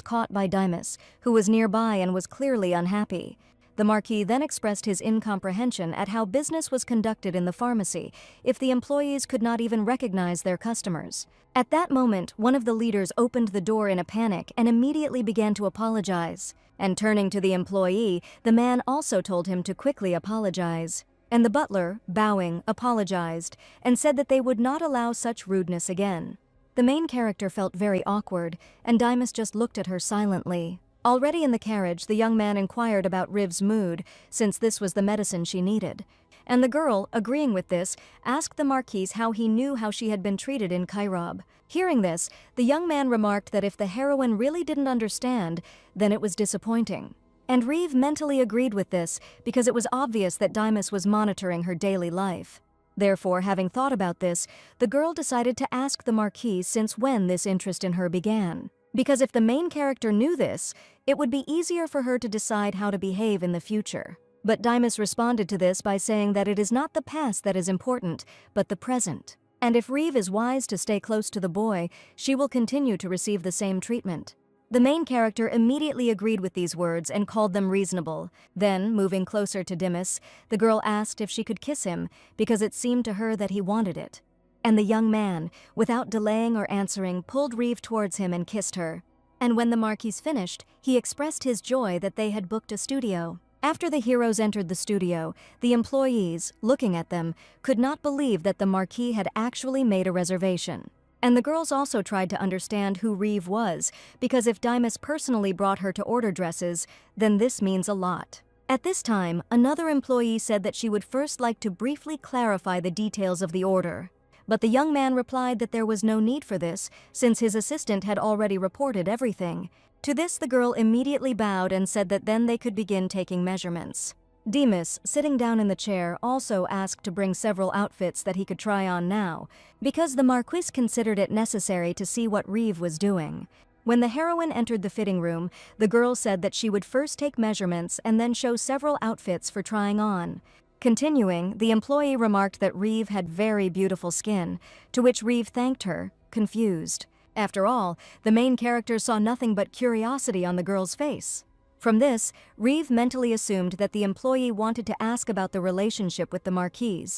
caught by Demas, who was nearby and was clearly unhappy. The Marquis then expressed his incomprehension at how business was conducted in the pharmacy if the employees could not even recognize their customers. At that moment, one of the leaders opened the door in a panic and immediately began to apologize. And turning to the employee, the man also told him to quickly apologize. And the butler, bowing, apologized and said that they would not allow such rudeness again. The main character felt very awkward, and Demas just looked at her silently. Already in the carriage, the young man inquired about Riv's mood, since this was the medicine she needed. And the girl, agreeing with this, asked the Marquis how he knew how she had been treated in Cairab. Hearing this, the young man remarked that if the heroine really didn't understand, then it was disappointing. And Reeve mentally agreed with this because it was obvious that Demas was monitoring her daily life. Therefore, having thought about this, the girl decided to ask the Marquis since when this interest in her began. Because if the main character knew this, it would be easier for her to decide how to behave in the future. But Demas responded to this by saying that it is not the past that is important, but the present. And if Reeve is wise to stay close to the boy, she will continue to receive the same treatment. The main character immediately agreed with these words and called them reasonable. Then, moving closer to Demas, the girl asked if she could kiss him because it seemed to her that he wanted it. And the young man, without delaying or answering, pulled Reeve towards him and kissed her. And when the Marquis finished, he expressed his joy that they had booked a studio. After the heroes entered the studio, the employees, looking at them, could not believe that the Marquis had actually made a reservation. And the girls also tried to understand who Reeve was, because if Demas personally brought her to order dresses, then this means a lot. At this time, another employee said that she would first like to briefly clarify the details of the order. But the young man replied that there was no need for this, since his assistant had already reported everything. To this, the girl immediately bowed and said that then they could begin taking measurements. Demas, sitting down in the chair, also asked to bring several outfits that he could try on now, because the Marquis considered it necessary to see what Reeve was doing. When the heroine entered the fitting room, the girl said that she would first take measurements and then show several outfits for trying on. Continuing, the employee remarked that Reeve had very beautiful skin, to which Reeve thanked her, confused. After all, the main character saw nothing but curiosity on the girl's face. From this, Reeve mentally assumed that the employee wanted to ask about the relationship with the Marquis,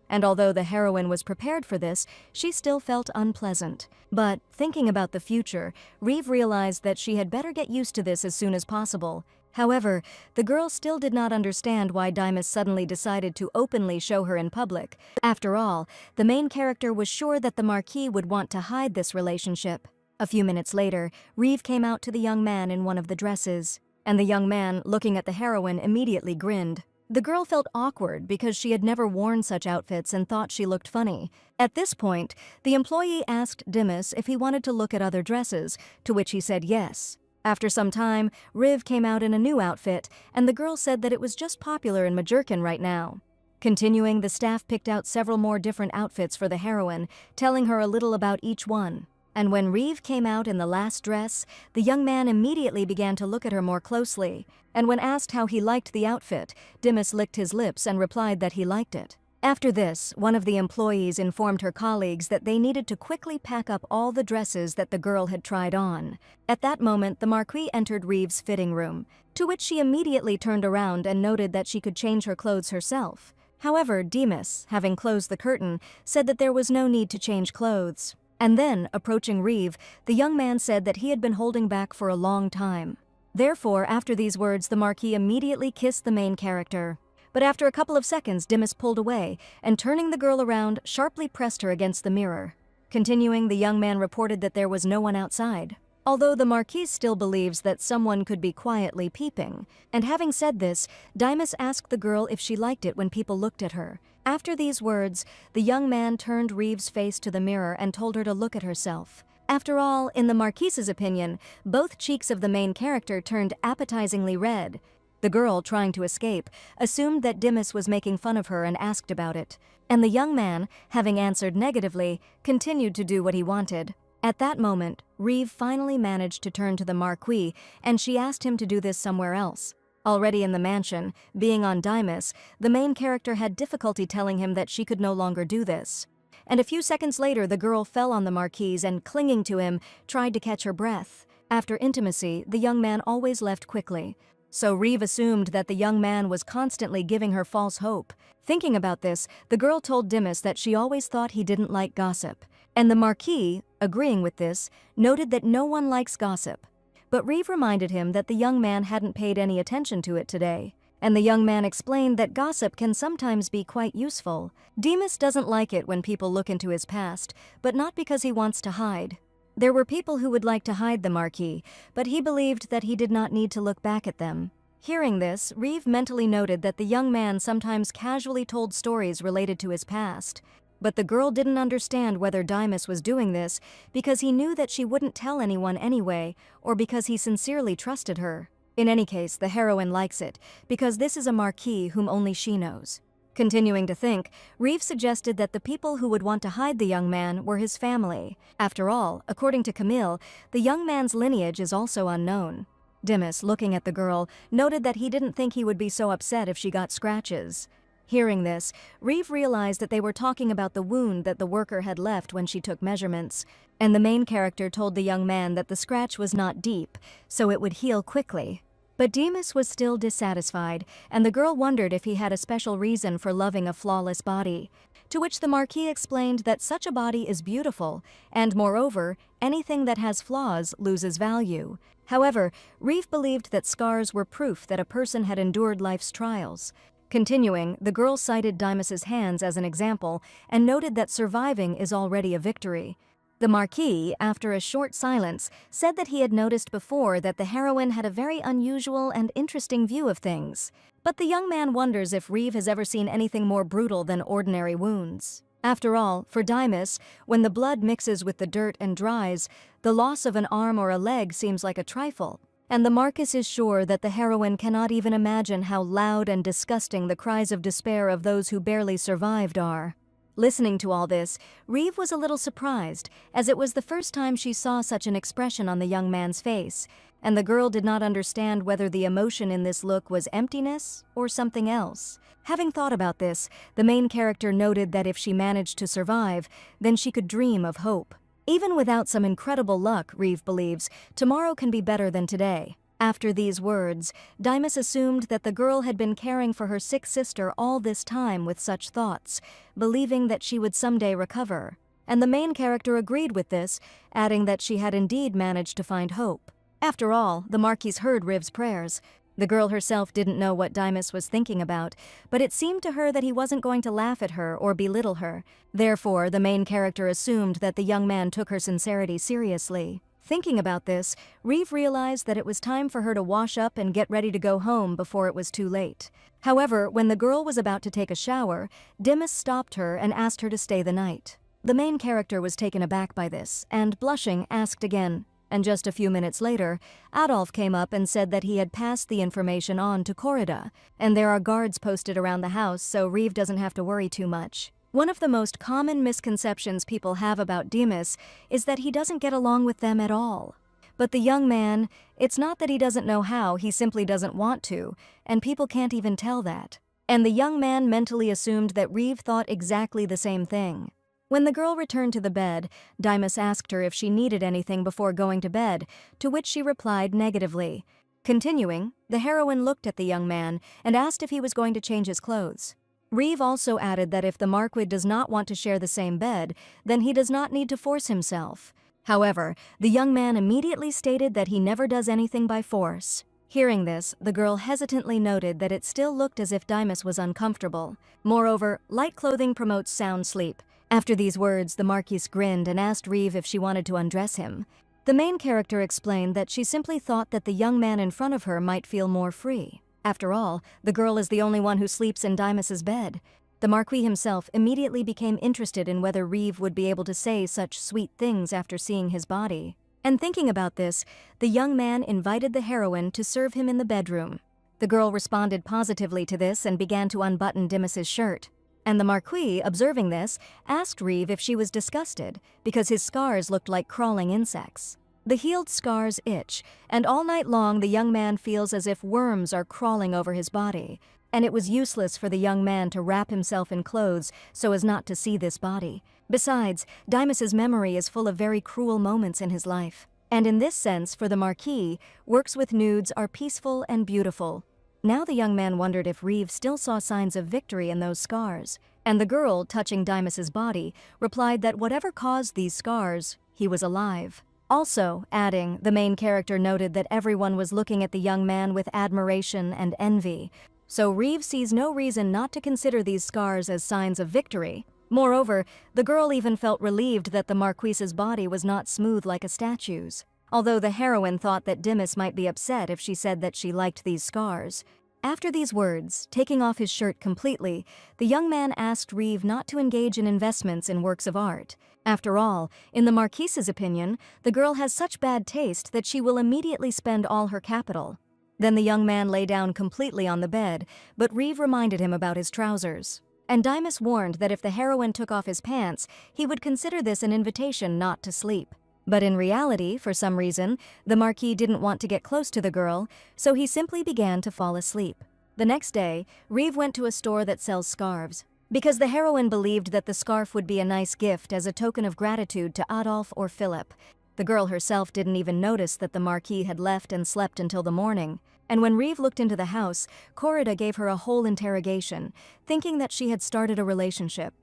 and although the heroine was prepared for this, she still felt unpleasant. But, thinking about the future, Reeve realized that she had better get used to this as soon as possible. However, the girl still did not understand why Demas suddenly decided to openly show her in public. After all, the main character was sure that the Marquis would want to hide this relationship. A few minutes later, Reeve came out to the young man in one of the dresses. And the young man, looking at the heroine, immediately grinned. The girl felt awkward because she had never worn such outfits and thought she looked funny. At this point, the employee asked Demas if he wanted to look at other dresses, to which he said yes. After some time, Riv came out in a new outfit, and the girl said that it was just popular in Majurkin right now. Continuing, the staff picked out several more different outfits for the heroine, telling her a little about each one. And when Reeve came out in the last dress, the young man immediately began to look at her more closely, and when asked how he liked the outfit, Dimas licked his lips and replied that he liked it. After this, one of the employees informed her colleagues that they needed to quickly pack up all the dresses that the girl had tried on. At that moment, the Marquis entered Reeve's fitting room, to which she immediately turned around and noted that she could change her clothes herself. However, Dimas, having closed the curtain, said that there was no need to change clothes. And then, approaching Reeve, the young man said that he had been holding back for a long time. Therefore, after these words, the Marquis immediately kissed the main character. But after a couple of seconds, Dimas pulled away, and turning the girl around, sharply pressed her against the mirror. Continuing, the young man reported that there was no one outside, although the Marquis still believes that someone could be quietly peeping. And having said this, Dimas asked the girl if she liked it when people looked at her. After these words, the young man turned Reeve's face to the mirror and told her to look at herself. After all, in the Marquis's opinion, both cheeks of the main character turned appetizingly red. The girl, trying to escape, assumed that Dimas was making fun of her and asked about it. And the young man, having answered negatively, continued to do what he wanted. At that moment, Reeve finally managed to turn to the Marquis, and she asked him to do this somewhere else. Already in the mansion, being on Dimas, the main character had difficulty telling him that she could no longer do this. And a few seconds later, the girl fell on the Marquis and, clinging to him, tried to catch her breath. After intimacy, the young man always left quickly. So Reeve assumed that the young man was constantly giving her false hope. Thinking about this, the girl told Dimas that she always thought he didn't like gossip. And the Marquis, agreeing with this, noted that no one likes gossip. But Reeve reminded him that the young man hadn't paid any attention to it today. And the young man explained that gossip can sometimes be quite useful. Dimas doesn't like it when people look into his past, but not because he wants to hide. There were people who would like to hide the Marquis, but he believed that he did not need to look back at them. Hearing this, Reeve mentally noted that the young man sometimes casually told stories related to his past. But the girl didn't understand whether Dimas was doing this because he knew that she wouldn't tell anyone anyway, or because he sincerely trusted her. In any case, the heroine likes it, because this is a Marquis whom only she knows. Continuing to think, Reeve suggested that the people who would want to hide the young man were his family. After all, according to Camille, the young man's lineage is also unknown. Dimas, looking at the girl, noted that he didn't think he would be so upset if she got scratches. Hearing this, Reeve realized that they were talking about the wound that the worker had left when she took measurements, and the main character told the young man that the scratch was not deep, so it would heal quickly. But Dimas was still dissatisfied, and the girl wondered if he had a special reason for loving a flawless body. To which the Marquis explained that such a body is beautiful, and moreover, anything that has flaws loses value. However, Reeve believed that scars were proof that a person had endured life's trials. Continuing, the girl cited Dimas's hands as an example and noted that surviving is already a victory. The Marquis, after a short silence, said that he had noticed before that the heroine had a very unusual and interesting view of things. But the young man wonders if Reeve has ever seen anything more brutal than ordinary wounds. After all, for Dimas, when the blood mixes with the dirt and dries, the loss of an arm or a leg seems like a trifle. And the Marquis is sure that the heroine cannot even imagine how loud and disgusting the cries of despair of those who barely survived are. Listening to all this, Reeve was a little surprised, as it was the first time she saw such an expression on the young man's face, and the girl did not understand whether the emotion in this look was emptiness or something else. Having thought about this, the main character noted that if she managed to survive, then she could dream of hope. Even without some incredible luck, Reeve believes, tomorrow can be better than today. After these words, Dimas assumed that the girl had been caring for her sick sister all this time with such thoughts, believing that she would someday recover. And the main character agreed with this, adding that she had indeed managed to find hope. After all, the Marquis heard Reeve's prayers. The girl herself didn't know what Dimas was thinking about, but it seemed to her that he wasn't going to laugh at her or belittle her. Therefore, the main character assumed that the young man took her sincerity seriously. Thinking about this, Reeve realized that it was time for her to wash up and get ready to go home before it was too late. However, when the girl was about to take a shower, Dimas stopped her and asked her to stay the night. The main character was taken aback by this, and blushing, asked again, And just a few minutes later, Adolf came up and said that he had passed the information on to Corrida, and there are guards posted around the house so Reeve doesn't have to worry too much. One of the most common misconceptions people have about Dimas is that he doesn't get along with them at all. But the young man, it's not that he doesn't know how, he simply doesn't want to, and people can't even tell that. And the young man mentally assumed that Reeve thought exactly the same thing. When the girl returned to the bed, Dimas asked her if she needed anything before going to bed, to which she replied negatively. Continuing, the heroine looked at the young man and asked if he was going to change his clothes. Reeve also added that if the Marquis does not want to share the same bed, then he does not need to force himself. However, the young man immediately stated that he never does anything by force. Hearing this, the girl hesitantly noted that it still looked as if Dimas was uncomfortable. Moreover, light clothing promotes sound sleep. After these words, the Marquise grinned and asked Reeve if she wanted to undress him. The main character explained that she simply thought that the young man in front of her might feel more free. After all, the girl is the only one who sleeps in Dimas's bed. The Marquis himself immediately became interested in whether Reeve would be able to say such sweet things after seeing his body. And thinking about this, the young man invited the heroine to serve him in the bedroom. The girl responded positively to this and began to unbutton Dimas's shirt. And the Marquis, observing this, asked Reeve if she was disgusted, because his scars looked like crawling insects. The healed scars itch, and all night long the young man feels as if worms are crawling over his body, and it was useless for the young man to wrap himself in clothes so as not to see this body. Besides, Dimas's memory is full of very cruel moments in his life, and in this sense, for the Marquis, works with nudes are peaceful and beautiful. Now the young man wondered if Reeve still saw signs of victory in those scars, and the girl, touching Dimas's body, replied that whatever caused these scars, he was alive. Also, adding, the main character noted that everyone was looking at the young man with admiration and envy, so Reeve sees no reason not to consider these scars as signs of victory. Moreover, the girl even felt relieved that the Marquise's body was not smooth like a statue's. Although the heroine thought that Dimas might be upset if she said that she liked these scars. After these words, taking off his shirt completely, the young man asked Reeve not to engage in investments in works of art. After all, in the Marquise's opinion, the girl has such bad taste that she will immediately spend all her capital. Then the young man lay down completely on the bed, but Reeve reminded him about his trousers. And Dimas warned that if the heroine took off his pants, he would consider this an invitation not to sleep. But in reality, for some reason, the Marquis didn't want to get close to the girl, so he simply began to fall asleep. The next day, Reeve went to a store that sells scarves, because the heroine believed that the scarf would be a nice gift as a token of gratitude to Adolf or Philip. The girl herself didn't even notice that the Marquis had left and slept until the morning. And when Reeve looked into the house, Corrida gave her a whole interrogation, thinking that she had started a relationship.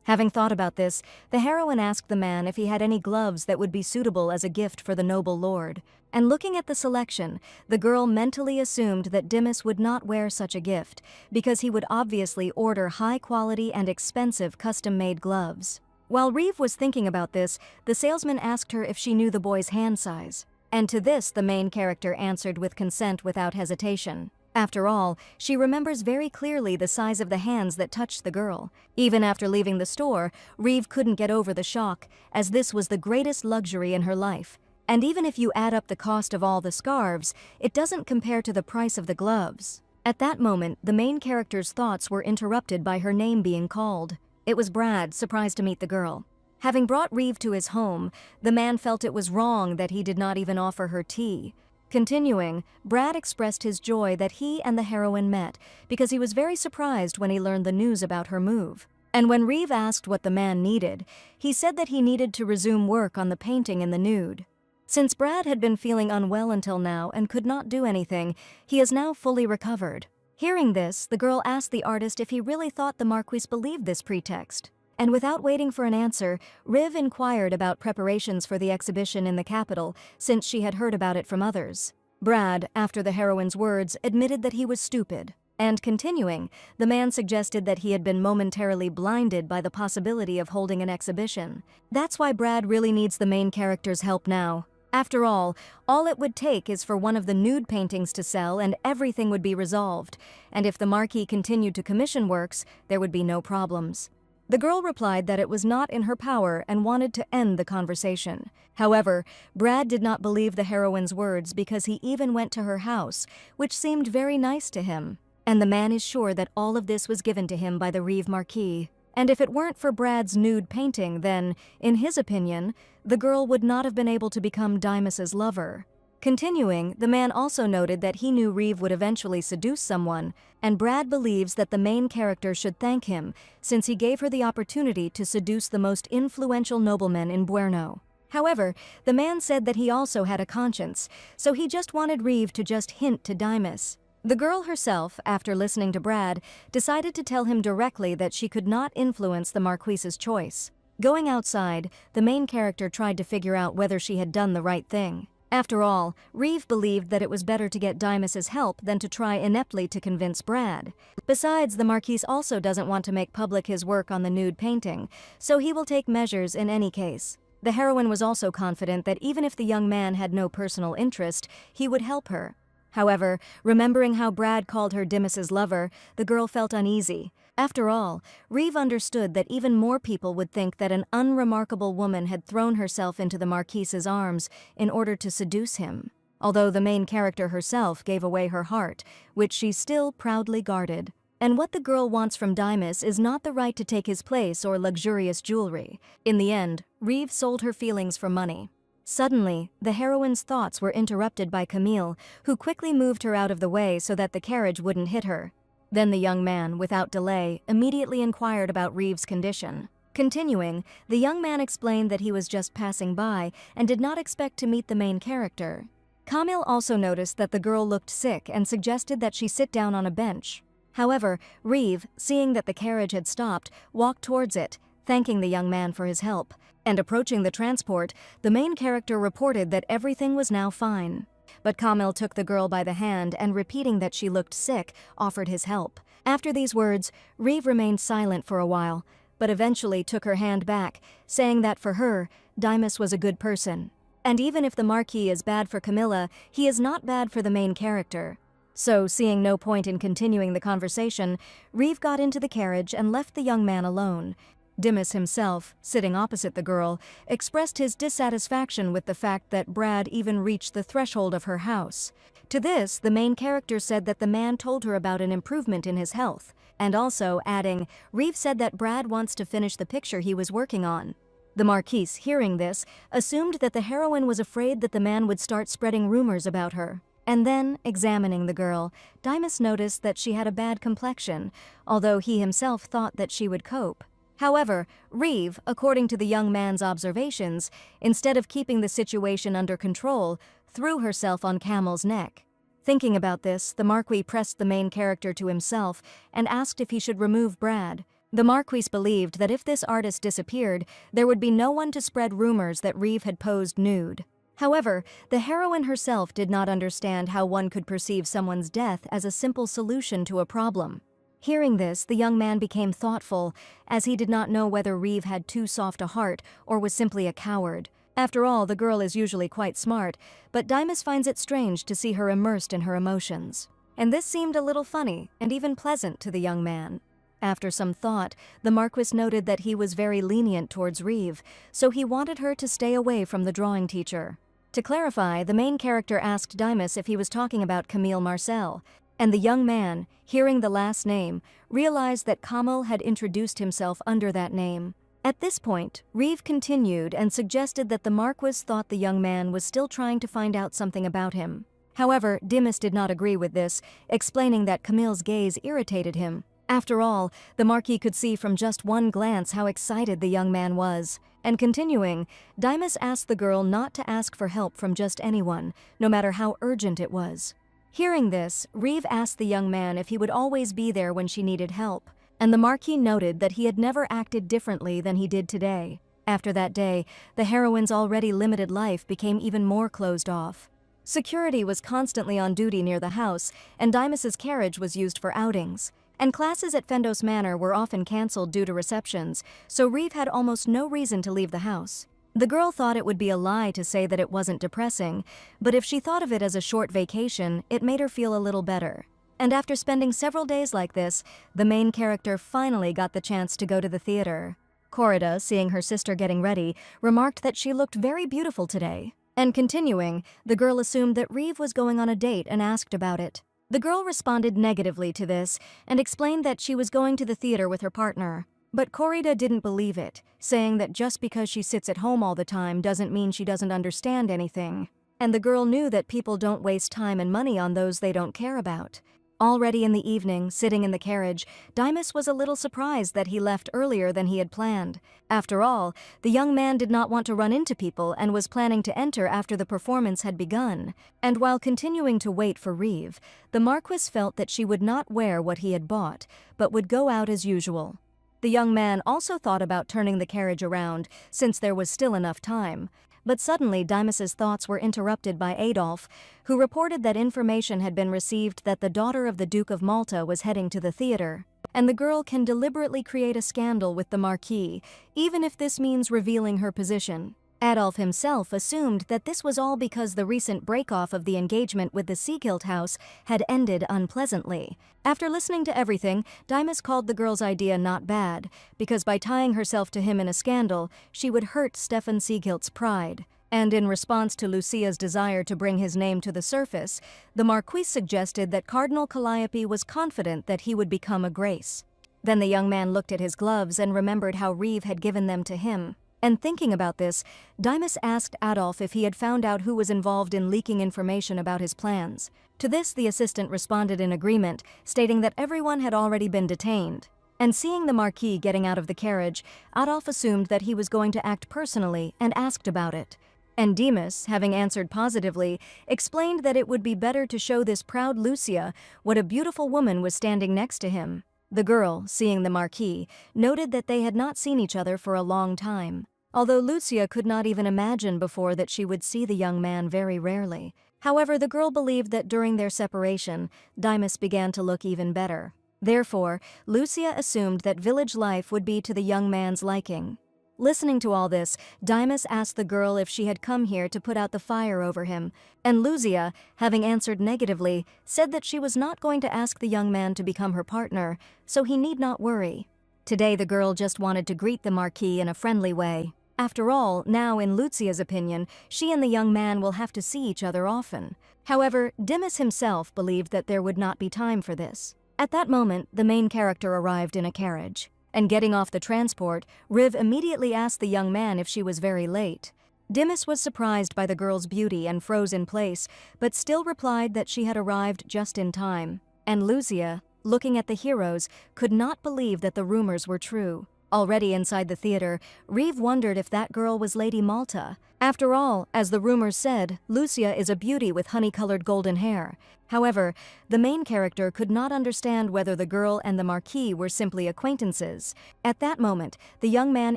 Having thought about this, the heroine asked the man if he had any gloves that would be suitable as a gift for the noble lord. And looking at the selection, the girl mentally assumed that Dimas would not wear such a gift, because he would obviously order high-quality and expensive custom-made gloves. While Reeve was thinking about this, the salesman asked her if she knew the boy's hand size. And to this, the main character answered with consent without hesitation. After all, she remembers very clearly the size of the hands that touched the girl. Even after leaving the store, Reeve couldn't get over the shock, as this was the greatest luxury in her life. And even if you add up the cost of all the scarves, it doesn't compare to the price of the gloves. At that moment, the main character's thoughts were interrupted by her name being called. It was Brad, surprised to meet the girl. Having brought Reeve to his home, the man felt it was wrong that he did not even offer her tea. Continuing, Brad expressed his joy that he and the heroine met because he was very surprised when he learned the news about her move. And when Reeve asked what the man needed, he said that he needed to resume work on the painting in the nude. Since Brad had been feeling unwell until now and could not do anything, he is now fully recovered. Hearing this, the girl asked the artist if he really thought the Marquis believed this pretext. And without waiting for an answer, Riv inquired about preparations for the exhibition in the capital, since she had heard about it from others. Brad, after the heroine's words, admitted that he was stupid. And continuing, the man suggested that he had been momentarily blinded by the possibility of holding an exhibition. That's why Brad really needs the main character's help now. After all it would take is for one of the nude paintings to sell and everything would be resolved. And if the Marquis continued to commission works, there would be no problems. The girl replied that it was not in her power and wanted to end the conversation. However, Brad did not believe the heroine's words because he even went to her house, which seemed very nice to him. And the man is sure that all of this was given to him by the Reeve Marquis. And if it weren't for Brad's nude painting, then, in his opinion, the girl would not have been able to become Dimas's lover. Continuing, the man also noted that he knew Reeve would eventually seduce someone, and Brad believes that the main character should thank him since he gave her the opportunity to seduce the most influential nobleman in Buerno. However, the man said that he also had a conscience, so he just wanted Reeve to just hint to Dimas. The girl herself, after listening to Brad, decided to tell him directly that she could not influence the Marquise's choice. Going outside, the main character tried to figure out whether she had done the right thing. After all, Reeve believed that it was better to get Dimas's help than to try ineptly to convince Brad. Besides, the Marquis also doesn't want to make public his work on the nude painting, so he will take measures in any case. The heroine was also confident that even if the young man had no personal interest, he would help her. However, remembering how Brad called her Dimas's lover, the girl felt uneasy. After all, Reeve understood that even more people would think that an unremarkable woman had thrown herself into the Marquis's arms in order to seduce him, although the main character herself gave away her heart, which she still proudly guarded. And what the girl wants from Dimas is not the right to take his place or luxurious jewelry. In the end, Reeve sold her feelings for money. Suddenly, the heroine's thoughts were interrupted by Camille, who quickly moved her out of the way so that the carriage wouldn't hit her. Then the young man, without delay, immediately inquired about Reeve's condition. Continuing, the young man explained that he was just passing by and did not expect to meet the main character. Camille also noticed that the girl looked sick and suggested that she sit down on a bench. However, Reeve, seeing that the carriage had stopped, walked towards it, thanking the young man for his help. And approaching the transport, the main character reported that everything was now fine. But Camille took the girl by the hand and, repeating that she looked sick, offered his help. After these words, Reeve remained silent for a while, but eventually took her hand back, saying that for her, Dimas was a good person. And even if the Marquis is bad for Camilla, he is not bad for the main character. So, seeing no point in continuing the conversation, Reeve got into the carriage and left the young man alone. Dimas himself, sitting opposite the girl, expressed his dissatisfaction with the fact that Brad even reached the threshold of her house. To this, the main character said that the man told her about an improvement in his health, and also adding, Reeve said that Brad wants to finish the picture he was working on. The Marquise, hearing this, assumed that the heroine was afraid that the man would start spreading rumors about her. And then, examining the girl, Dimas noticed that she had a bad complexion, although he himself thought that she would cope. However, Reeve, according to the young man's observations, instead of keeping the situation under control, threw herself on Camille's neck. Thinking about this, the Marquis pressed the main character to himself and asked if he should remove Brad. The Marquis believed that if this artist disappeared, there would be no one to spread rumors that Reeve had posed nude. However, the heroine herself did not understand how one could perceive someone's death as a simple solution to a problem. Hearing this, the young man became thoughtful, as he did not know whether Reeve had too soft a heart or was simply a coward. After all, the girl is usually quite smart, but Dimas finds it strange to see her immersed in her emotions. And this seemed a little funny and even pleasant to the young man. After some thought, the Marquis noted that he was very lenient towards Reeve, so he wanted her to stay away from the drawing teacher. To clarify, the main character asked Dimas if he was talking about Camille Marcel, and the young man, hearing the last name, realized that Camille had introduced himself under that name. At this point, Reeve continued and suggested that the Marquis thought the young man was still trying to find out something about him. However, Dimas did not agree with this, explaining that Camille's gaze irritated him. After all, the Marquis could see from just one glance how excited the young man was. And continuing, Dimas asked the girl not to ask for help from just anyone, no matter how urgent it was. Hearing this, Reeve asked the young man if he would always be there when she needed help, and the Marquis noted that he had never acted differently than he did today. After that day, the heroine's already limited life became even more closed off. Security was constantly on duty near the house, and Dimas's carriage was used for outings. And classes at Fendos Manor were often cancelled due to receptions, so Reeve had almost no reason to leave the house. The girl thought it would be a lie to say that it wasn't depressing, but if she thought of it as a short vacation, it made her feel a little better. And after spending several days like this, the main character finally got the chance to go to the theater. Corrida, seeing her sister getting ready, remarked that she looked very beautiful today. And continuing, the girl assumed that Reeve was going on a date and asked about it. The girl responded negatively to this and explained that she was going to the theater with her partner. But Corrida didn't believe it, saying that just because she sits at home all the time doesn't mean she doesn't understand anything. And the girl knew that people don't waste time and money on those they don't care about. Already in the evening, sitting in the carriage, Dimas was a little surprised that he left earlier than he had planned. After all, the young man did not want to run into people and was planning to enter after the performance had begun. And while continuing to wait for Reeve, the Marquis felt that she would not wear what he had bought, but would go out as usual. The young man also thought about turning the carriage around, since there was still enough time. But suddenly Dimas's thoughts were interrupted by Adolf, who reported that information had been received that the daughter of the Duke of Malta was heading to the theater, and the girl can deliberately create a scandal with the Marquis, even if this means revealing her position. Adolf himself assumed that this was all because the recent break-off of the engagement with the Seagilt house had ended unpleasantly. After listening to everything, Dimas called the girl's idea not bad, because by tying herself to him in a scandal, she would hurt Stefan Seagilt's pride. And in response to Lucia's desire to bring his name to the surface, the Marquis suggested that Cardinal Calliope was confident that he would become a grace. Then the young man looked at his gloves and remembered how Reeve had given them to him. And thinking about this, Dimas asked Adolf if he had found out who was involved in leaking information about his plans. To this, the assistant responded in agreement, stating that everyone had already been detained. And seeing the Marquis getting out of the carriage, Adolf assumed that he was going to act personally and asked about it. And Dimas, having answered positively, explained that it would be better to show this proud Lucia what a beautiful woman was standing next to him. The girl, seeing the Marquis, noted that they had not seen each other for a long time, although Lucia could not even imagine before that she would see the young man very rarely. However, the girl believed that during their separation, Dimas began to look even better. Therefore, Lucia assumed that village life would be to the young man's liking. Listening to all this, Dimas asked the girl if she had come here to put out the fire over him, and Lucia, having answered negatively, said that she was not going to ask the young man to become her partner, so he need not worry. Today the girl just wanted to greet the Marquis in a friendly way. After all, now in Lucia's opinion, she and the young man will have to see each other often. However, Dimas himself believed that there would not be time for this. At that moment, the main character arrived in a carriage. And getting off the transport, Riv immediately asked the young man if she was very late. Dimas was surprised by the girl's beauty and froze in place, but still replied that she had arrived just in time. And Lucia, looking at the heroes, could not believe that the rumors were true. Already inside the theater, Reeve wondered if that girl was Lady Malta. After all, as the rumors said, Lucia is a beauty with honey-colored golden hair. However, the main character could not understand whether the girl and the Marquis were simply acquaintances. At that moment, the young man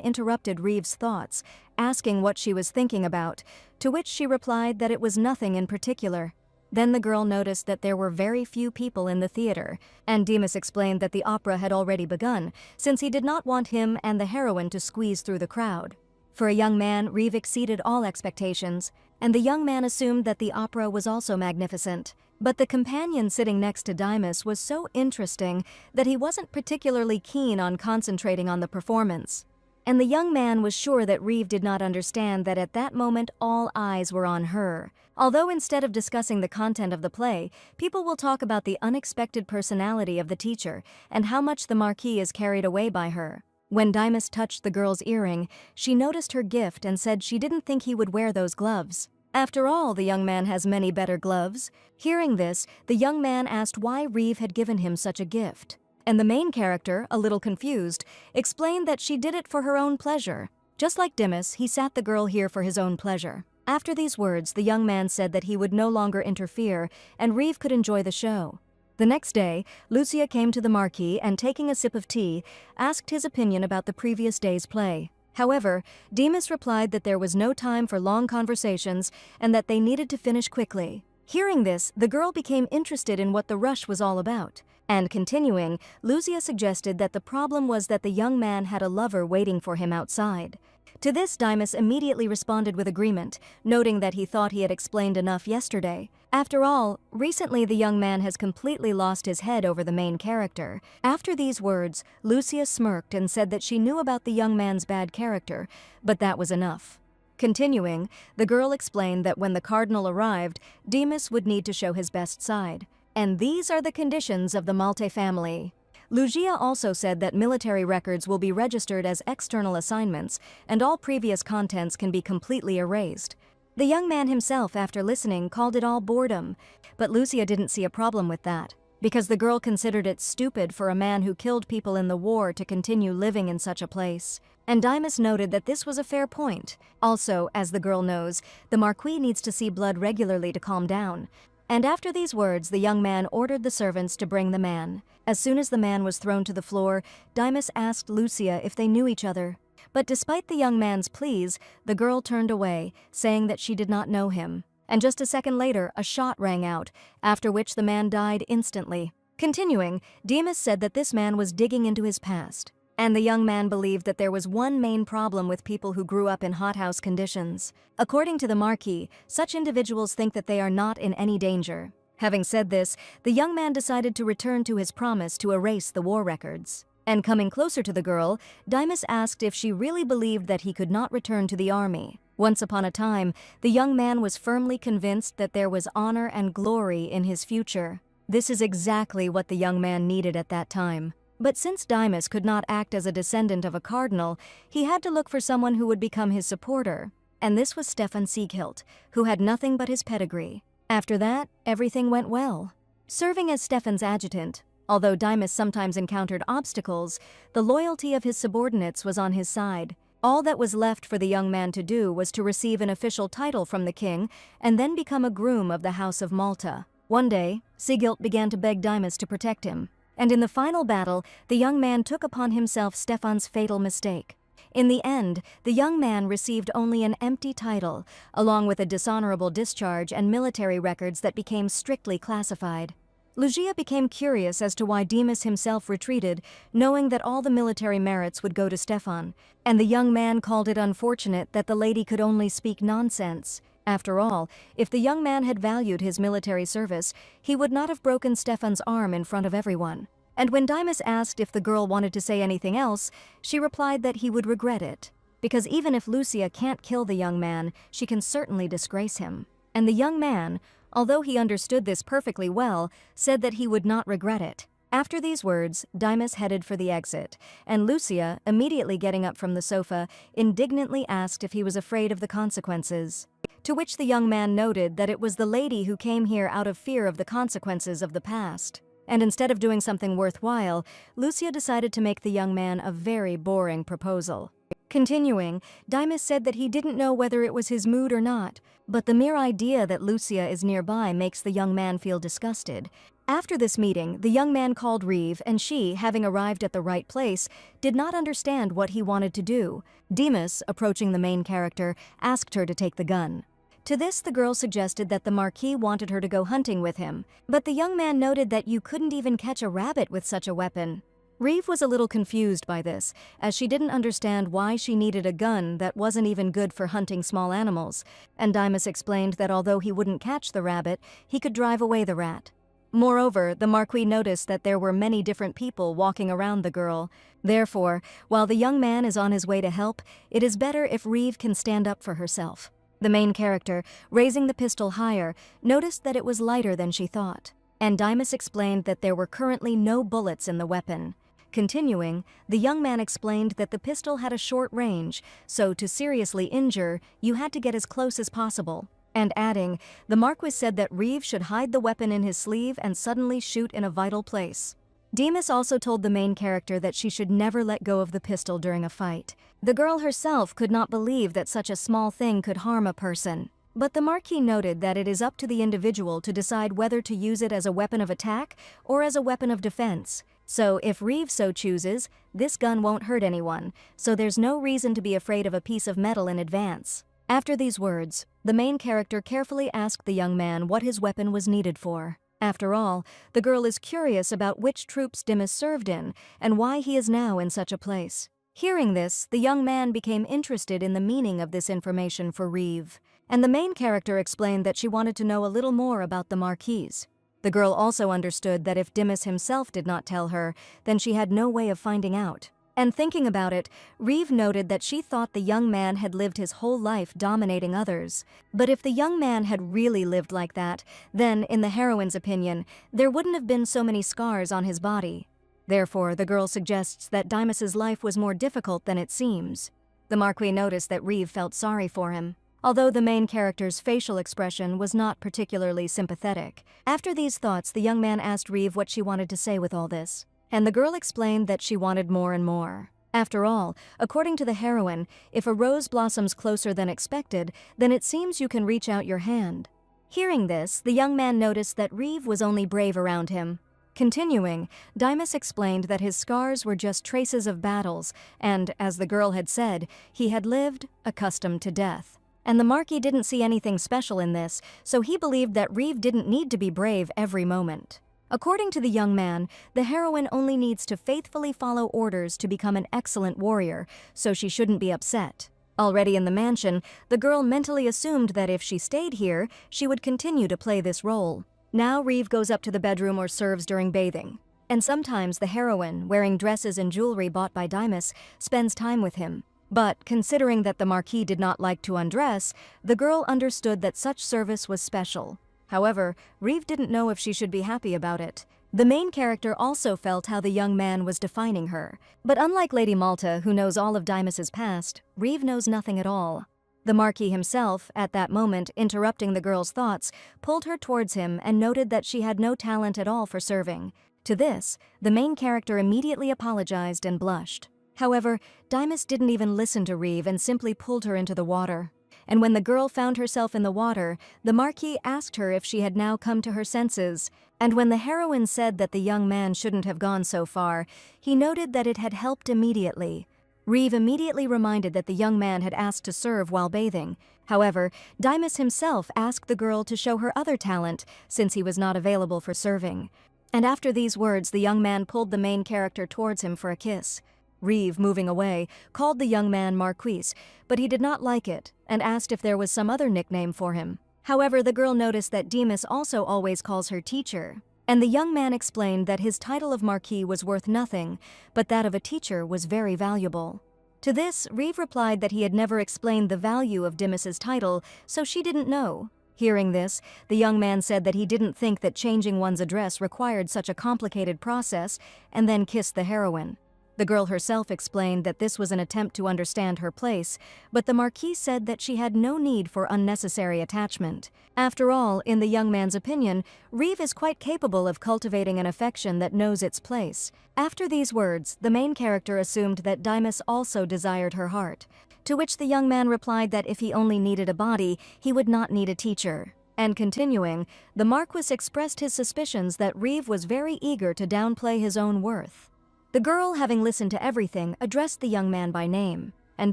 interrupted Reeve's thoughts, asking what she was thinking about, to which she replied that it was nothing in particular. Then the girl noticed that there were very few people in the theater, and Dimas explained that the opera had already begun, since he did not want him and the heroine to squeeze through the crowd. For a young man, Reeve exceeded all expectations, and the young man assumed that the opera was also magnificent. But the companion sitting next to Dimas was so interesting that he wasn't particularly keen on concentrating on the performance. And the young man was sure that Reeve did not understand that at that moment all eyes were on her. Although instead of discussing the content of the play, people will talk about the unexpected personality of the teacher and how much the Marquis is carried away by her. When Dimas touched the girl's earring, she noticed her gift and said she didn't think he would wear those gloves. After all, the young man has many better gloves. Hearing this, the young man asked why Reeve had given him such a gift. And the main character, a little confused, explained that she did it for her own pleasure. Just like Dimas, he sat the girl here for his own pleasure. After these words, the young man said that he would no longer interfere, and Reeve could enjoy the show. The next day, Lucia came to the Marquis and, taking a sip of tea, asked his opinion about the previous day's play. However, Dimas replied that there was no time for long conversations and that they needed to finish quickly. Hearing this, the girl became interested in what the rush was all about. And continuing, Lucia suggested that the problem was that the young man had a lover waiting for him outside. To this, Dimas immediately responded with agreement, noting that he thought he had explained enough yesterday. After all, recently the young man has completely lost his head over the main character. After these words, Lucia smirked and said that she knew about the young man's bad character, but that was enough. Continuing, the girl explained that when the cardinal arrived, Dimas would need to show his best side. And these are the conditions of the Malte family. Lucia also said that military records will be registered as external assignments, and all previous contents can be completely erased. The young man himself, after listening, called it all boredom, but Lucia didn't see a problem with that, because the girl considered it stupid for a man who killed people in the war to continue living in such a place. And Dimas noted that this was a fair point. Also, as the girl knows, the Marquis needs to see blood regularly to calm down. And after these words, the young man ordered the servants to bring the man. As soon as the man was thrown to the floor, Dimas asked Lucia if they knew each other. But despite the young man's pleas, the girl turned away, saying that she did not know him. And just a second later, a shot rang out, after which the man died instantly. Continuing, Dimas said that this man was digging into his past. And the young man believed that there was one main problem with people who grew up in hothouse conditions. According to the Marquis, such individuals think that they are not in any danger. Having said this, the young man decided to return to his promise to erase the war records. And coming closer to the girl, Dimas asked if she really believed that he could not return to the army. Once upon a time, the young man was firmly convinced that there was honor and glory in his future. This is exactly what the young man needed at that time. But since Dimas could not act as a descendant of a cardinal, he had to look for someone who would become his supporter. And this was Stefan Sieghild, who had nothing but his pedigree. After that, everything went well. Serving as Stefan's adjutant, although Dimas sometimes encountered obstacles, the loyalty of his subordinates was on his side. All that was left for the young man to do was to receive an official title from the king and then become a groom of the House of Malta. One day, Sieghild began to beg Dimas to protect him. And in the final battle, the young man took upon himself Stefan's fatal mistake. In the end, the young man received only an empty title, along with a dishonorable discharge and military records that became strictly classified. Lucia became curious as to why Dimas himself retreated, knowing that all the military merits would go to Stefan, and the young man called it unfortunate that the lady could only speak nonsense. After all, if the young man had valued his military service, he would not have broken Stefan's arm in front of everyone. And when Dimas asked if the girl wanted to say anything else, she replied that he would regret it. Because even if Lucia can't kill the young man, she can certainly disgrace him. And the young man, although he understood this perfectly well, said that he would not regret it. After these words, Dimas headed for the exit, and Lucia, immediately getting up from the sofa, indignantly asked if he was afraid of the consequences. To which the young man noted that it was the lady who came here out of fear of the consequences of the past. And instead of doing something worthwhile, Lucia decided to make the young man a very boring proposal. Continuing, Dimas said that he didn't know whether it was his mood or not, but the mere idea that Lucia is nearby makes the young man feel disgusted. After this meeting, the young man called Reeve, and she, having arrived at the right place, did not understand what he wanted to do. Dimas, approaching the main character, asked her to take the gun. To this, the girl suggested that the Marquis wanted her to go hunting with him, but the young man noted that you couldn't even catch a rabbit with such a weapon. Reeve was a little confused by this, as she didn't understand why she needed a gun that wasn't even good for hunting small animals, and Dimas explained that although he wouldn't catch the rabbit, he could drive away the rat. Moreover, the Marquis noticed that there were many different people walking around the girl. Therefore, while the young man is on his way to help, it is better if Reeve can stand up for herself. The main character, raising the pistol higher, noticed that it was lighter than she thought, and Dimas explained that there were currently no bullets in the weapon. Continuing, the young man explained that the pistol had a short range, so to seriously injure, you had to get as close as possible. And adding, the Marquis said that Reeve should hide the weapon in his sleeve and suddenly shoot in a vital place. Dimas also told the main character that she should never let go of the pistol during a fight. The girl herself could not believe that such a small thing could harm a person. But the Marquis noted that it is up to the individual to decide whether to use it as a weapon of attack or as a weapon of defense. So if Reeve so chooses, this gun won't hurt anyone, so there's no reason to be afraid of a piece of metal in advance. After these words, the main character carefully asked the young man what his weapon was needed for. After all, the girl is curious about which troops Dimas served in and why he is now in such a place. Hearing this, the young man became interested in the meaning of this information for Reeve, and the main character explained that she wanted to know a little more about the Marquise. The girl also understood that if Dimas himself did not tell her, then she had no way of finding out. And thinking about it, Reeve noted that she thought the young man had lived his whole life dominating others. But if the young man had really lived like that, then, in the heroine's opinion, there wouldn't have been so many scars on his body. Therefore, the girl suggests that Dimas's life was more difficult than it seems. The Marquis noticed that Reeve felt sorry for him, although the main character's facial expression was not particularly sympathetic. After these thoughts, the young man asked Reeve what she wanted to say with all this, and the girl explained that she wanted more and more. After all, according to the heroine, if a rose blossoms closer than expected, then it seems you can reach out your hand. Hearing this, the young man noticed that Reeve was only brave around him. Continuing, Dimas explained that his scars were just traces of battles, and, as the girl had said, he had lived accustomed to death. And the Marquis didn't see anything special in this, so he believed that Reeve didn't need to be brave every moment. According to the young man, the heroine only needs to faithfully follow orders to become an excellent warrior, so she shouldn't be upset. Already in the mansion, the girl mentally assumed that if she stayed here, she would continue to play this role. Now Reeve goes up to the bedroom or serves during bathing. And sometimes the heroine, wearing dresses and jewelry bought by Dimas, spends time with him. But, considering that the Marquis did not like to undress, the girl understood that such service was special. However, Reeve didn't know if she should be happy about it. The main character also felt how the young man was defining her. But unlike Lady Malta, who knows all of Dimas's past, Reeve knows nothing at all. The Marquis himself, at that moment interrupting the girl's thoughts, pulled her towards him and noted that she had no talent at all for serving. To this, the main character immediately apologized and blushed. However, Dimas didn't even listen to Reeve and simply pulled her into the water. And when the girl found herself in the water, the Marquis asked her if she had now come to her senses. And when the heroine said that the young man shouldn't have gone so far, he noted that it had helped immediately. Reeve immediately reminded that the young man had asked to serve while bathing. However, Dimas himself asked the girl to show her other talent, since he was not available for serving. And after these words, the young man pulled the main character towards him for a kiss. Reeve, moving away, called the young man Marquis, but he did not like it, and asked if there was some other nickname for him. However, the girl noticed that Dimas also always calls her teacher. And the young man explained that his title of Marquis was worth nothing, but that of a teacher was very valuable. To this, Reeve replied that he had never explained the value of Dimas's title, so she didn't know. Hearing this, the young man said that he didn't think that changing one's address required such a complicated process, and then kissed the heroine. The girl herself explained that this was an attempt to understand her place, but the Marquis said that she had no need for unnecessary attachment. After all, in the young man's opinion, Reeve is quite capable of cultivating an affection that knows its place. After these words, the main character assumed that Dimas also desired her heart, to which the young man replied that if he only needed a body, he would not need a teacher. And continuing, the Marquis expressed his suspicions that Reeve was very eager to downplay his own worth. The girl, having listened to everything, addressed the young man by name, and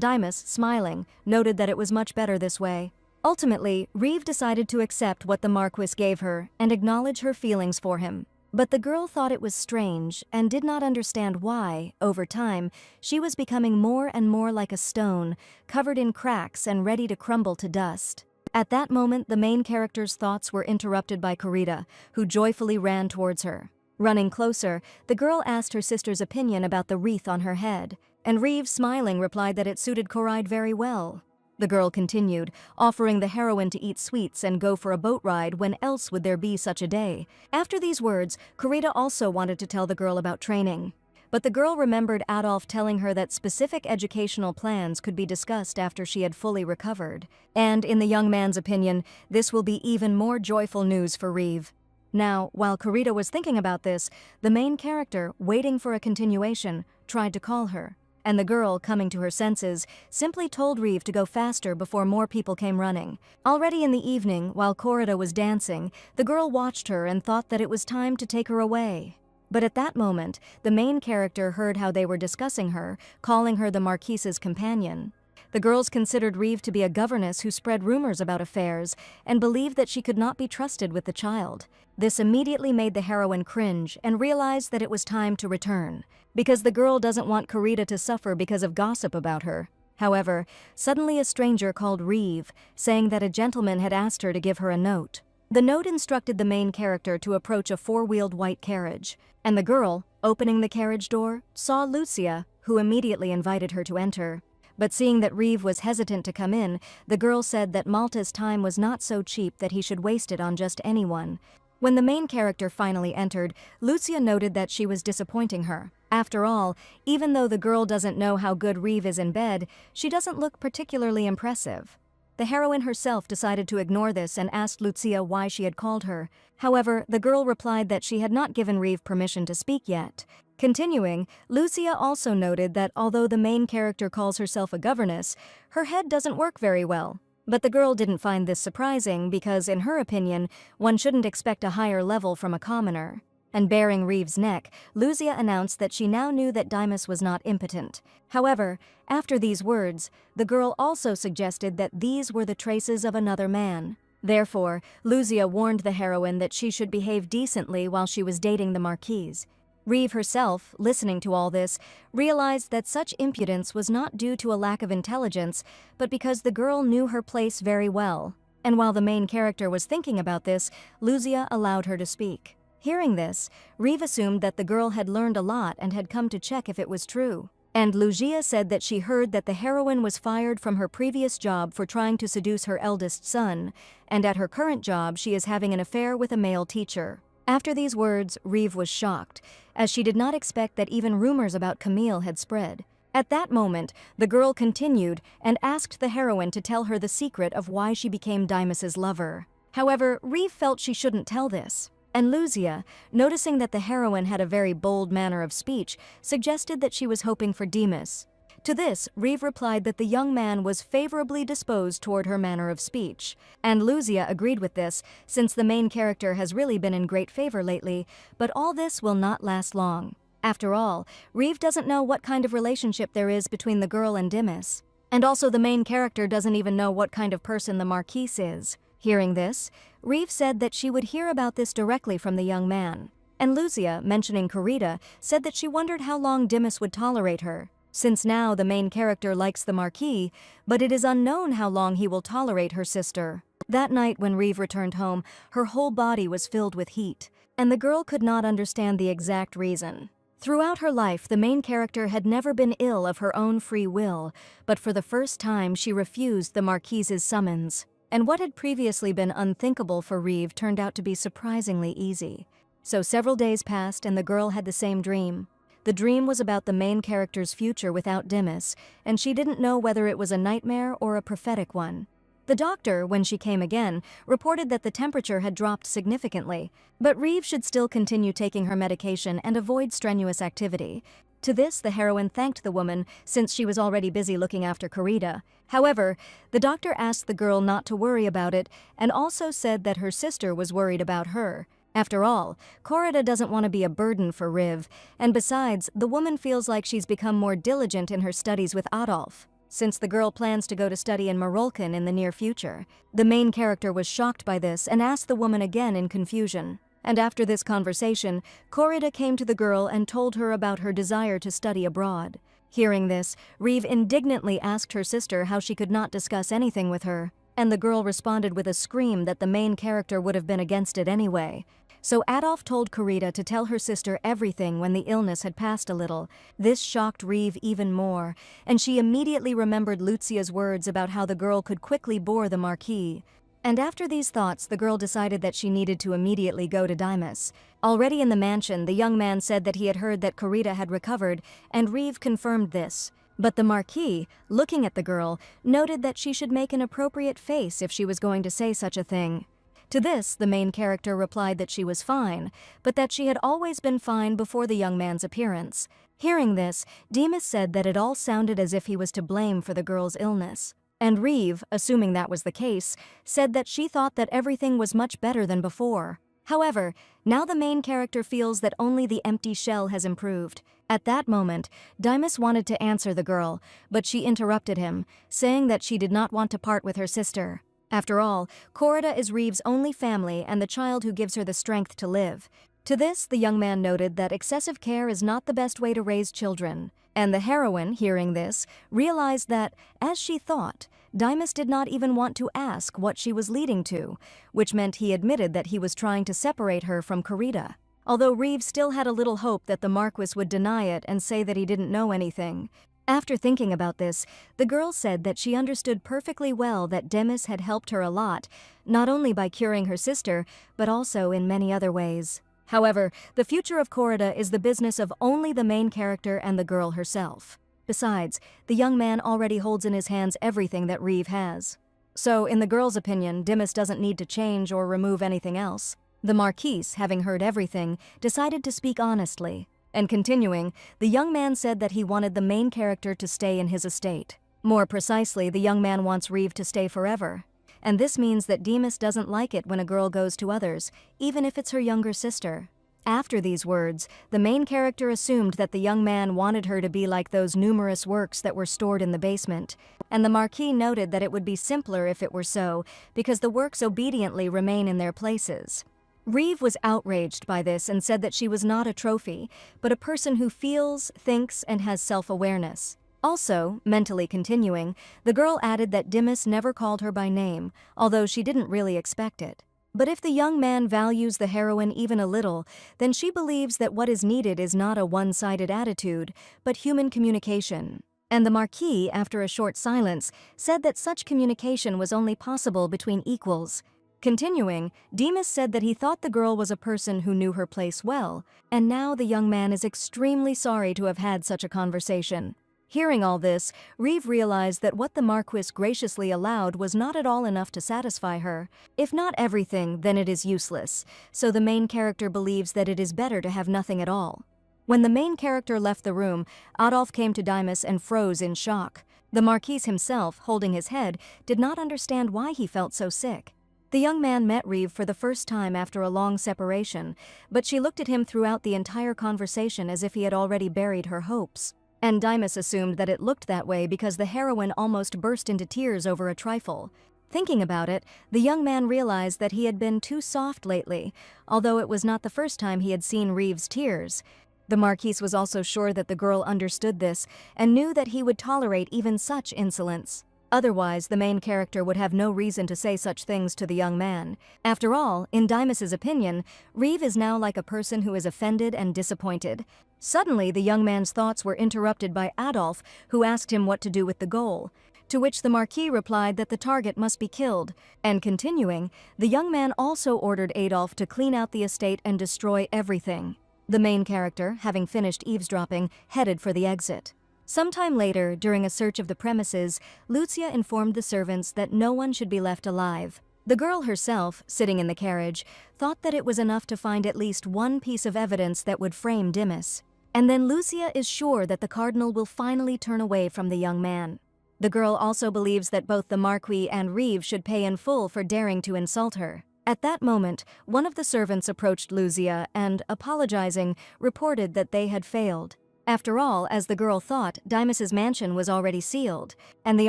Dimas, smiling, noted that it was much better this way. Ultimately, Reeve decided to accept what the Marquis gave her and acknowledge her feelings for him. But the girl thought it was strange and did not understand why, over time, she was becoming more and more like a stone, covered in cracks and ready to crumble to dust. At that moment, the main character's thoughts were interrupted by Kurita, who joyfully ran towards her. Running closer, the girl asked her sister's opinion about the wreath on her head, and Reeve, smiling, replied that it suited Kurita very well. The girl continued, offering the heroine to eat sweets and go for a boat ride when else would there be such a day. After these words, Kurita also wanted to tell the girl about training. But the girl remembered Adolf telling her that specific educational plans could be discussed after she had fully recovered. And, in the young man's opinion, this will be even more joyful news for Reeve. Now, while Kurita was thinking about this, the main character, waiting for a continuation, tried to call her. And the girl, coming to her senses, simply told Reeve to go faster before more people came running. Already in the evening, while Kurita was dancing, the girl watched her and thought that it was time to take her away. But at that moment, the main character heard how they were discussing her, calling her the Marquise's companion. The girls considered Reeve to be a governess who spread rumors about affairs and believed that she could not be trusted with the child. This immediately made the heroine cringe and realized that it was time to return, because the girl doesn't want Kurita to suffer because of gossip about her. However, suddenly a stranger called Reeve, saying that a gentleman had asked her to give her a note. The note instructed the main character to approach a four-wheeled white carriage, and the girl, opening the carriage door, saw Lucia, who immediately invited her to enter. But seeing that Reeve was hesitant to come in, the girl said that Malta's time was not so cheap that he should waste it on just anyone. When the main character finally entered, Lucia noted that she was disappointing her. After all, even though the girl doesn't know how good Reeve is in bed, she doesn't look particularly impressive. The heroine herself decided to ignore this and asked Lucia why she had called her. However, the girl replied that she had not given Reeve permission to speak yet. Continuing, Lucia also noted that although the main character calls herself a governess, her head doesn't work very well. But the girl didn't find this surprising because, in her opinion, one shouldn't expect a higher level from a commoner. And baring Reeve's neck, Lucia announced that she now knew that Dimas was not impotent. However, after these words, the girl also suggested that these were the traces of another man. Therefore, Lucia warned the heroine that she should behave decently while she was dating the Marquise. Reeve herself, listening to all this, realized that such impudence was not due to a lack of intelligence, but because the girl knew her place very well. And while the main character was thinking about this, Lucia allowed her to speak. Hearing this, Reeve assumed that the girl had learned a lot and had come to check if it was true. And Lucia said that she heard that the heroine was fired from her previous job for trying to seduce her eldest son, and at her current job she is having an affair with a male teacher. After these words, Reeve was shocked, as she did not expect that even rumors about Camille had spread. At that moment, the girl continued and asked the heroine to tell her the secret of why she became Dimas's lover. However, Reeve felt she shouldn't tell this. And Lucia, noticing that the heroine had a very bold manner of speech, suggested that she was hoping for Dimas. To this, Reeve replied that the young man was favorably disposed toward her manner of speech. And Lucia agreed with this, since the main character has really been in great favor lately, but all this will not last long. After all, Reeve doesn't know what kind of relationship there is between the girl and Dimas. And also the main character doesn't even know what kind of person the Marquise is. Hearing this, Reeve said that she would hear about this directly from the young man. And Lucia, mentioning Kurita, said that she wondered how long Dimas would tolerate her, since now the main character likes the Marquis, but it is unknown how long he will tolerate her sister. That night when Reeve returned home, her whole body was filled with heat, and the girl could not understand the exact reason. Throughout her life, the main character had never been ill of her own free will, but for the first time she refused the Marquise's summons. And what had previously been unthinkable for Reeve turned out to be surprisingly easy. So several days passed and the girl had the same dream. The dream was about the main character's future without Dimas, and she didn't know whether it was a nightmare or a prophetic one. The doctor, when she came again, reported that the temperature had dropped significantly, but Reeve should still continue taking her medication and avoid strenuous activity. To this, the heroine thanked the woman, since she was already busy looking after Kurita. However, the doctor asked the girl not to worry about it, and also said that her sister was worried about her. After all, Kurita doesn't want to be a burden for Riv, and besides, the woman feels like she's become more diligent in her studies with Adolf, since the girl plans to go to study in Marolkan in the near future. The main character was shocked by this and asked the woman again in confusion. And after this conversation, Kurita came to the girl and told her about her desire to study abroad. Hearing this, Reeve indignantly asked her sister how she could not discuss anything with her, and the girl responded with a scream that the main character would have been against it anyway. So Adolf told Kurita to tell her sister everything when the illness had passed a little. This shocked Reeve even more, and she immediately remembered Lucia's words about how the girl could quickly bore the Marquis. And after these thoughts, the girl decided that she needed to immediately go to Dimas. Already in the mansion, the young man said that he had heard that Kurita had recovered, and Reeve confirmed this. But the Marquis, looking at the girl, noted that she should make an appropriate face if she was going to say such a thing. To this, the main character replied that she was fine, but that she had always been fine before the young man's appearance. Hearing this, Dimas said that it all sounded as if he was to blame for the girl's illness. And Reeve, assuming that was the case, said that she thought that everything was much better than before. However, now the main character feels that only the empty shell has improved, At that moment, Dimas wanted to answer the girl, but she interrupted him, saying that she did not want to part with her sister. After all, Corrida is Reeve's only family and the child who gives her the strength to live. To this, the young man noted that excessive care is not the best way to raise children. And the heroine, hearing this, realized that, as she thought, Dimas did not even want to ask what she was leading to, which meant he admitted that he was trying to separate her from Corrida. Although Reeve still had a little hope that the Marquis would deny it and say that he didn't know anything. After thinking about this, the girl said that she understood perfectly well that Dimas had helped her a lot, not only by curing her sister, but also in many other ways. However, the future of Corrida is the business of only the main character and the girl herself. Besides, the young man already holds in his hands everything that Reeve has. So, in the girl's opinion, Dimas doesn't need to change or remove anything else. The Marquise, having heard everything, decided to speak honestly. And continuing, the young man said that he wanted the main character to stay in his estate. More precisely, the young man wants Reeve to stay forever. And this means that Dimas doesn't like it when a girl goes to others, even if it's her younger sister. After these words, the main character assumed that the young man wanted her to be like those numerous works that were stored in the basement, and the Marquis noted that it would be simpler if it were so, because the works obediently remain in their places. Reeve was outraged by this and said that she was not a trophy, but a person who feels, thinks, and has self-awareness. Also, mentally continuing, the girl added that Dimas never called her by name, although she didn't really expect it. But if the young man values the heroine even a little, then she believes that what is needed is not a one-sided attitude, but human communication. And the Marquis, after a short silence, said that such communication was only possible between equals. Continuing, Dimas said that he thought the girl was a person who knew her place well, and now the young man is extremely sorry to have had such a conversation. Hearing all this, Reeve realized that what the Marquis graciously allowed was not at all enough to satisfy her. If not everything, then it is useless, so the main character believes that it is better to have nothing at all. When the main character left the room, Adolf came to Dimas and froze in shock. The Marquis himself, holding his head, did not understand why he felt so sick. The young man met Reeve for the first time after a long separation, but she looked at him throughout the entire conversation as if he had already buried her hopes. And Dimas assumed that it looked that way because the heroine almost burst into tears over a trifle. Thinking about it, the young man realized that he had been too soft lately, although it was not the first time he had seen Reeve's tears. The Marquise was also sure that the girl understood this and knew that he would tolerate even such insolence. Otherwise, the main character would have no reason to say such things to the young man. After all, in Dimas's opinion, Reeve is now like a person who is offended and disappointed. Suddenly, the young man's thoughts were interrupted by Adolf, who asked him what to do with the goal, to which the Marquis replied that the target must be killed. And continuing, the young man also ordered Adolf to clean out the estate and destroy everything. The main character, having finished eavesdropping, headed for the exit. Sometime later, during a search of the premises, Lucia informed the servants that no one should be left alive. The girl herself, sitting in the carriage, thought that it was enough to find at least one piece of evidence that would frame Dimas. And then Lucia is sure that the cardinal will finally turn away from the young man. The girl also believes that both the Marquis and Reeve should pay in full for daring to insult her. At that moment, one of the servants approached Lucia and, apologizing, reported that they had failed. After all, as the girl thought, Dimas's mansion was already sealed, and the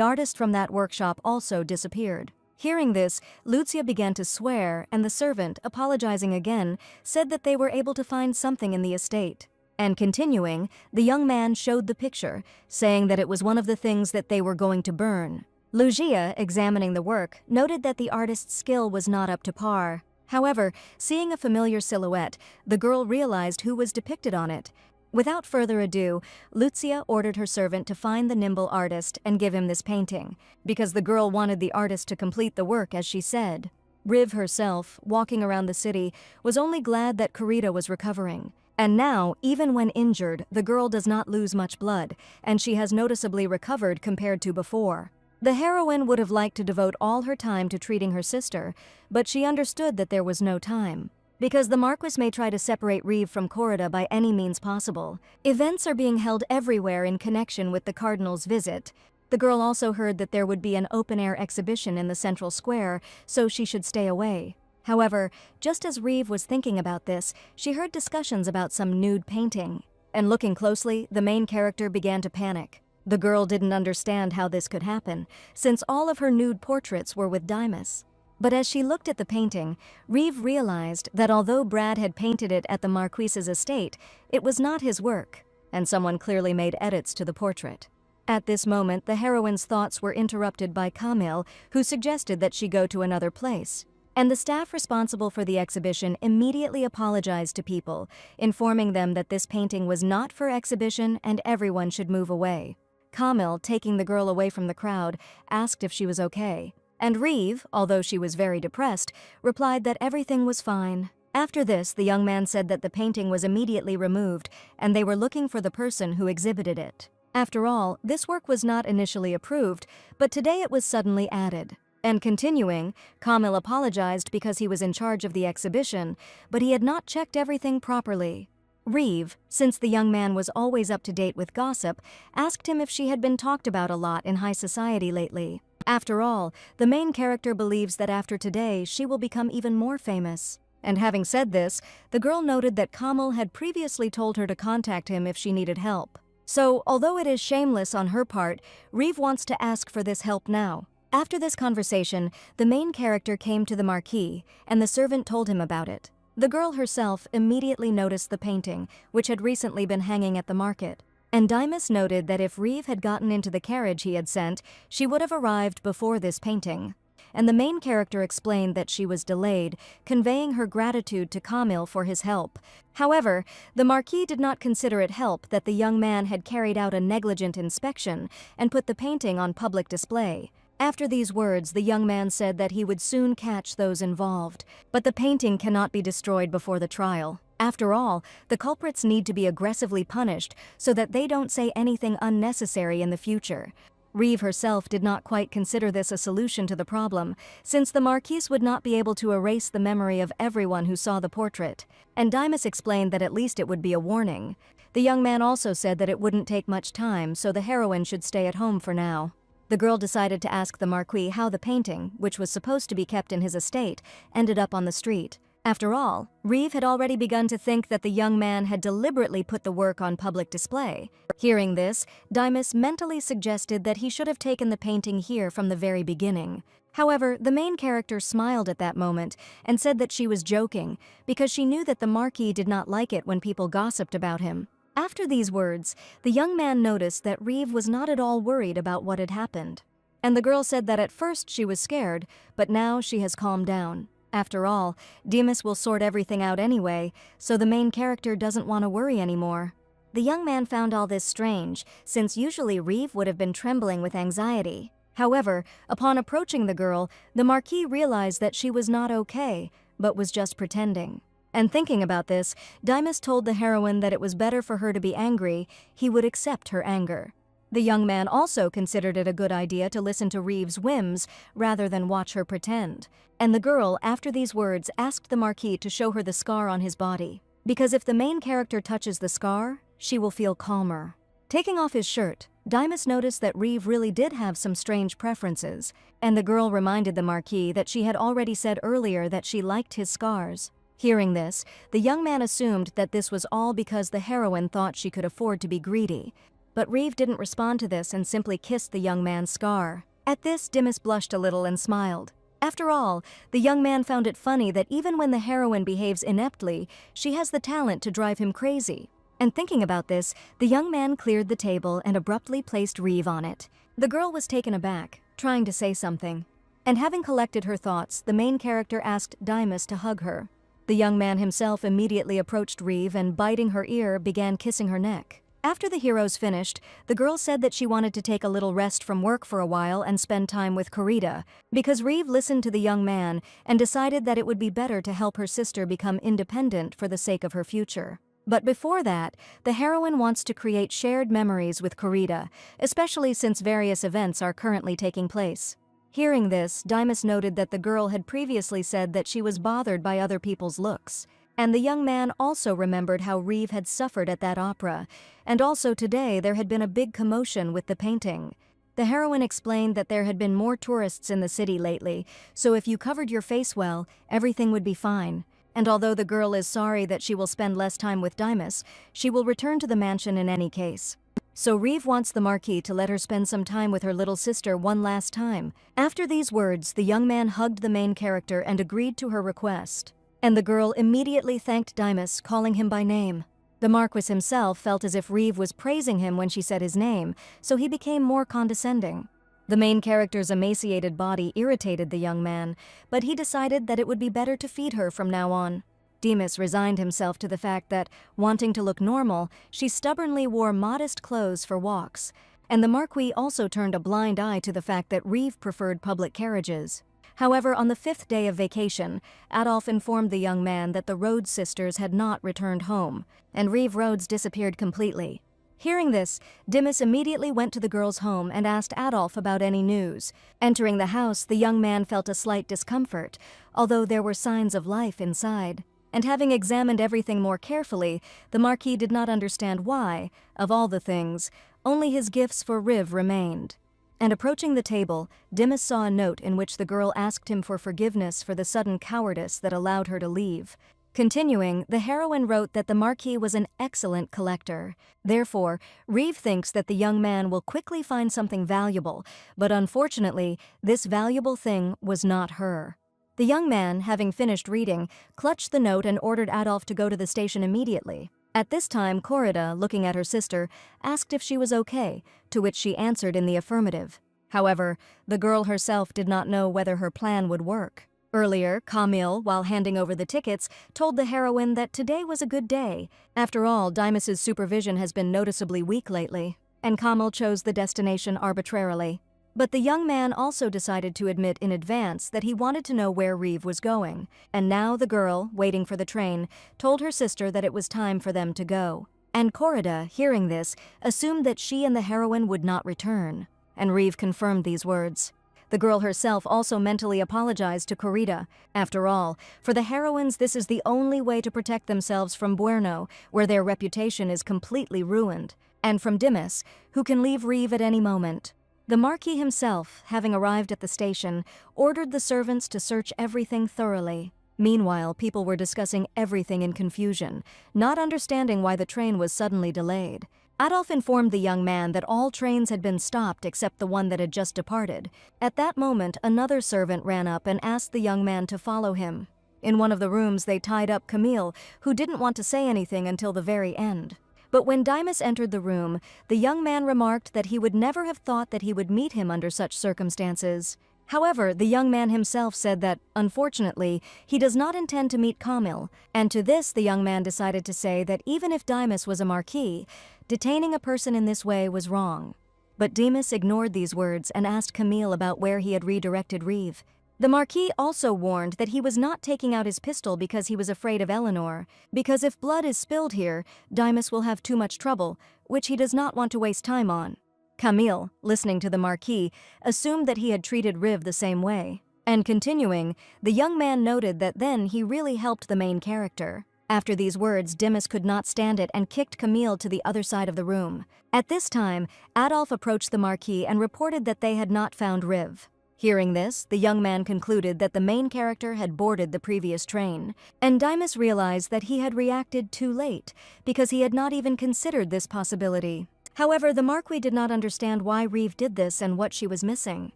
artist from that workshop also disappeared. Hearing this, Lucia began to swear, and the servant, apologizing again, said that they were able to find something in the estate. And continuing, the young man showed the picture, saying that it was one of the things that they were going to burn. Lucia, examining the work, noted that the artist's skill was not up to par. However, seeing a familiar silhouette, the girl realized who was depicted on it. Without further ado, Lucia ordered her servant to find the nimble artist and give him this painting, because the girl wanted the artist to complete the work as she said. Riv herself, walking around the city, was only glad that Corrida was recovering. And now, even when injured, the girl does not lose much blood, and she has noticeably recovered compared to before. The heroine would have liked to devote all her time to treating her sister, but she understood that there was no time. Because the Marquis may try to separate Reeve from Corrida by any means possible. Events are being held everywhere in connection with the cardinal's visit. The girl also heard that there would be an open-air exhibition in the central square, so she should stay away. However, just as Reeve was thinking about this, she heard discussions about some nude painting. And looking closely, the main character began to panic. The girl didn't understand how this could happen, since all of her nude portraits were with Dimas. But as she looked at the painting, Reeve realized that although Brad had painted it at the Marquise's estate, it was not his work, and someone clearly made edits to the portrait. At this moment, the heroine's thoughts were interrupted by Camille, who suggested that she go to another place. And the staff responsible for the exhibition immediately apologized to people, informing them that this painting was not for exhibition and everyone should move away. Camille, taking the girl away from the crowd, asked if she was okay. And Reeve, although she was very depressed, replied that everything was fine. After this, the young man said that the painting was immediately removed, and they were looking for the person who exhibited it. After all, this work was not initially approved, but today it was suddenly added. And continuing, Camille apologized because he was in charge of the exhibition, but he had not checked everything properly. Reeve, since the young man was always up to date with gossip, asked him if she had been talked about a lot in high society lately. After all, the main character believes that after today she will become even more famous. And having said this, the girl noted that Camille had previously told her to contact him if she needed help. So, although it is shameless on her part, Reeve wants to ask for this help now. After this conversation, the main character came to the marquee, and the servant told him about it. The girl herself immediately noticed the painting, which had recently been hanging at the market. And Dimas noted that if Reeve had gotten into the carriage he had sent, she would have arrived before this painting. And the main character explained that she was delayed, conveying her gratitude to Camille for his help. However, the Marquis did not consider it help that the young man had carried out a negligent inspection and put the painting on public display. After these words, the young man said that he would soon catch those involved, but the painting cannot be destroyed before the trial. After all, the culprits need to be aggressively punished so that they don't say anything unnecessary in the future. Reeve herself did not quite consider this a solution to the problem, since the Marquise would not be able to erase the memory of everyone who saw the portrait, and Dimas explained that at least it would be a warning. The young man also said that it wouldn't take much time, so the heroine should stay at home for now. The girl decided to ask the Marquis how the painting, which was supposed to be kept in his estate, ended up on the street. After all, Reeve had already begun to think that the young man had deliberately put the work on public display. Hearing this, Dimas mentally suggested that he should have taken the painting here from the very beginning. However, the main character smiled at that moment and said that she was joking because she knew that the Marquis did not like it when people gossiped about him. After these words, the young man noticed that Reeve was not at all worried about what had happened. And the girl said that at first she was scared, but now she has calmed down. After all, Dimas will sort everything out anyway, so the main character doesn't want to worry anymore. The young man found all this strange, since usually Reeve would have been trembling with anxiety. However, upon approaching the girl, the Marquis realized that she was not okay, but was just pretending. And thinking about this, Dimas told the heroine that it was better for her to be angry, he would accept her anger. The young man also considered it a good idea to listen to Reeve's whims rather than watch her pretend. And the girl, after these words, asked the Marquis to show her the scar on his body, because if the main character touches the scar, she will feel calmer. Taking off his shirt, Dimas noticed that Reeve really did have some strange preferences, and the girl reminded the Marquis that she had already said earlier that she liked his scars. Hearing this, the young man assumed that this was all because the heroine thought she could afford to be greedy. But Reeve didn't respond to this and simply kissed the young man's scar. At this, Dimas blushed a little and smiled. After all, the young man found it funny that even when the heroine behaves ineptly, she has the talent to drive him crazy. And thinking about this, the young man cleared the table and abruptly placed Reeve on it. The girl was taken aback, trying to say something. And having collected her thoughts, the main character asked Dimas to hug her. The young man himself immediately approached Reeve and, biting her ear, began kissing her neck. After the heroes finished, the girl said that she wanted to take a little rest from work for a while and spend time with Corita, because Reeve listened to the young man and decided that it would be better to help her sister become independent for the sake of her future. But before that, the heroine wants to create shared memories with Corita, especially since various events are currently taking place. Hearing this, Dimas noted that the girl had previously said that she was bothered by other people's looks. And the young man also remembered how Reeve had suffered at that opera, and also today there had been a big commotion with the painting. The heroine explained that there had been more tourists in the city lately, so if you covered your face well, everything would be fine. and although the girl is sorry that she will spend less time with Dimas, she will return to the mansion in any case. So Reeve wants the Marquis to let her spend some time with her little sister one last time. After these words, the young man hugged the main character and agreed to her request. And the girl immediately thanked Dimas, calling him by name. The Marquis himself felt as if Reeve was praising him when she said his name, so he became more condescending. The main character's emaciated body irritated the young man, but he decided that it would be better to feed her from now on. Dimas resigned himself to the fact that, wanting to look normal, she stubbornly wore modest clothes for walks, and the Marquis also turned a blind eye to the fact that Reeve preferred public carriages. However, on the 5th day of vacation, Adolf informed the young man that the Rhodes sisters had not returned home, and Reeve Rhodes disappeared completely. Hearing this, Dimas immediately went to the girl's home and asked Adolf about any news. Entering the house, the young man felt a slight discomfort, although there were signs of life inside. And having examined everything more carefully, the Marquis did not understand why, of all the things, only his gifts for Riv remained. And approaching the table, Dimas saw a note in which the girl asked him for forgiveness for the sudden cowardice that allowed her to leave. Continuing, the heroine wrote that the Marquis was an excellent collector. Therefore, Reeve thinks that the young man will quickly find something valuable, but unfortunately, this valuable thing was not her. The young man, having finished reading, clutched the note and ordered Adolf to go to the station immediately. At this time, Corrida, looking at her sister, asked if she was okay, to which she answered in the affirmative. However, the girl herself did not know whether her plan would work. Earlier, Camille, while handing over the tickets, told the heroine that today was a good day. After all, Dimas's supervision has been noticeably weak lately, and Camille chose the destination arbitrarily. But the young man also decided to admit in advance that he wanted to know where Reeve was going, and now the girl, waiting for the train, told her sister that it was time for them to go. And Corrida, hearing this, assumed that she and the heroine would not return, and Reeve confirmed these words. The girl herself also mentally apologized to Corrida. After all, for the heroines this is the only way to protect themselves from Buerno, where their reputation is completely ruined, and from Dimas, who can leave Reeve at any moment. The Marquis himself, having arrived at the station, ordered the servants to search everything thoroughly. Meanwhile, people were discussing everything in confusion, not understanding why the train was suddenly delayed. Adolf informed the young man that all trains had been stopped except the one that had just departed. At that moment, another servant ran up and asked the young man to follow him. In one of the rooms, they tied up Camille, who didn't want to say anything until the very end. But when Dimas entered the room, the young man remarked that he would never have thought that he would meet him under such circumstances. However, the young man himself said that, unfortunately, he does not intend to meet Camille, and to this the young man decided to say that even if Dimas was a Marquis, detaining a person in this way was wrong. But Dimas ignored these words and asked Camille about where he had redirected Reeve. The Marquis also warned that he was not taking out his pistol because he was afraid of Eleanor, because if blood is spilled here, Dimas will have too much trouble, which he does not want to waste time on. Camille, listening to the Marquis, assumed that he had treated Riv the same way. And continuing, the young man noted that then he really helped the main character. After these words, Dimas could not stand it and kicked Camille to the other side of the room. At this time, Adolf approached the Marquis and reported that they had not found Riv. Hearing this, the young man concluded that the main character had boarded the previous train, and Dimas realized that he had reacted too late, because he had not even considered this possibility. However, the Marquis did not understand why Reeve did this and what she was missing.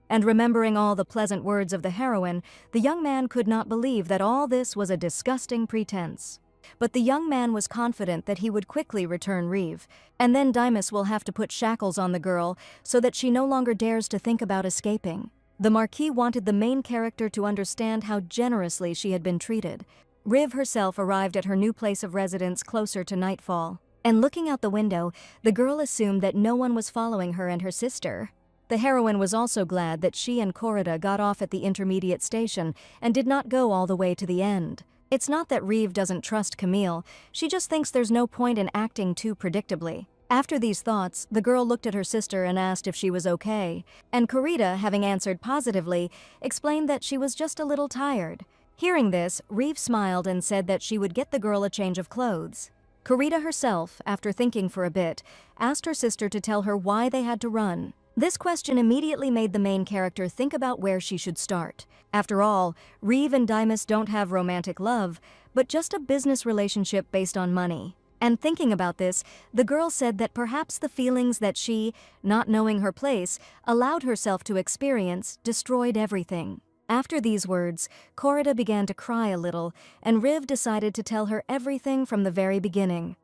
And remembering all the pleasant words of the heroine, the young man could not believe that all this was a disgusting pretense. But the young man was confident that he would quickly return Reeve, and then Dimas will have to put shackles on the girl so that she no longer dares to think about escaping. The Marquis wanted the main character to understand how generously she had been treated. Riv herself arrived at her new place of residence closer to nightfall, and looking out the window, the girl assumed that no one was following her and her sister. The heroine was also glad that she and Corrida got off at the intermediate station and did not go all the way to the end. It's not that Reeve doesn't trust Camille, she just thinks there's no point in acting too predictably. After these thoughts, the girl looked at her sister and asked if she was okay, and Corrida, having answered positively, explained that she was just a little tired. Hearing this, Reeve smiled and said that she would get the girl a change of clothes. Corrida herself, after thinking for a bit, asked her sister to tell her why they had to run. This question immediately made the main character think about where she should start. After all, Reeve and Dimas don't have romantic love, but just a business relationship based on money. And thinking about this, the girl said that perhaps the feelings that she, not knowing her place, allowed herself to experience destroyed everything. After these words, Korida began to cry a little, and Riv decided to tell her everything from the very beginning.